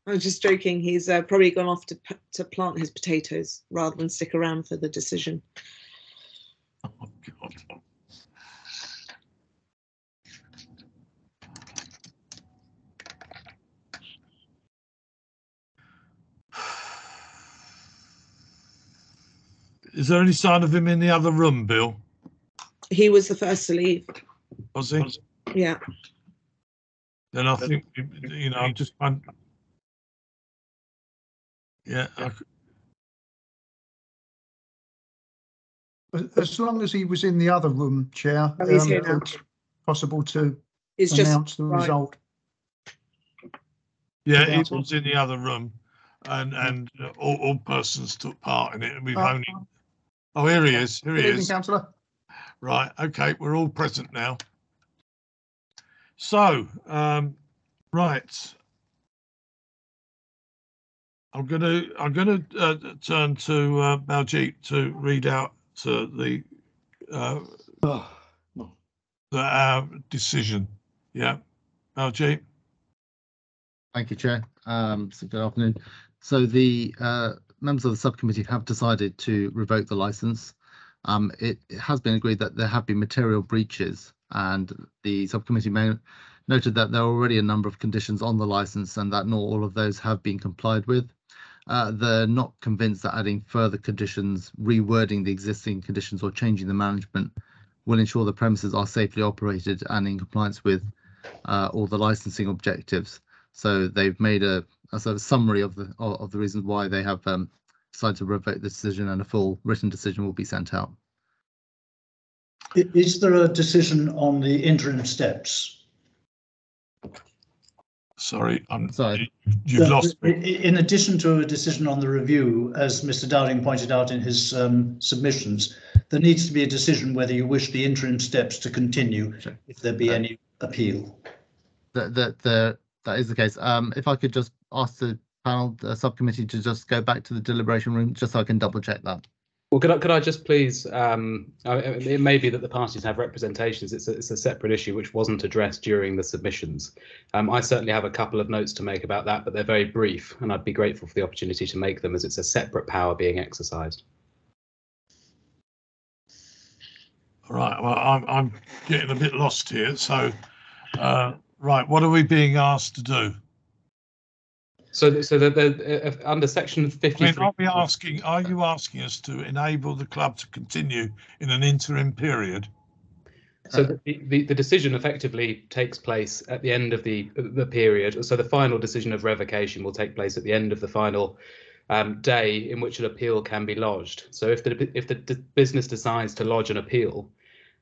I was just joking. He's probably gone off to plant his potatoes rather than stick around for the decision. Oh, God. Is there any sign of him in the other room, Bill? He was the first to leave. Was he? Yeah. Then I think, I'm just... Yeah. As long as he was in the other room, Chair, he's here now. it's possible to It's announce just the right. result. Yeah, he was in the other room, and all persons took part in it. We've only... Oh, here he is. Here he Good evening, is. Councillor. Right. Okay, we're all present now. So, right. I'm gonna turn to Baljeet to read out the decision. Yeah, Baljeet. Thank you, Chair. So good afternoon. So the members of the subcommittee have decided to revoke the licence. It has been agreed that there have been material breaches, and the subcommittee noted that there are already a number of conditions on the licence and that not all of those have been complied with. They're not convinced that adding further conditions, rewording the existing conditions or changing the management will ensure the premises are safely operated and in compliance with all the licensing objectives. So they've made a sort of summary of the reasons why they have decided to revoke the decision, and a full written decision will be sent out. Is there a decision on the interim steps? Sorry, I'm sorry. You've lost me. In addition to a decision on the review, as Mr. Dowding pointed out in his submissions, there needs to be a decision whether you wish the interim steps to continue, if there be any appeal. That is the case. If I could just ask the panel, the subcommittee, to just go back to the deliberation room, just so I can double check that. Well, could I just please, it may be that the parties have representations. It's a separate issue which wasn't addressed during the submissions. I certainly have a couple of notes to make about that, but they're very brief, and I'd be grateful for the opportunity to make them, as it's a separate power being exercised. All right, well, I'm getting a bit lost here. So, right, what are we being asked to do? So under section 53. I mean, are you asking us to enable the club to continue in an interim period? So the decision effectively takes place at the end of the period. So the final decision of revocation will take place at the end of the final day in which an appeal can be lodged. So if the business decides to lodge an appeal,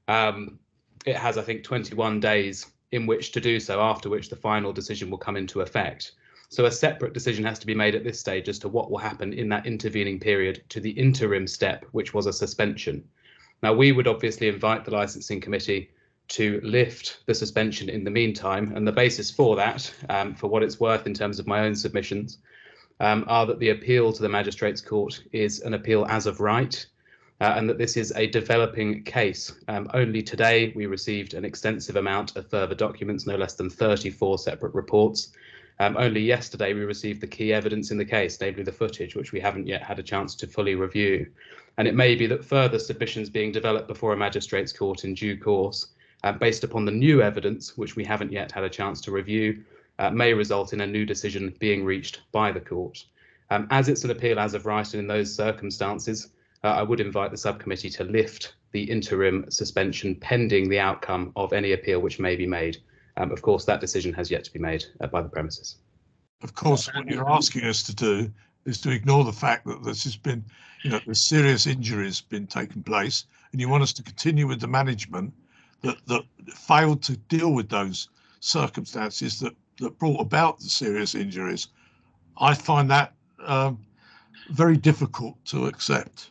it has, I think, 21 days in which to do so, after which the final decision will come into effect. So a separate decision has to be made at this stage as to what will happen in that intervening period to the interim step, which was a suspension. Now, we would obviously invite the licensing committee to lift the suspension in the meantime. And the basis for that, for what it's worth in terms of my own submissions, are that the appeal to the Magistrates' Court is an appeal as of right, and that this is a developing case. Only today we received an extensive amount of further documents, no less than 34 separate reports. Only yesterday we received the key evidence in the case, namely the footage, which we haven't yet had a chance to fully review. And it may be that further submissions being developed before a Magistrates' Court in due course, based upon the new evidence, which we haven't yet had a chance to review, may result in a new decision being reached by the court. As it's an appeal as of right, and in those circumstances, I would invite the subcommittee to lift the interim suspension pending the outcome of any appeal which may be made. Of course, that decision has yet to be made by the premises. Of course, what you're asking us to do is to ignore the fact that this has been, the serious injuries been taking place, and you want us to continue with the management that failed to deal with those circumstances that brought about the serious injuries. I find that very difficult to accept.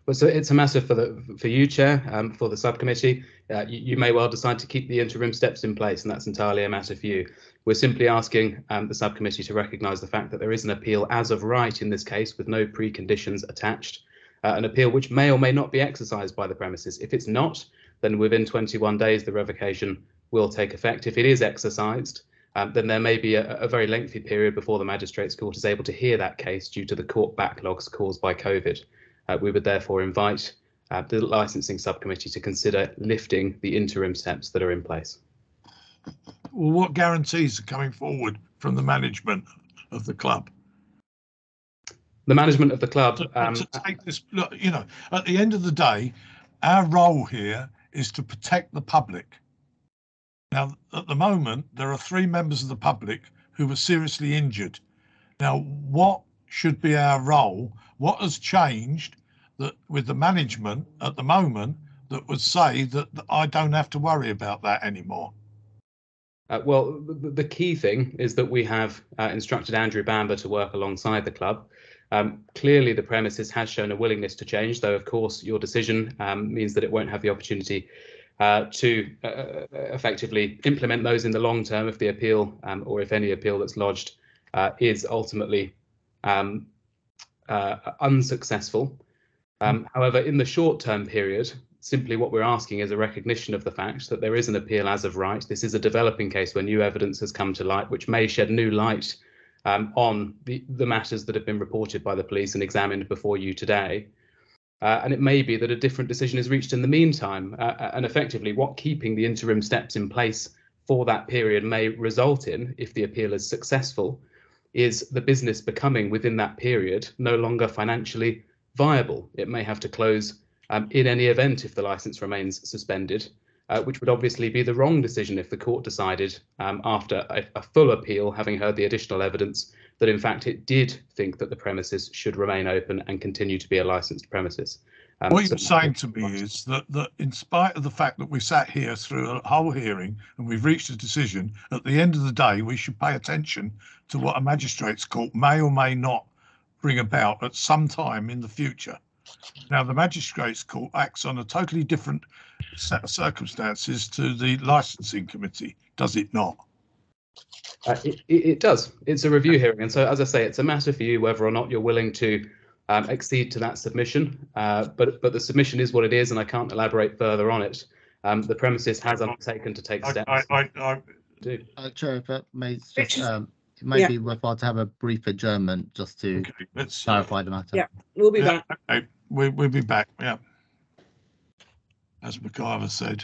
Well, so it's a matter for you, Chair, for the subcommittee. You may well decide to keep the interim steps in place, and that's entirely a matter for you. We're simply asking the subcommittee to recognise the fact that there is an appeal as of right in this case with no preconditions attached, an appeal which may or may not be exercised by the premises. If it's not, then within 21 days the revocation will take effect. If it is exercised, then there may be a very lengthy period before the Magistrates' Court is able to hear that case due to the court backlogs caused by COVID. We would therefore invite the licensing subcommittee to consider lifting the interim steps that are in place. Well, what guarantees are coming forward from the management of the club? The management of the club to take this, look, at the end of the day, our role here is to protect the public. Now, at the moment, there are 3 members of the public who were seriously injured. Now, what should be our role? What has changed that with the management at the moment that would say that I don't have to worry about that anymore? Well, the key thing is that we have instructed Andrew Bamber to work alongside the club. Clearly, the premises has shown a willingness to change, though, of course, your decision means that it won't have the opportunity to effectively implement those in the long term if the appeal or if any appeal that's lodged is ultimately unsuccessful. However, in the short term period, simply what we're asking is a recognition of the fact that there is an appeal as of right. This is a developing case where new evidence has come to light, which may shed new light on the matters that have been reported by the police and examined before you today. And it may be that a different decision is reached in the meantime. And effectively, what keeping the interim steps in place for that period may result in, if the appeal is successful, is the business becoming within that period no longer financially viable. It may have to close in any event if the licence remains suspended, which would obviously be the wrong decision if the court decided after a full appeal, having heard the additional evidence, that in fact it did think that the premises should remain open and continue to be a licensed premises. What you're saying to me is that in spite of the fact that we sat here through a whole hearing and we've reached a decision, at the end of the day, we should pay attention to what a magistrate's court may or may not bring about at some time in the future. Now, the Magistrates' Court acts on a totally different set of circumstances to the licensing committee, does it not? It does. It's a review hearing. And so, as I say, it's a matter for you whether or not you're willing to accede to that submission. But the submission is what it is, and I can't elaborate further on it. The premises has undertaken to take steps. Chair, if it may just, it may be worthwhile to have a brief adjournment just to clarify the matter. Yeah, we'll be back. Okay. We'll be back, yeah. As McIver said.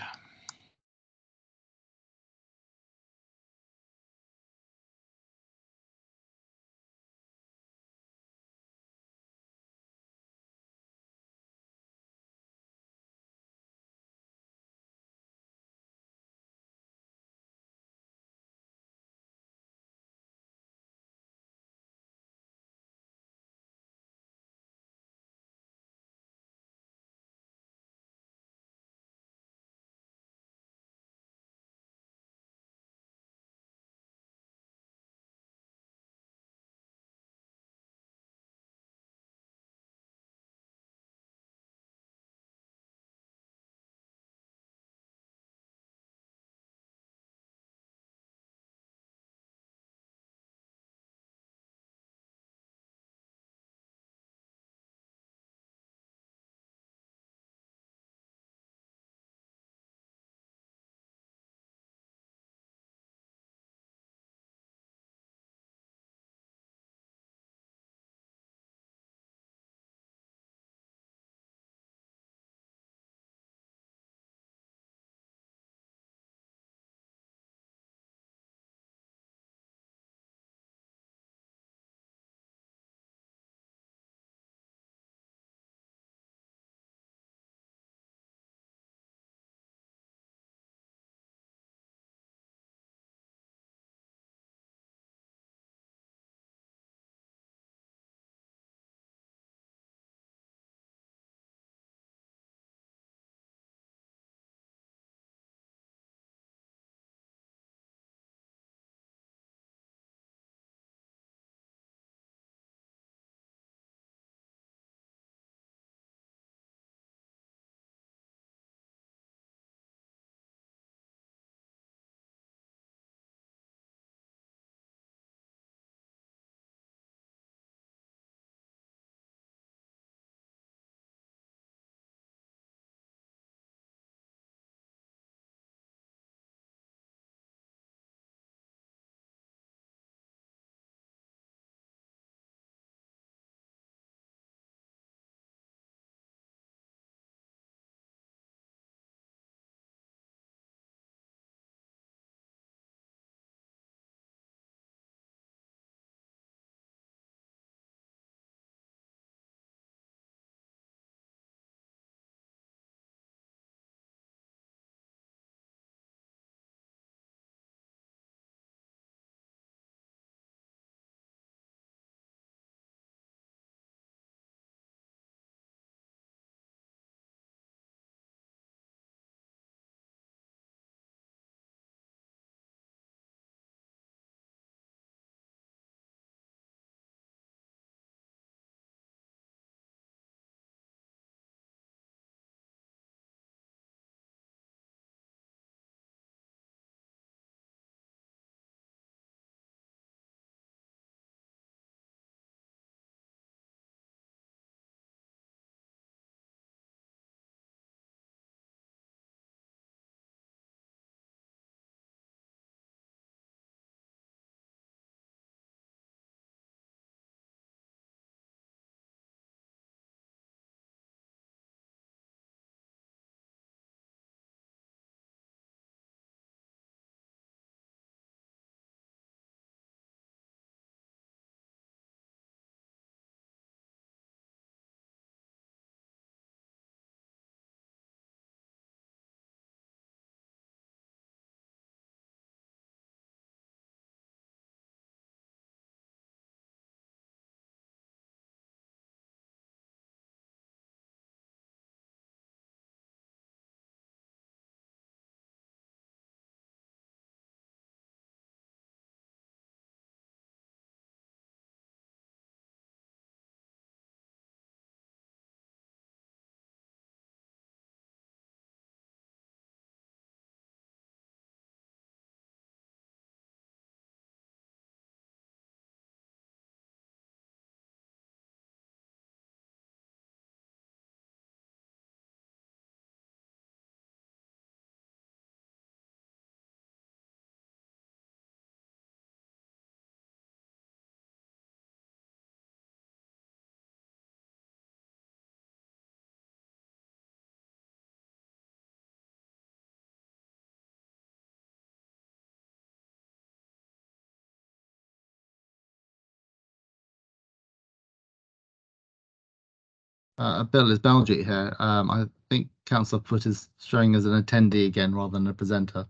Bill, is Baljeet here? I think Councillor Foote is showing as an attendee again rather than a presenter.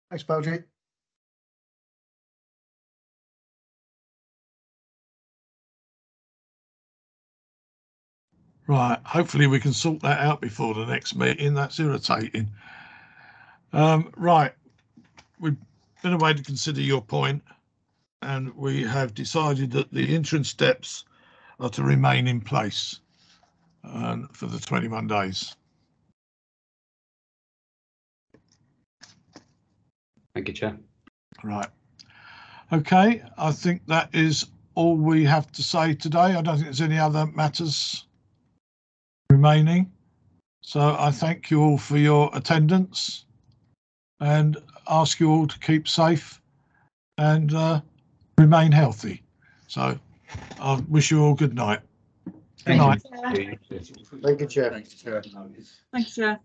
Thanks, Baljeet. Right, hopefully we can sort that out before the next meeting. That's irritating. Right, we've been away to consider your point, and we have decided that the entrance steps are to remain in place for the 21 days. Thank you, Chair. Right. Okay, I think that is all we have to say today. I don't think there's any other matters remaining. So I thank you all for your attendance and ask you all to keep safe and remain healthy. So I wish you all good night. Good night. Thank you, Chair. Thank you, Chair.